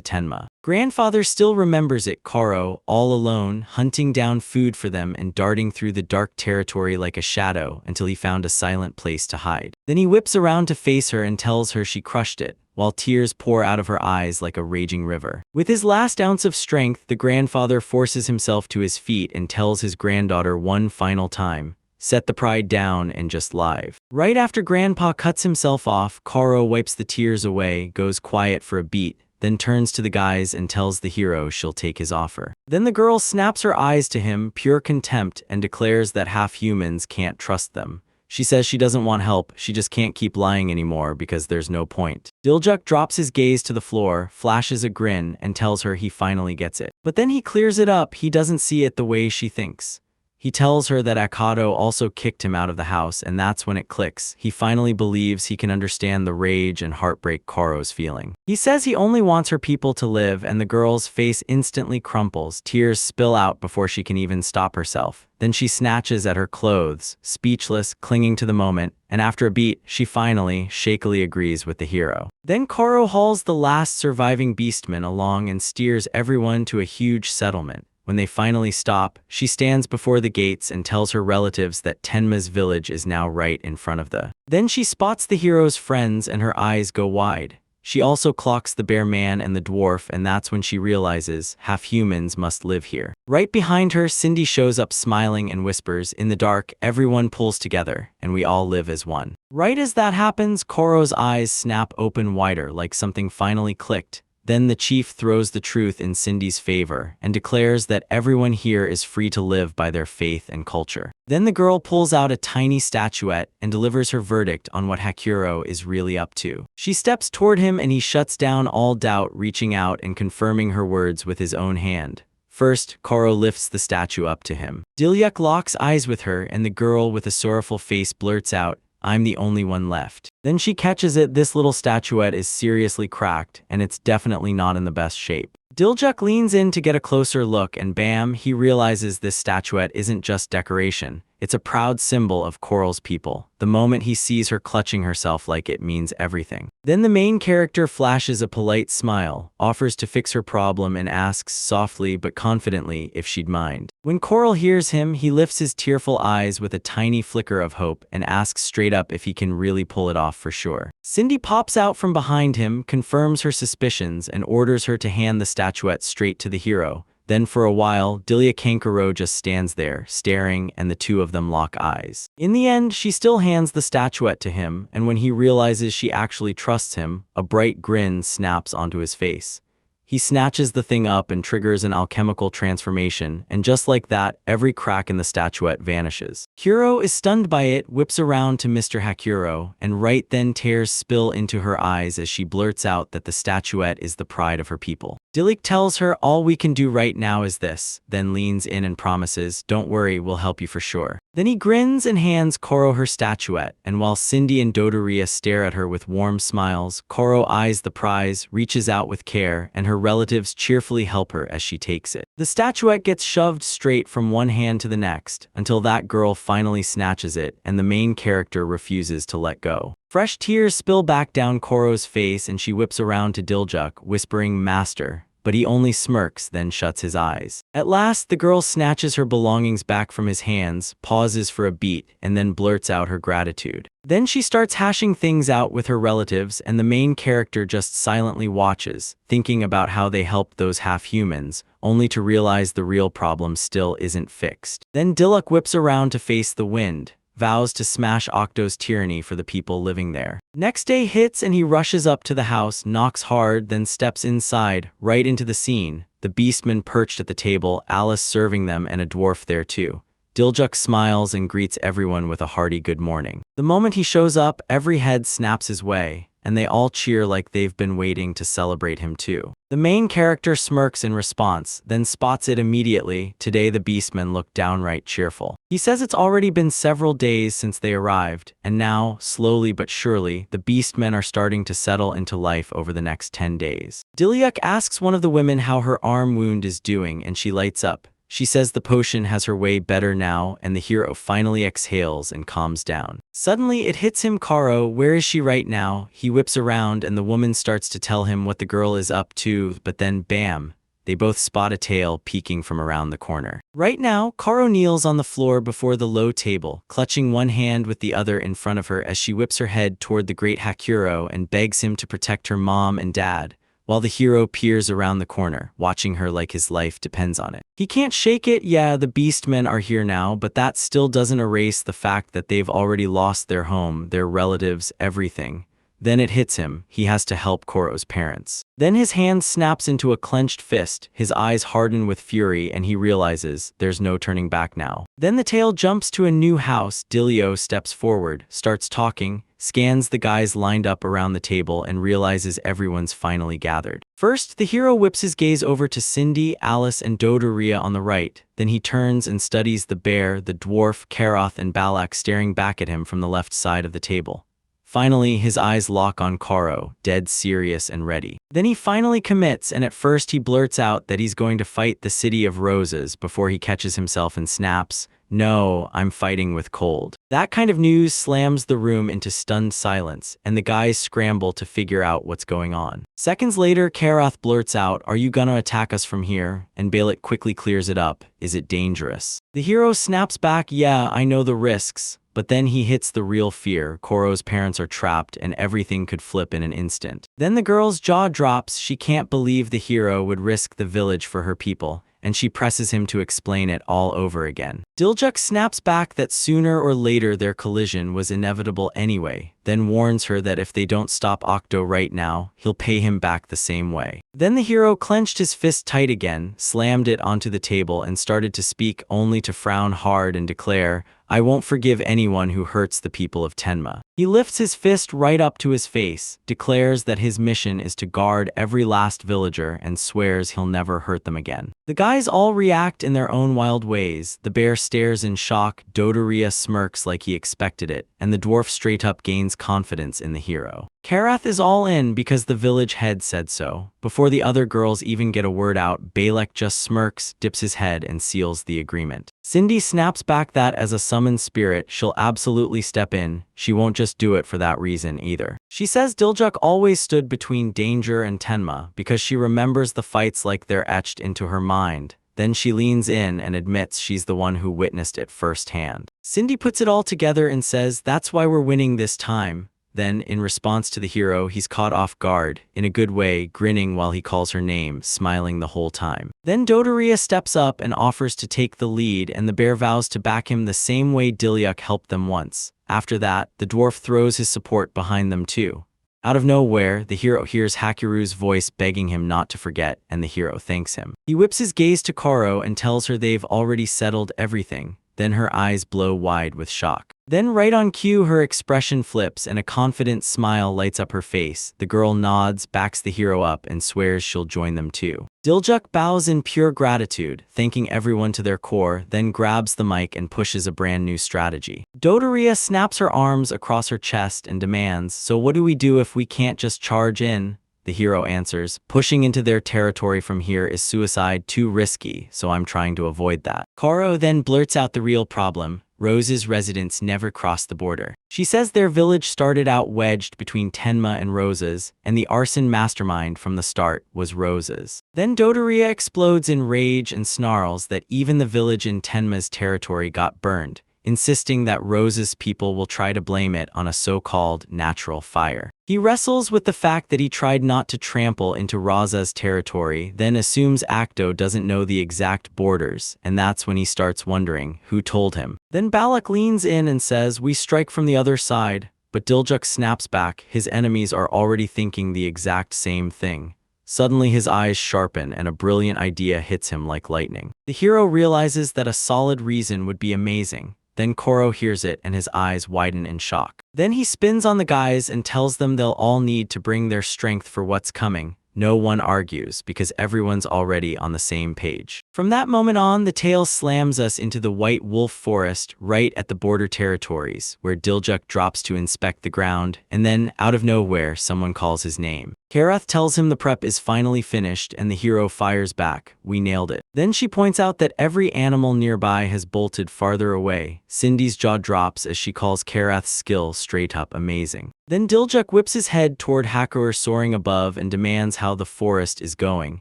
Tenma. Grandfather still remembers it, Koro, all alone, hunting down food for them and darting through the dark territory like a shadow until he found a silent place to hide. Then he whips around to face her and tells her she crushed it, while tears pour out of her eyes like a raging river. With his last ounce of strength, the grandfather forces himself to his feet and tells his granddaughter one final time, "Set the pride down and just live." Right after Grandpa cuts himself off, Koro wipes the tears away, goes quiet for a beat, then turns to the guys and tells the hero she'll take his offer. Then the girl snaps her eyes to him, pure contempt, and declares that half-humans can't trust them. She says she doesn't want help, she just can't keep lying anymore because there's no point. Diljuk drops his gaze to the floor, flashes a grin, and tells her he finally gets it. But then he clears it up, he doesn't see it the way she thinks. He tells her that Akado also kicked him out of the house, and that's when it clicks. He finally believes he can understand the rage and heartbreak Koro's feeling. He says he only wants her people to live, and the girl's face instantly crumples. Tears spill out before she can even stop herself. Then she snatches at her clothes, speechless, clinging to the moment, and after a beat, she finally, shakily agrees with the hero. Then Koro hauls the last surviving beastman along and steers everyone to a huge settlement. When they finally stop, she stands before the gates and tells her relatives that Tenma's village is now right in front of them. Then she spots the hero's friends and her eyes go wide. She also clocks the bear man and the dwarf, and that's when she realizes half-humans must live here. Right behind her, Cindy shows up smiling and whispers, "In the dark, everyone pulls together, and we all live as one." Right as that happens, Koro's eyes snap open wider like something finally clicked. Then the chief throws the truth in Cindy's favor and declares that everyone here is free to live by their faith and culture. Then the girl pulls out a tiny statuette and delivers her verdict on what Hakuro is really up to. She steps toward him and he shuts down all doubt, reaching out and confirming her words with his own hand. First, Koro lifts the statue up to him. Diljuk locks eyes with her and the girl with a sorrowful face blurts out, "I'm the only one left." Then she catches it, this little statuette is seriously cracked, and it's definitely not in the best shape. Diljuk leans in to get a closer look, and bam, he realizes this statuette isn't just decoration. It's a proud symbol of Coral's people. The moment he sees her clutching herself like it means everything. Then the main character flashes a polite smile, offers to fix her problem, and asks softly but confidently if she'd mind. When Coral hears him, he lifts his tearful eyes with a tiny flicker of hope and asks straight up if he can really pull it off for sure. Cindy pops out from behind him, confirms her suspicions, and orders her to hand the statuette straight to the hero. Then for a while, Dilya Kankuro just stands there, staring, and the two of them lock eyes. In the end, she still hands the statuette to him, and when he realizes she actually trusts him, a bright grin snaps onto his face. He snatches the thing up and triggers an alchemical transformation, and just like that, every crack in the statuette vanishes. Kuro is stunned by it, whips around to Mr. Hakuro, and right then tears spill into her eyes as she blurts out that the statuette is the pride of her people. Dilek tells her all we can do right now is this, then leans in and promises, "Don't worry, we'll help you for sure." Then he grins and hands Koro her statuette, and while Cindy and Dodoria stare at her with warm smiles, Koro eyes the prize, reaches out with care, and her relatives cheerfully help her as she takes it. The statuette gets shoved straight from one hand to the next, until that girl finally snatches it, and the main character refuses to let go. Fresh tears spill back down Koro's face and she whips around to Diljuk, whispering, "Master," but he only smirks, then shuts his eyes. At last, the girl snatches her belongings back from his hands, pauses for a beat, and then blurts out her gratitude. Then she starts hashing things out with her relatives, and the main character just silently watches, thinking about how they helped those half-humans, only to realize the real problem still isn't fixed. Then Diluk whips around to face the wind, vows to smash Octo's tyranny for the people living there. Next day hits and he rushes up to the house, knocks hard, then steps inside, right into the scene. The beastmen perched at the table, Alice serving them, and a dwarf there too. Diljuk smiles and greets everyone with a hearty good morning. The moment he shows up, every head snaps his way, and they all cheer like they've been waiting to celebrate him too. The main character smirks in response, then spots it immediately. Today the beastmen look downright cheerful. He says it's already been several days since they arrived, and now, slowly but surely, the beastmen are starting to settle into life over the next 10 days. Diljuk asks one of the women how her arm wound is doing, and she lights up. She says the potion has her way better now, and the hero finally exhales and calms down. Suddenly, it hits him. Karo, where is she right now? He whips around and the woman starts to tell him what the girl is up to, but then bam, they both spot a tail peeking from around the corner. Right now, Karo kneels on the floor before the low table, clutching one hand with the other in front of her as she whips her head toward the great Hakuro and begs him to protect her mom and dad, while the hero peers around the corner, watching her like his life depends on it. He can't shake it. Yeah, the beastmen are here now, but that still doesn't erase the fact that they've already lost their home, their relatives, everything. Then it hits him. He has to help Koro's parents. Then his hand snaps into a clenched fist, his eyes harden with fury, and he realizes there's no turning back now. Then the tale jumps to a new house. Dilio steps forward, starts talking, scans the guys lined up around the table, and realizes everyone's finally gathered. First, the hero whips his gaze over to Cindy, Alice, and Dodoria on the right. Then he turns and studies the bear, the dwarf, Karoth, and Balak staring back at him from the left side of the table. Finally, his eyes lock on Karo, dead serious and ready. Then he finally commits, and at first he blurts out that he's going to fight the City of Roses before he catches himself and snaps, "No, I'm fighting with cold." That kind of news slams the room into stunned silence, and the guys scramble to figure out what's going on. Seconds later, Karoth blurts out, "Are you gonna attack us from here?" And Balak quickly clears it up, "Is it dangerous?" The hero snaps back, "Yeah, I know the risks." But then he hits the real fear. Koro's parents are trapped and everything could flip in an instant. Then the girl's jaw drops. She can't believe the hero would risk the village for her people, and she presses him to explain it all over again. Diljuk snaps back that sooner or later their collision was inevitable anyway, then warns her that if they don't stop Octo right now, he'll pay him back the same way. Then the hero clenched his fist tight again, slammed it onto the table, and started to speak only to frown hard and declare, "I won't forgive anyone who hurts the people of Tenma." He lifts his fist right up to his face, declares that his mission is to guard every last villager, and swears he'll never hurt them again. The guys all react in their own wild ways. The bear stares in shock, Dodoria smirks like he expected it, and the dwarf straight up gains confidence in the hero. Karoth is all in because the village head said so. Before the other girls even get a word out, Balak just smirks, dips his head, and seals the agreement. Cindy snaps back that as a summoned spirit, she'll absolutely step in. She won't just do it for that reason either. She says Diljuk always stood between danger and Tenma because she remembers the fights like they're etched into her mind. Then she leans in and admits she's the one who witnessed it firsthand. Cindy puts it all together and says, "That's why we're winning this time." Then, in response to the hero, he's caught off guard, in a good way, grinning while he calls her name, smiling the whole time. Then Dodoria steps up and offers to take the lead, and the bear vows to back him the same way Diljuk helped them once. After that, the dwarf throws his support behind them too. Out of nowhere, the hero hears Hakuru's voice begging him not to forget, and the hero thanks him. He whips his gaze to Karo and tells her they've already settled everything. Then her eyes blow wide with shock. Then right on cue, her expression flips and a confident smile lights up her face. The girl nods, backs the hero up, and swears she'll join them too. Diljuk bows in pure gratitude, thanking everyone to their core, then grabs the mic and pushes a brand new strategy. Dodoria snaps her arms across her chest and demands, "So what do we do if we can't just charge in?" The hero answers, "Pushing into their territory from here is suicide, too risky, so I'm trying to avoid that." Karo then blurts out the real problem. Rose's residents never cross the border. She says their village started out wedged between Tenma and Rose's, and the arson mastermind from the start was Rose's. Then Dodoria explodes in rage and snarls that even the village in Tenma's territory got burned. insisting that Rose's people will try to blame it on a so-called natural fire. He wrestles with the fact that he tried not to trample into Raza's territory, then assumes Akto doesn't know the exact borders, and that's when he starts wondering who told him. Then Balak leans in and says, "We strike from the other side," but Diljuk snaps back, his enemies are already thinking the exact same thing. Suddenly his eyes sharpen and a brilliant idea hits him like lightning. The hero realizes that a solid reason would be amazing. Then Koro hears it and his eyes widen in shock. Then he spins on the guys and tells them they'll all need to bring their strength for what's coming. No one argues because everyone's already on the same page. From that moment on, the tale slams us into the White Wolf Forest right at the border territories, where Diljuk drops to inspect the ground, and then, out of nowhere, someone calls his name. Karath tells him the prep is finally finished and the hero fires back, "We nailed it." Then she points out that every animal nearby has bolted farther away. Cindy's jaw drops as she calls Karath's skill straight up amazing. Then Diljuk whips his head toward Hakuer soaring above and demands how the forest is going,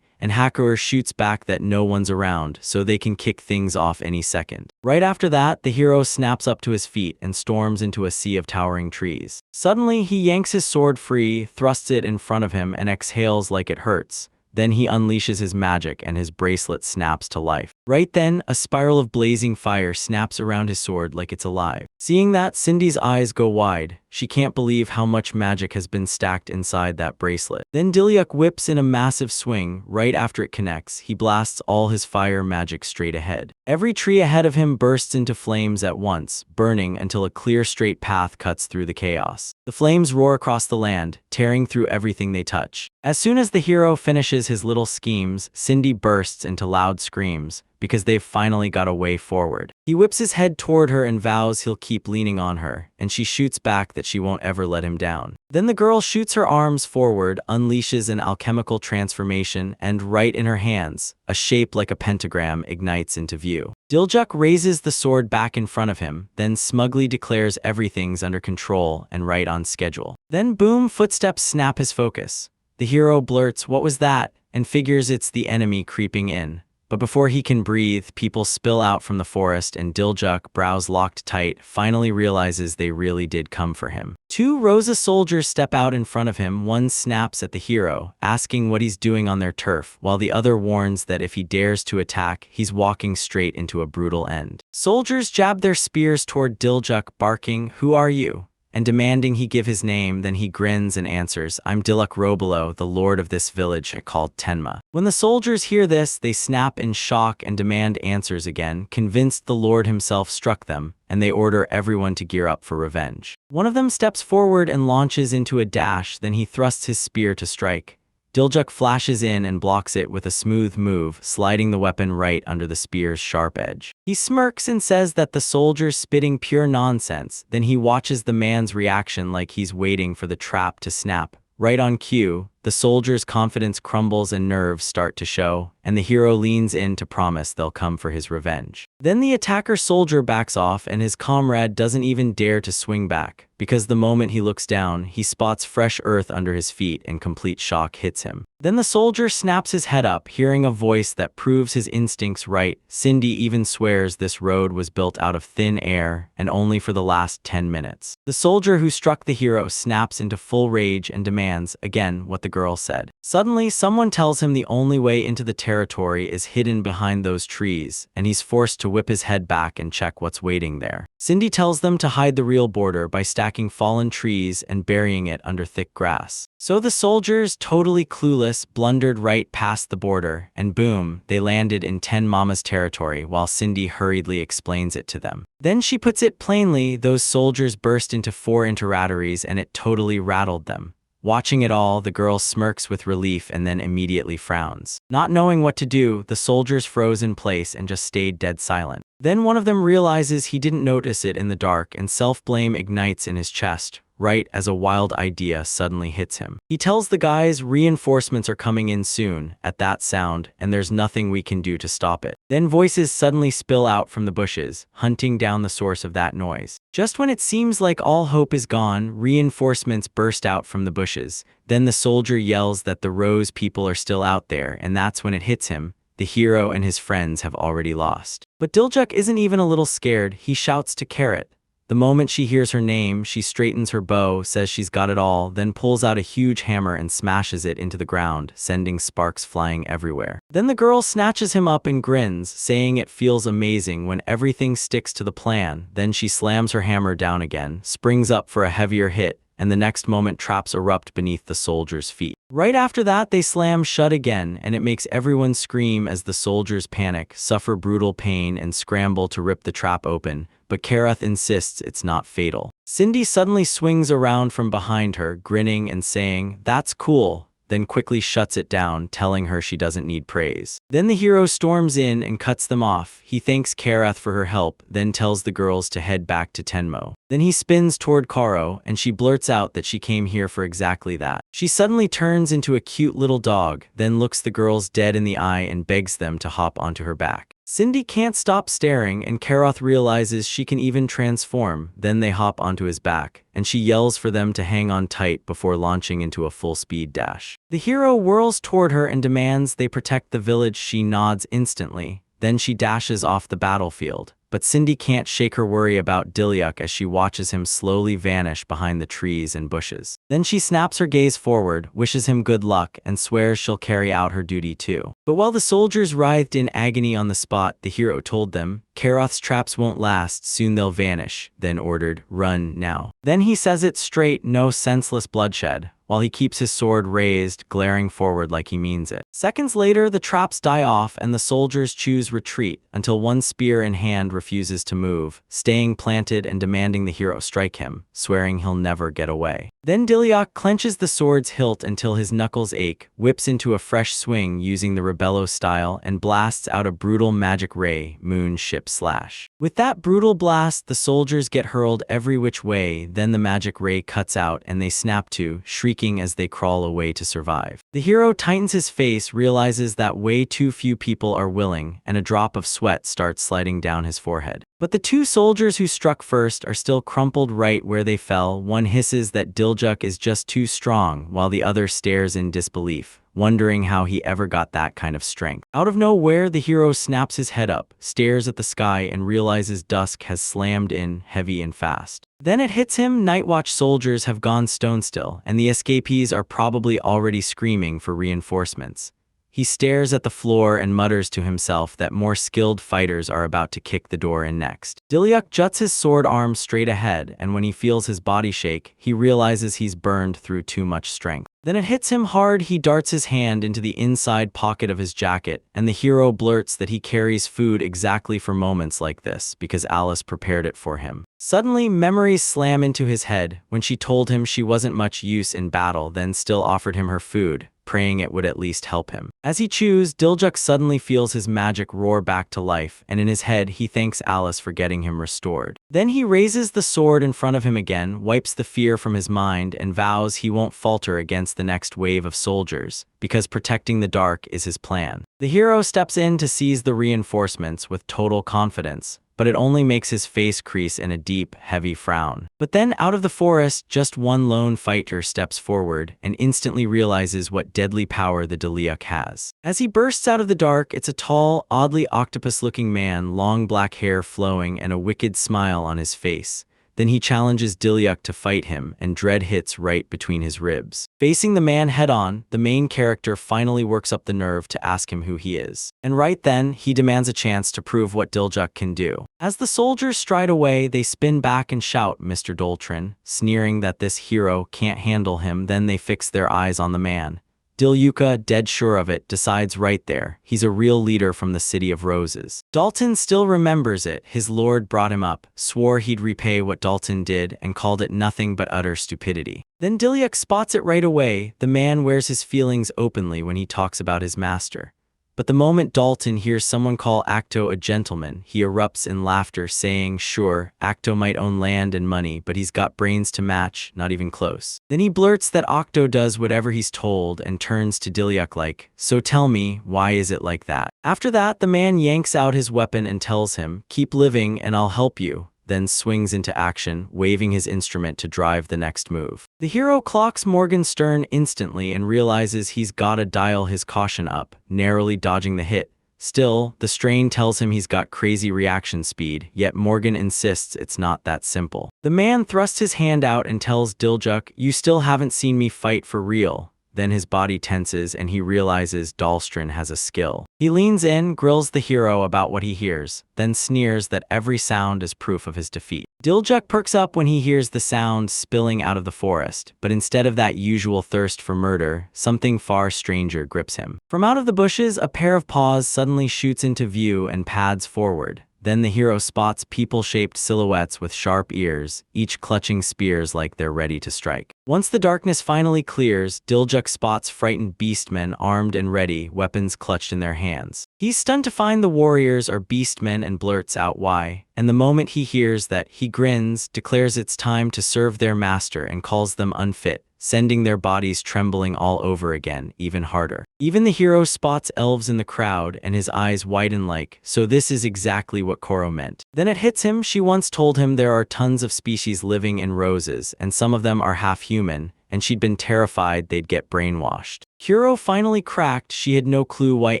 and Hakuer shoots back that no one's around, so they can kick things off any second. Right after that, the hero snaps up to his feet and storms into a sea of towering trees. Suddenly, he yanks his sword free, thrusts it in front of him, and exhales like it hurts. Then he unleashes his magic and his bracelet snaps to life. Right then, a spiral of blazing fire snaps around his sword like it's alive. Seeing that, Cindy's eyes go wide. She can't believe how much magic has been stacked inside that bracelet. Then Diljuk whips in a massive swing. Right after it connects, he blasts all his fire magic straight ahead. Every tree ahead of him bursts into flames at once, burning until a clear straight path cuts through the chaos. The flames roar across the land, tearing through everything they touch. As soon as the hero finishes his little schemes, Cindy bursts into loud screams, because they've finally got a way forward. He whips his head toward her and vows he'll keep leaning on her, and she shoots back that she won't ever let him down. Then the girl shoots her arms forward, unleashes an alchemical transformation, and right in her hands, a shape like a pentagram ignites into view. Diljuk raises the sword back in front of him, then smugly declares everything's under control and right on schedule. Then boom, footsteps snap his focus. The hero blurts, "What was that?" and figures it's the enemy creeping in. But before he can breathe, people spill out from the forest and Diljuk, brows locked tight, finally realizes they really did come for him. Two Rosa soldiers step out in front of him. One snaps at the hero, asking what he's doing on their turf, while the other warns that if he dares to attack, he's walking straight into a brutal end. Soldiers jab their spears toward Diljuk, barking, "Who are you?" and demanding he give his name. Then he grins and answers, "I'm Diluk Robelo, the lord of this village called Tenma." When the soldiers hear this, they snap in shock and demand answers again, convinced the lord himself struck them, and they order everyone to gear up for revenge. One of them steps forward and launches into a dash, then he thrusts his spear to strike. Diljuk flashes in and blocks it with a smooth move, sliding the weapon right under the spear's sharp edge. He smirks and says that the soldier's spitting pure nonsense, then he watches the man's reaction like he's waiting for the trap to snap. Right on cue, the soldier's confidence crumbles and nerves start to show, and the hero leans in to promise they'll come for his revenge. Then the attacker soldier backs off and his comrade doesn't even dare to swing back, because the moment he looks down, he spots fresh earth under his feet and complete shock hits him. Then the soldier snaps his head up, hearing a voice that proves his instincts right. Cindy even swears this road was built out of thin air, and only for the last 10 minutes. The soldier who struck the hero snaps into full rage and demands, again, what the girl said. Suddenly, someone tells him the only way into the territory is hidden behind those trees, and he's forced to whip his head back and check what's waiting there. Cindy tells them to hide the real border by stacking fallen trees and burying it under thick grass. So the soldiers, totally clueless, blundered right past the border, and boom, they landed in Ten Mama's territory while Cindy hurriedly explains it to them. Then she puts it plainly, those soldiers burst into 4 interrogatories and it totally rattled them. Watching it all, the girl smirks with relief and then immediately frowns. Not knowing what to do, the soldiers froze in place and just stayed dead silent. Then one of them realizes he didn't notice it in the dark and self-blame ignites in his chest, right as a wild idea suddenly hits him. He tells the guys reinforcements are coming in soon at that sound, and there's nothing we can do to stop it. Then voices suddenly spill out from the bushes, hunting down the source of that noise. Just when it seems like all hope is gone, reinforcements burst out from the bushes. Then the soldier yells that the Rose people are still out there, and that's when it hits him. the hero and his friends have already lost. But Diljuk isn't even a little scared. He shouts to Carrot. The moment she hears her name, she straightens her bow, says she's got it all, then pulls out a huge hammer and smashes it into the ground, sending sparks flying everywhere. Then the girl snatches him up and grins, saying it feels amazing when everything sticks to the plan. Then she slams her hammer down again, springs up for a heavier hit, and the next moment traps erupt beneath the soldiers' feet. Right after that, they slam shut again, and it makes everyone scream as the soldiers panic, suffer brutal pain, and scramble to rip the trap open, but Karath insists it's not fatal. Cindy suddenly swings around from behind her, grinning and saying, "That's cool," then quickly shuts it down, telling her she doesn't need praise. Then the hero storms in and cuts them off. He thanks Karath for her help, then tells the girls to head back to Tenmo. Then he spins toward Karo, and she blurts out that she came here for exactly that. She suddenly turns into a cute little dog, then looks the girls dead in the eye and begs them to hop onto her back. Cindy can't stop staring, and Karoth realizes she can even transform. Then they hop onto his back, and she yells for them to hang on tight before launching into a full-speed dash. The hero whirls toward her and demands they protect the village. She nods instantly. Then she dashes off the battlefield. But Cindy can't shake her worry about Diljuk as she watches him slowly vanish behind the trees and bushes. Then she snaps her gaze forward, wishes him good luck, and swears she'll carry out her duty too. But while the soldiers writhed in agony on the spot, the hero told them, Karoth's traps won't last, soon they'll vanish, then ordered, "Run now." Then he says it straight, no senseless bloodshed, while he keeps his sword raised, glaring forward like he means it. Seconds later, the traps die off and the soldiers choose retreat until one spear in hand refuses to move, staying planted and demanding the hero strike him, swearing he'll never get away. Then Diljuk clenches the sword's hilt until his knuckles ache, whips into a fresh swing using the Rebello style, and blasts out a brutal magic ray, moon ship slash. With that brutal blast, the soldiers get hurled every which way, then the magic ray cuts out and they snap to, shrieking as they crawl away to survive. The hero tightens his face, realizes that way too few people are willing, and a drop of sweat starts sliding down his forehead. But the two soldiers who struck first are still crumpled right where they fell. One hisses that Diljuk is just too strong, while the other stares in disbelief, wondering how he ever got that kind of strength. Out of nowhere, the hero snaps his head up, stares at the sky, and realizes dusk has slammed in, heavy and fast. Then it hits him, Nightwatch soldiers have gone stone still, and the escapees are probably already screaming for reinforcements. He stares at the floor and mutters to himself that more skilled fighters are about to kick the door in next. Diljuk juts his sword arm straight ahead, and when he feels his body shake, he realizes he's burned through too much strength. Then it hits him hard. He darts his hand into the inside pocket of his jacket, and the hero blurts that he carries food exactly for moments like this because Alice prepared it for him. Suddenly, memories slam into his head when she told him she wasn't much use in battle, then still offered him her food, praying it would at least help him. As he chews, Diljuk suddenly feels his magic roar back to life, and in his head he thanks Alice for getting him restored. Then he raises the sword in front of him again, wipes the fear from his mind, and vows he won't falter against the next wave of soldiers, because protecting the dark is his plan. The hero steps in to seize the reinforcements with total confidence, but it only makes his face crease in a deep, heavy frown. But then out of the forest, just one lone fighter steps forward and instantly realizes what deadly power the Diljuk has. As he bursts out of the dark, it's a tall, oddly octopus-looking man, long black hair flowing and a wicked smile on his face. Then he challenges Diljuk to fight him, and dread hits right between his ribs. Facing the man head-on, the main character finally works up the nerve to ask him who he is. And right then, he demands a chance to prove what Diljuk can do. As the soldiers stride away, they spin back and shout, "Mr. Doltrin," sneering that this hero can't handle him. Then they fix their eyes on the man. Diljuk, dead sure of it, decides right there he's a real leader from the City of Roses. Dalton still remembers it. His lord brought him up, swore he'd repay what Dalton did, and called it nothing but utter stupidity. Then Diljuk spots it right away. The man wears his feelings openly when he talks about his master. But the moment Dalton hears someone call Acto a gentleman, he erupts in laughter, saying, sure, Acto might own land and money, but he's got brains to match, not even close. Then he blurts that Acto does whatever he's told and turns to Diljuk like, so tell me, why is it like that? After that, the man yanks out his weapon and tells him, keep living and I'll help you, then swings into action, waving his instrument to drive the next move. The hero clocks Morgenstern instantly and realizes he's gotta dial his caution up, narrowly dodging the hit, Still, the strain tells him he's got crazy reaction speed, yet Morgan insists it's not that simple. The man thrusts his hand out and tells Diljuk, "You still haven't seen me fight for real." Then his body tenses and he realizes Dahlstrom has a skill. He leans in, grills the hero about what he hears, then sneers that every sound is proof of his defeat. Diljuk perks up when he hears the sound spilling out of the forest, but instead of that usual thirst for murder, something far stranger grips him. From out of the bushes, a pair of paws suddenly shoots into view and pads forward. Then the hero spots people-shaped silhouettes with sharp ears, each clutching spears like they're ready to strike. Once the darkness finally clears, Diljuk spots frightened beastmen armed and ready, weapons clutched in their hands. He's stunned to find the warriors are beastmen and blurts out why. And the moment he hears that, he grins, declares it's time to serve their master and calls them unfit, sending their bodies trembling all over again, even harder. Even the hero spots elves in the crowd and his eyes widen like, so this is exactly what Koro meant. Then it hits him, she once told him there are tons of species living in roses, and some of them are half human, and she'd been terrified they'd get brainwashed. Kuro finally cracked, she had no clue why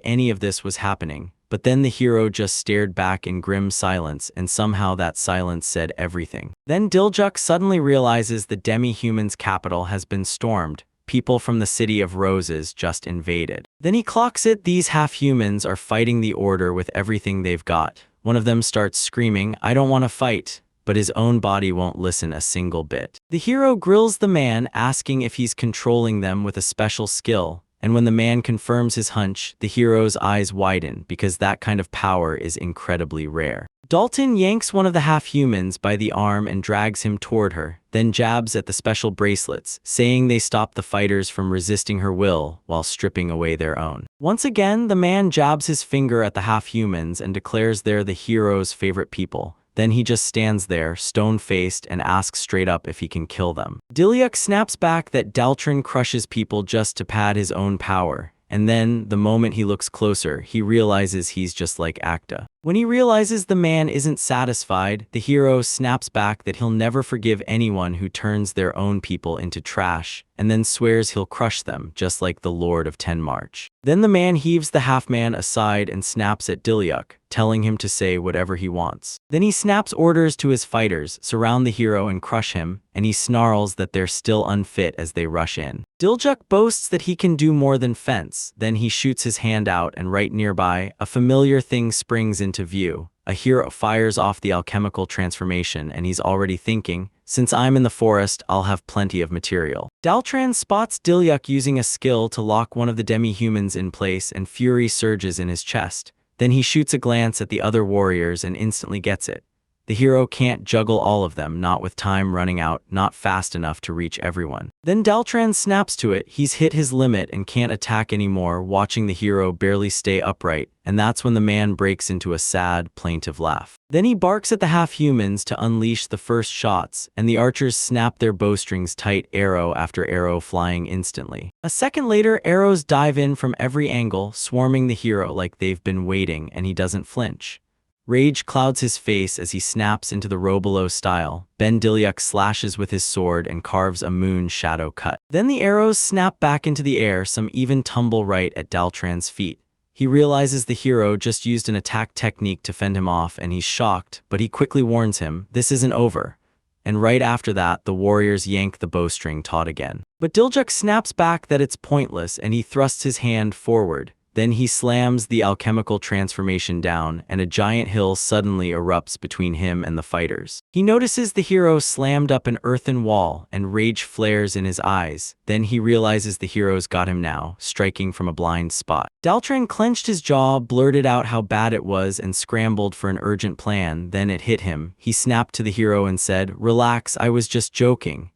any of this was happening. But then the hero just stared back in grim silence, and somehow that silence said everything. Then Diljuk suddenly realizes the demi-human's capital has been stormed. People from the City of Roses just invaded. Then he clocks it, these half-humans are fighting the Order with everything they've got. One of them starts screaming, "I don't want to fight," but his own body won't listen a single bit. The hero grills the man, asking if he's controlling them with a special skill. And when the man confirms his hunch, the hero's eyes widen because that kind of power is incredibly rare. Dalton yanks one of the half-humans by the arm and drags him toward her, then jabs at the special bracelets, saying they stop the fighters from resisting her will while stripping away their own. Once again, the man jabs his finger at the half-humans and declares they're the hero's favorite people. Then he just stands there, stone-faced, and asks straight up if he can kill them. Diljuk snaps back that Daltron crushes people just to pad his own power. And then, the moment he looks closer, he realizes he's just like Acta. When he realizes the man isn't satisfied, the hero snaps back that he'll never forgive anyone who turns their own people into trash, and then swears he'll crush them, just like the Lord of Tenmarch. Then the man heaves the half-man aside and snaps at Diljuk, telling him to say whatever he wants. Then he snaps orders to his fighters, surround the hero and crush him, and he snarls that they're still unfit as they rush in. Diljuk boasts that he can do more than fence, then he shoots his hand out and right nearby, a familiar thing springs into view. A hero fires off the alchemical transformation and he's already thinking, since I'm in the forest, I'll have plenty of material. Daltron spots Diljuk using a skill to lock one of the demi-humans in place and fury surges in his chest. Then he shoots a glance at the other warriors and instantly gets it. The hero can't juggle all of them, not with time running out, not fast enough to reach everyone. Then Daltron snaps to it, he's hit his limit and can't attack anymore, watching the hero barely stay upright, and that's when the man breaks into a sad, plaintive laugh. Then he barks at the half-humans to unleash the first shots, and the archers snap their bowstrings tight, arrow after arrow flying instantly. A second later, arrows dive in from every angle, swarming the hero like they've been waiting, and he doesn't flinch. Rage clouds his face as he snaps into the Robolo style. Ben Diljuk slashes with his sword and carves a moon shadow cut. Then the arrows snap back into the air, some even tumble right at Daltron's feet. He realizes the hero just used an attack technique to fend him off and he's shocked, but he quickly warns him, this isn't over. And right after that, the warriors yank the bowstring taut again. But Diljuk snaps back that it's pointless and he thrusts his hand forward. Then he slams the alchemical transformation down, and a giant hill suddenly erupts between him and the fighters. He notices the hero slammed up an earthen wall, and rage flares in his eyes. Then he realizes the hero's got him now, striking from a blind spot. Daltron clenched his jaw, blurted out how bad it was, and scrambled for an urgent plan. Then it hit him. He snapped to the hero and said, "Relax, I was just joking."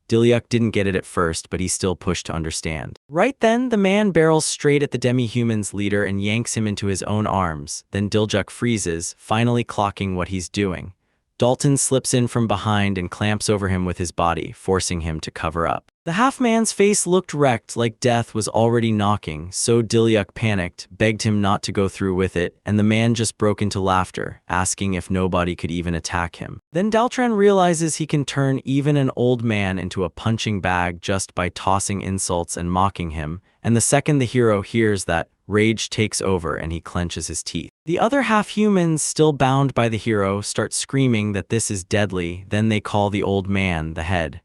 Diljuk didn't get it at first, but he still pushed to understand. Right then, the man barrels straight at the demi-human's leader and yanks him into his own arms. Then Diljuk freezes, finally clocking what he's doing. Dalton slips in from behind and clamps over him with his body, forcing him to cover up. The half-man's face looked wrecked like death was already knocking, so Dilyuk panicked, begged him not to go through with it, and the man just broke into laughter, asking if nobody could even attack him. Then Daltran realizes he can turn even an old man into a punching bag just by tossing insults and mocking him, and the second the hero hears that, rage takes over and he clenches his teeth. The other half-humans, still bound by the hero, start screaming that this is deadly, then they call the old man the head.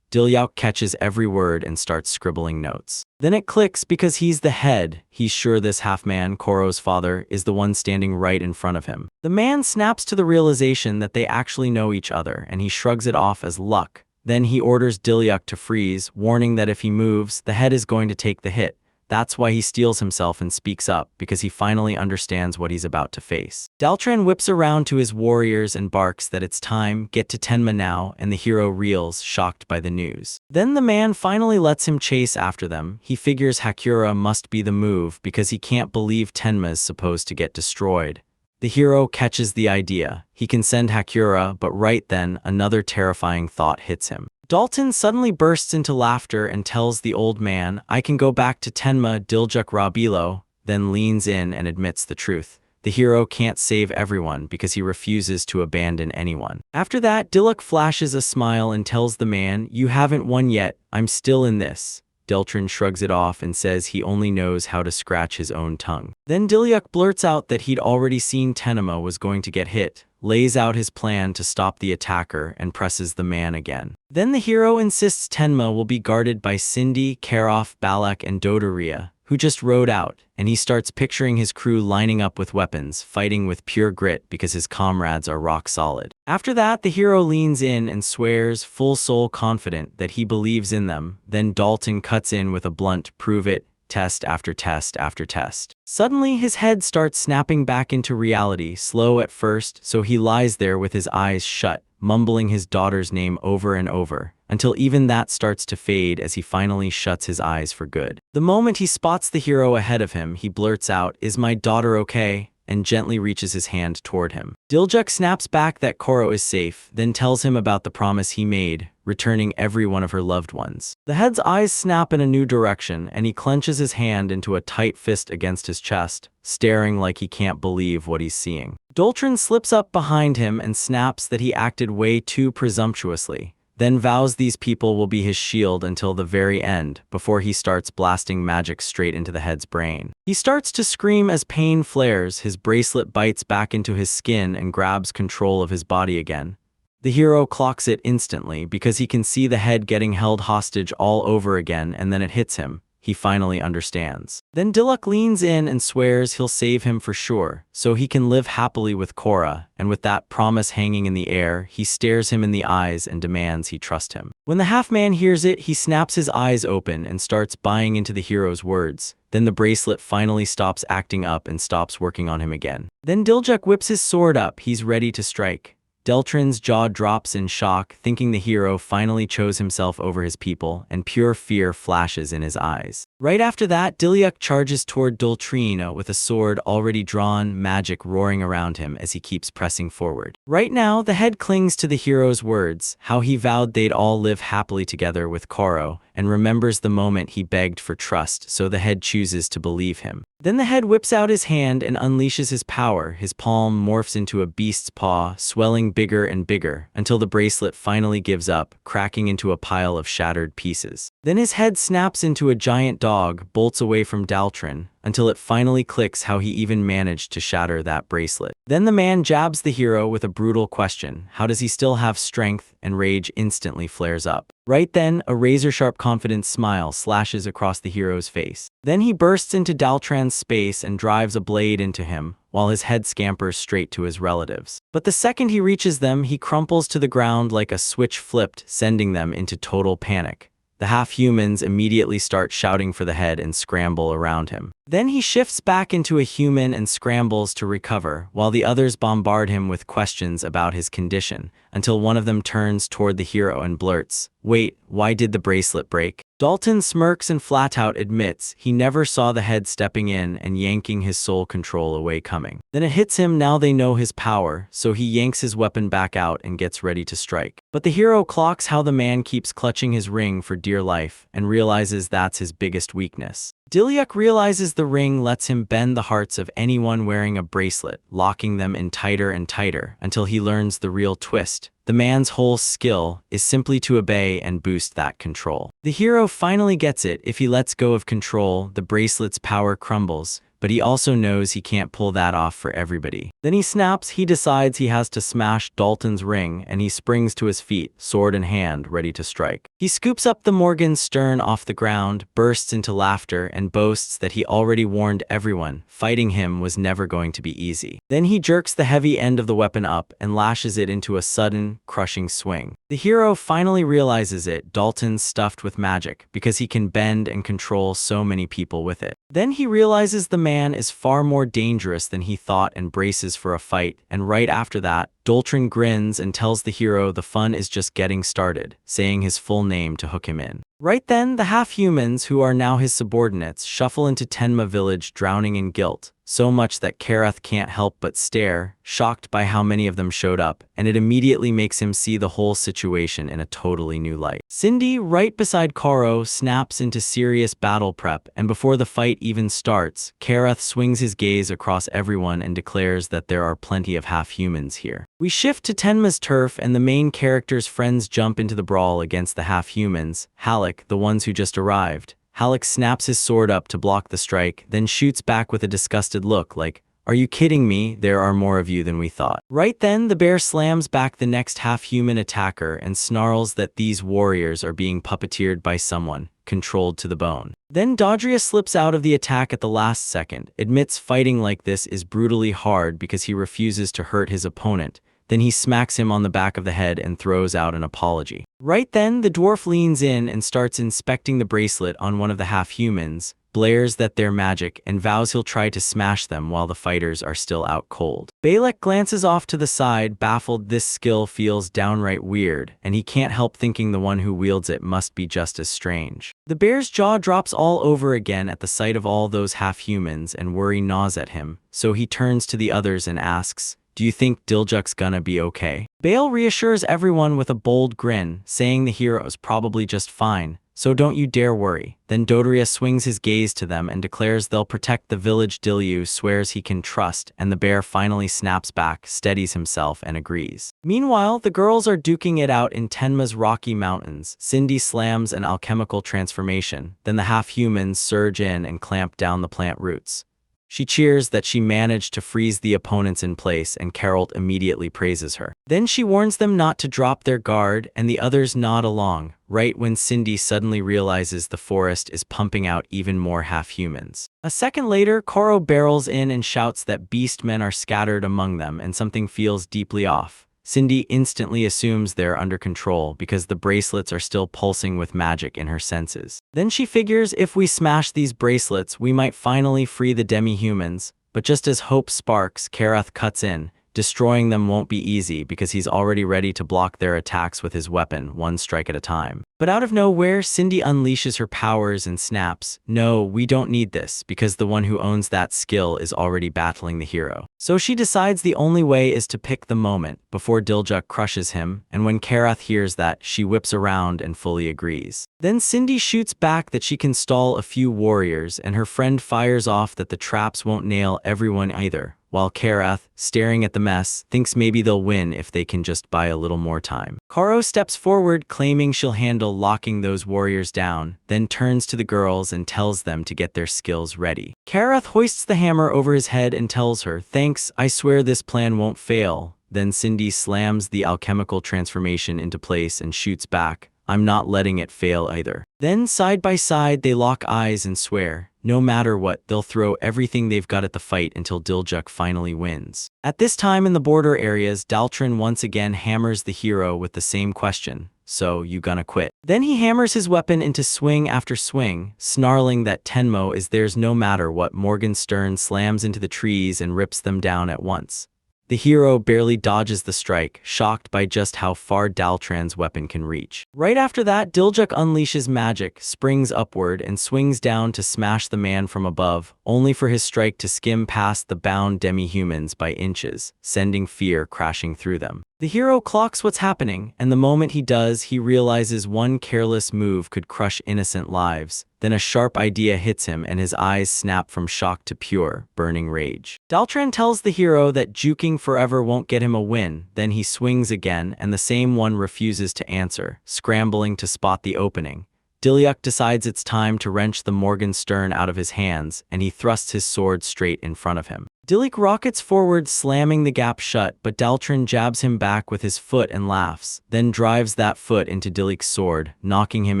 Dilyuk catches every word and starts scribbling notes. Then it clicks because he's the head. He's sure this half-man, Koro's father, is the one standing right in front of him. The man snaps to the realization that they actually know each other, and he shrugs it off as luck. Then he orders Dilyuk to freeze, warning that if he moves, the head is going to take the hit. That's why he steels himself and speaks up, because he finally understands what he's about to face. Daltran whips around to his warriors and barks that it's time, get to Tenma now, and the hero reels, shocked by the news. Then the man finally lets him chase after them. He figures Hakura must be the move because he can't believe Tenma's supposed to get destroyed. The hero catches the idea. He can send Hakura, but right then, another terrifying thought hits him. Dalton suddenly bursts into laughter and tells the old man, I can go back to Tenma Diljuk Rabilo, then leans in and admits the truth. The hero can't save everyone because he refuses to abandon anyone. After that, Dilyuk flashes a smile and tells the man, you haven't won yet, I'm still in this. Daltran shrugs it off and says he only knows how to scratch his own tongue. Then Dilyuk blurts out that he'd already seen Tenma was going to get hit, lays out his plan to stop the attacker, and presses the man again. Then the hero insists Tenma will be guarded by Cindy, Karoff, Balak, and Dodoria, who just rode out, and he starts picturing his crew lining up with weapons, fighting with pure grit because his comrades are rock solid. After that, the hero leans in and swears, full soul confident, that he believes in them. Then Dalton cuts in with a blunt, prove it, test after test after test. Suddenly, his head starts snapping back into reality, slow at first, so he lies there with his eyes shut, mumbling his daughter's name over and over, until even that starts to fade as he finally shuts his eyes for good. The moment he spots the hero ahead of him, he blurts out, is my daughter okay? And gently reaches his hand toward him. Diljuk snaps back that Koro is safe, then tells him about the promise he made, returning every one of her loved ones. The head's eyes snap in a new direction, and he clenches his hand into a tight fist against his chest, staring like he can't believe what he's seeing. Daltran slips up behind him and snaps that he acted way too presumptuously, then vows these people will be his shield until the very end, before he starts blasting magic straight into the head's brain. He starts to scream as pain flares, his bracelet bites back into his skin and grabs control of his body again. The hero clocks it instantly because he can see the head getting held hostage all over again, and then it hits him. He finally understands. Then Dilyuk leans in and swears he'll save him for sure, so he can live happily with Korra, and with that promise hanging in the air, he stares him in the eyes and demands he trust him. When the half-man hears it, he snaps his eyes open and starts buying into the hero's words. Then the bracelet finally stops acting up and stops working on him again. Then Diljuk whips his sword up, he's ready to strike. Daltran's jaw drops in shock, thinking the hero finally chose himself over his people, and pure fear flashes in his eyes. Right after that, Dilyuk charges toward Daltrina with a sword already drawn, magic roaring around him as he keeps pressing forward. Right now, the head clings to the hero's words, how he vowed they'd all live happily together with Koro, and remembers the moment he begged for trust, so the head chooses to believe him. Then the head whips out his hand and unleashes his power. His palm morphs into a beast's paw, swelling bigger and bigger, until the bracelet finally gives up, cracking into a pile of shattered pieces. Then his head snaps into a giant dog, bolts away from Daltran, until it finally clicks how he even managed to shatter that bracelet. Then the man jabs the hero with a brutal question, how does he still have strength, and rage instantly flares up. Right then, a razor-sharp confident smile slashes across the hero's face. Then he bursts into Daltran's space and drives a blade into him, while his head scampers straight to his relatives. But the second he reaches them, he crumples to the ground like a switch flipped, sending them into total panic. The half-humans immediately start shouting for the head and scramble around him. Then he shifts back into a human and scrambles to recover, while the others bombard him with questions about his condition, until one of them turns toward the hero and blurts, "Wait, why did the bracelet break?" Dalton smirks and flat out admits he never saw the head stepping in and yanking his soul control away coming. Then it hits him now they know his power, so he yanks his weapon back out and gets ready to strike. But the hero clocks how the man keeps clutching his ring for dear life and realizes that's his biggest weakness. Dilyuk realizes the ring lets him bend the hearts of anyone wearing a bracelet, locking them in tighter and tighter until he learns the real twist. The man's whole skill is simply to obey and boost that control. The hero finally gets it. If he lets go of control, the bracelet's power crumbles, but he also knows he can't pull that off for everybody. Then he snaps, he decides he has to smash Dalton's ring, and he springs to his feet, sword in hand, ready to strike. He scoops up the Morgenstern off the ground, bursts into laughter, and boasts that he already warned everyone, fighting him was never going to be easy. Then he jerks the heavy end of the weapon up and lashes it into a sudden, crushing swing. The hero finally realizes it, Dalton's stuffed with magic, because he can bend and control so many people with it. Then he realizes the man is far more dangerous than he thought and braces for a fight, and right after that, Dalton grins and tells the hero the fun is just getting started, saying his full name to hook him in. Right then, the half-humans, who are now his subordinates, shuffle into Tenma village drowning in guilt, so much that Karath can't help but stare, shocked by how many of them showed up, and it immediately makes him see the whole situation in a totally new light. Cindy, right beside Koro, snaps into serious battle prep, and before the fight even starts, Karath swings his gaze across everyone and declares that there are plenty of half-humans here. We shift to Tenma's turf and the main character's friends jump into the brawl against the half-humans. Halleck, the ones who just arrived. Halleck snaps his sword up to block the strike, then shoots back with a disgusted look like, "Are you kidding me? There are more of you than we thought." Right then, the bear slams back the next half-human attacker and snarls that these warriors are being puppeteered by someone, controlled to the bone. Then Dodria slips out of the attack at the last second, admits fighting like this is brutally hard because he refuses to hurt his opponent. Then he smacks him on the back of the head and throws out an apology. Right then, the dwarf leans in and starts inspecting the bracelet on one of the half-humans, blares that they're magic, and vows he'll try to smash them while the fighters are still out cold. Balek glances off to the side, baffled. This skill feels downright weird, and he can't help thinking the one who wields it must be just as strange. The bear's jaw drops all over again at the sight of all those half-humans, and worry gnaws at him, so he turns to the others and asks, "Do you think Diljak's gonna be okay?" Bale reassures everyone with a bold grin, saying the hero's probably just fine, so don't you dare worry. Then Dodria swings his gaze to them and declares they'll protect the village. Dilyu swears he can trust, and the bear finally snaps back, steadies himself, and agrees. Meanwhile, the girls are duking it out in Tenma's rocky mountains. Cindy slams an alchemical transformation, then the half-humans surge in and clamp down the plant roots. She cheers that she managed to freeze the opponents in place, and Carol immediately praises her. Then she warns them not to drop their guard, and the others nod along, right when Cindy suddenly realizes the forest is pumping out even more half-humans. A second later, Koro barrels in and shouts that beastmen are scattered among them and something feels deeply off. Cindy instantly assumes they're under control because the bracelets are still pulsing with magic in her senses. Then she figures if we smash these bracelets, we might finally free the demi-humans, but just as hope sparks, Karath cuts in. Destroying them won't be easy because he's already ready to block their attacks with his weapon, one strike at a time. But out of nowhere, Cindy unleashes her powers and snaps, "No, we don't need this," because the one who owns that skill is already battling the hero. So she decides the only way is to pick the moment before Diljak crushes him, and when Karath hears that, she whips around and fully agrees. Then Cindy shoots back that she can stall a few warriors, and her friend fires off that the traps won't nail everyone either, while Karath, staring at the mess, thinks maybe they'll win if they can just buy a little more time. Karo steps forward, claiming she'll handle locking those warriors down, then turns to the girls and tells them to get their skills ready. Karath hoists the hammer over his head and tells her, "Thanks, I swear this plan won't fail." Then Cindy slams the alchemical transformation into place and shoots back, "I'm not letting it fail either." Then side by side they lock eyes and swear, no matter what, they'll throw everything they've got at the fight until Diljak finally wins. At this time in the border areas, Daltrin once again hammers the hero with the same question, "So, you gonna quit?" Then he hammers his weapon into swing after swing, snarling that Tenmo is theirs no matter what. Morgenstern slams into the trees and rips them down at once. The hero barely dodges the strike, shocked by just how far Daltran's weapon can reach. Right after that, Diljuk unleashes magic, springs upward, and swings down to smash the man from above, only for his strike to skim past the bound demi-humans by inches, sending fear crashing through them. The hero clocks what's happening, and the moment he does, he realizes one careless move could crush innocent lives. Then a sharp idea hits him and his eyes snap from shock to pure, burning rage. Daltran tells the hero that juking forever won't get him a win, then he swings again and the same one refuses to answer, scrambling to spot the opening. Diljuk decides it's time to wrench the Morgenstern out of his hands, and he thrusts his sword straight in front of him. Diljuk rockets forward, slamming the gap shut, but Daltran jabs him back with his foot and laughs, then drives that foot into Diljuk's sword, knocking him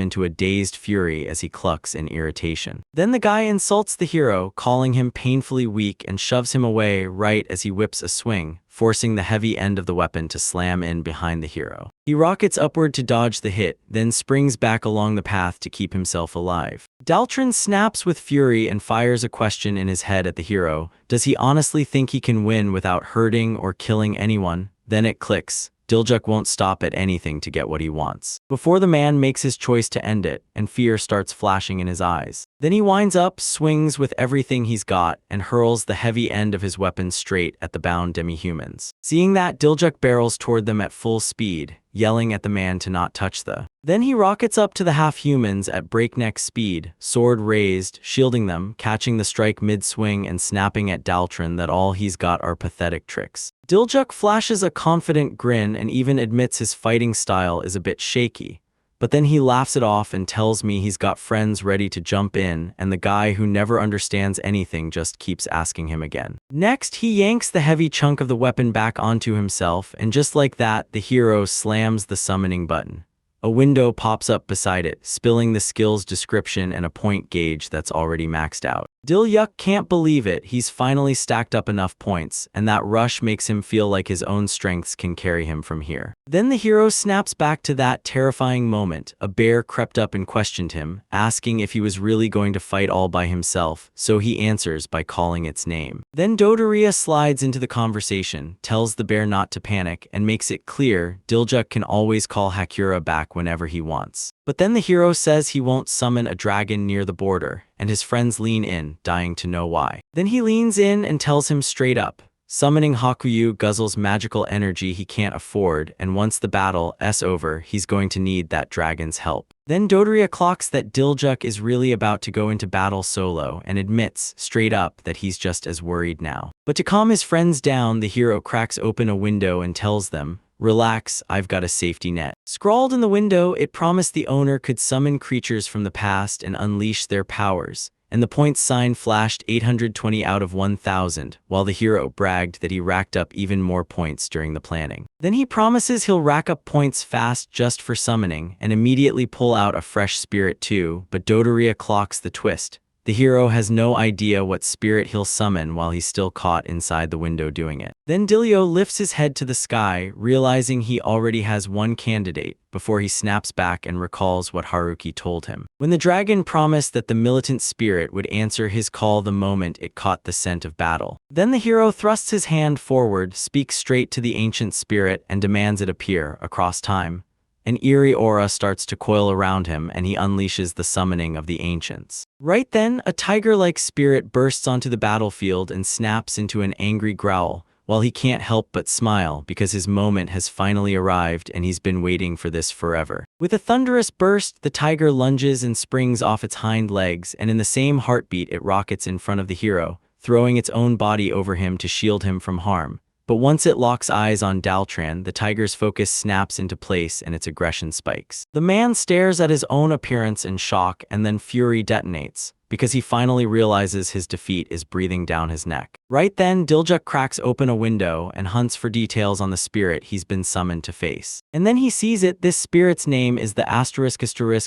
into a dazed fury as he clucks in irritation. Then the guy insults the hero, calling him painfully weak, and shoves him away right as he whips a swing, forcing the heavy end of the weapon to slam in behind the hero. He rockets upward to dodge the hit, then springs back along the path to keep himself alive. Daltran snaps with fury and fires a question in his head at the hero. Does he honestly think he can win without hurting or killing anyone? Then it clicks. Diljuk won't stop at anything to get what he wants. Before the man makes his choice to end it, and fear starts flashing in his eyes. Then he winds up, swings with everything he's got, and hurls the heavy end of his weapon straight at the bound demi-humans. Seeing that, Diljuk barrels toward them at full speed, yelling at the man to not touch the. Then he rockets up to the half-humans at breakneck speed, sword raised, shielding them, catching the strike mid-swing and snapping at Daltran that all he's got are pathetic tricks. Diljuk flashes a confident grin and even admits his fighting style is a bit shaky. But then he laughs it off and tells me he's got friends ready to jump in, and the guy who never understands anything just keeps asking him again. Next, he yanks the heavy chunk of the weapon back onto himself, and just like that, the hero slams the summoning button. A window pops up beside it, spilling the skill's description and a point gauge that's already maxed out. Diljuk can't believe it, he's finally stacked up enough points, and that rush makes him feel like his own strengths can carry him from here. Then the hero snaps back to that terrifying moment. A bear crept up and questioned him, asking if he was really going to fight all by himself, so he answers by calling its name. Then Dodoria slides into the conversation, tells the bear not to panic, and makes it clear Diljuk can always call Hakura back whenever he wants. But then the hero says he won't summon a dragon near the border, and his friends lean in, dying to know why. Then he leans in and tells him straight up. Summoning Hakuyu guzzles magical energy he can't afford, and once the battle's over, he's going to need that dragon's help. Then Dodoria clocks that Diljuk is really about to go into battle solo and admits, straight up, that he's just as worried now. But to calm his friends down, the hero cracks open a window and tells them, "Relax, I've got a safety net." Scrawled in the window, it promised the owner could summon creatures from the past and unleash their powers, and the points sign flashed 820 out of 1,000, while the hero bragged that he racked up even more points during the planning. Then he promises he'll rack up points fast just for summoning, and immediately pull out a fresh spirit too, but Dodoria clocks the twist. The hero has no idea what spirit he'll summon while he's still caught inside the window doing it. Then Dilio lifts his head to the sky, realizing he already has one candidate, before he snaps back and recalls what Haruki told him. When the dragon promised that the militant spirit would answer his call the moment it caught the scent of battle. Then the hero thrusts his hand forward, speaks straight to the ancient spirit, and demands it appear across time. An eerie aura starts to coil around him, and he unleashes the summoning of the ancients. Right then, a tiger-like spirit bursts onto the battlefield and snaps into an angry growl, while he can't help but smile because his moment has finally arrived and he's been waiting for this forever. With a thunderous burst, the tiger lunges and springs off its hind legs, and in the same heartbeat it rockets in front of the hero, throwing its own body over him to shield him from harm. But once it locks eyes on Daltran, the tiger's focus snaps into place and its aggression spikes. The man stares at his own appearance in shock, and then fury detonates, because he finally realizes his defeat is breathing down his neck. Right then, Diljuk cracks open a window and hunts for details on the spirit he's been summoned to face. And then he sees it. This spirit's name is the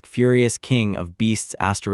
*** Furious King of Beasts ***,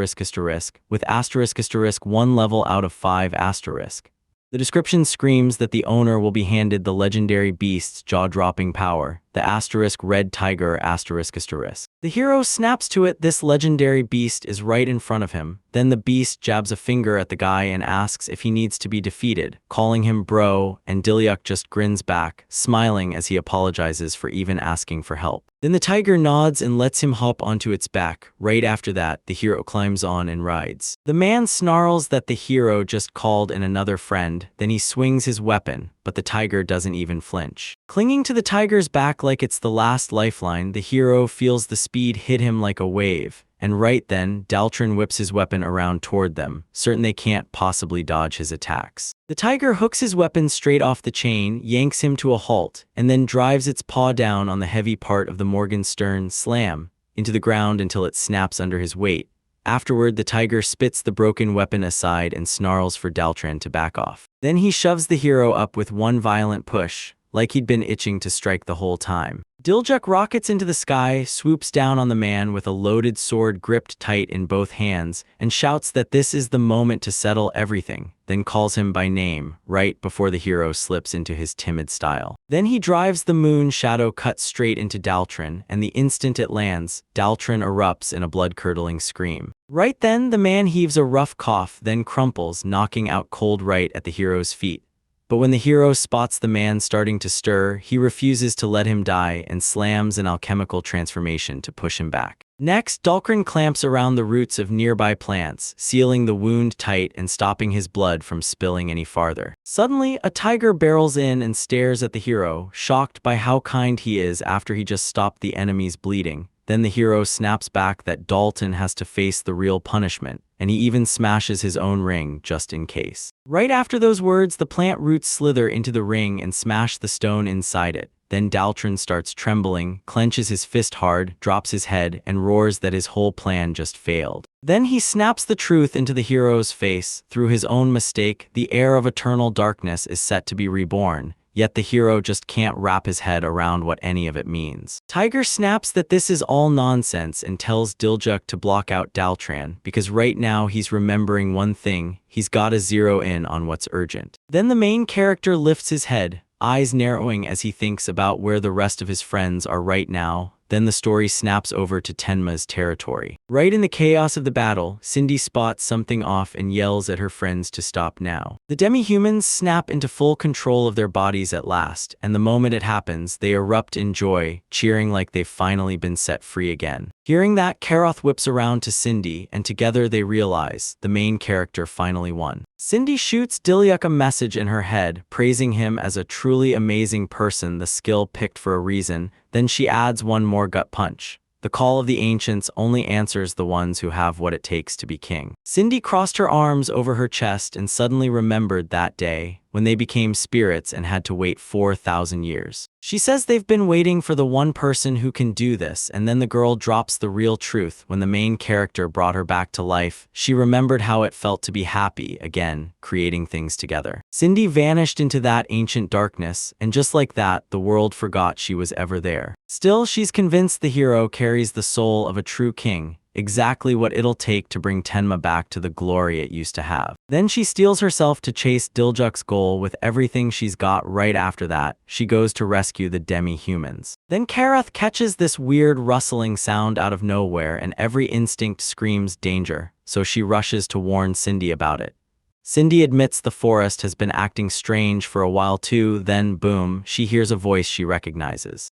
with *** 1 level out of 5 ***. The description screams that the owner will be handed the legendary beast's jaw-dropping power, the asterisk red tiger asterisk asterisk. The hero snaps to it. This legendary beast is right in front of him. Then the beast jabs a finger at the guy and asks if he needs to be defeated, calling him bro, and Dilyuk just grins back, smiling as he apologizes for even asking for help. Then the tiger nods and lets him hop onto its back. Right after that, the hero climbs on and rides. The man snarls that the hero just called in another friend, then he swings his weapon, but the tiger doesn't even flinch. Clinging to the tiger's back like it's the last lifeline, the hero feels the speed hit him like a wave. And right then, Daltron whips his weapon around toward them, certain they can't possibly dodge his attacks. The tiger hooks his weapon straight off the chain, yanks him to a halt, and then drives its paw down on the heavy part of the Morgenstern slam into the ground until it snaps under his weight. Afterward, the tiger spits the broken weapon aside and snarls for Daltron to back off. Then he shoves the hero up with one violent push, like he'd been itching to strike the whole time. Dilyuk rockets into the sky, swoops down on the man with a loaded sword gripped tight in both hands, and shouts that this is the moment to settle everything, then calls him by name, right before the hero slips into his timid style. Then he drives the moon shadow cut straight into Daltron, and the instant it lands, Daltron erupts in a blood-curdling scream. Right then, the man heaves a rough cough, then crumples, knocking out cold right at the hero's feet. But when the hero spots the man starting to stir, he refuses to let him die and slams an alchemical transformation to push him back. Next, Daltron clamps around the roots of nearby plants, sealing the wound tight and stopping his blood from spilling any farther. Suddenly, a tiger barrels in and stares at the hero, shocked by how kind he is after he just stopped the enemy's bleeding. Then the hero snaps back that Dalton has to face the real punishment, and he even smashes his own ring just in case. Right after those words, the plant roots slither into the ring and smash the stone inside it. Then Daltron starts trembling, clenches his fist hard, drops his head, and roars that his whole plan just failed. Then he snaps the truth into the hero's face. Through his own mistake, the heir of eternal darkness is set to be reborn. Yet the hero just can't wrap his head around what any of it means. Tiger snaps that this is all nonsense and tells Dilyuk to block out Daltron, because right now he's remembering one thing: he's gotta zero in on what's urgent. Then the main character lifts his head, eyes narrowing as he thinks about where the rest of his friends are right now. Then the story snaps over to Tenma's territory. Right in the chaos of the battle, Cindy spots something off and yells at her friends to stop now. The demi-humans snap into full control of their bodies at last, and the moment it happens, they erupt in joy, cheering like they've finally been set free again. Hearing that, Karoth whips around to Cindy, and together they realize the main character finally won. Cindy shoots Dilyuk a message in her head, praising him as a truly amazing person, the skill picked for a reason. Then she adds one more gut punch. The call of the ancients only answers the ones who have what it takes to be king. Cindy crossed her arms over her chest and suddenly remembered that day, when they became spirits and had to wait 4,000 years. She says they've been waiting for the one person who can do this, and then the girl drops the real truth. When the main character brought her back to life, she remembered how it felt to be happy again, creating things together. Cindy vanished into that ancient darkness, and just like that, the world forgot she was ever there. Still, she's convinced the hero carries the soul of a true king, exactly what it'll take to bring Tenma back to the glory it used to have. Then she steels herself to chase Dilyuk's goal with everything she's got. Right after that, she goes to rescue the demi-humans. Then Karoth catches this weird rustling sound out of nowhere, and every instinct screams danger, so she rushes to warn Cindy about it. Cindy admits the forest has been acting strange for a while too. Then boom, she hears a voice she recognizes.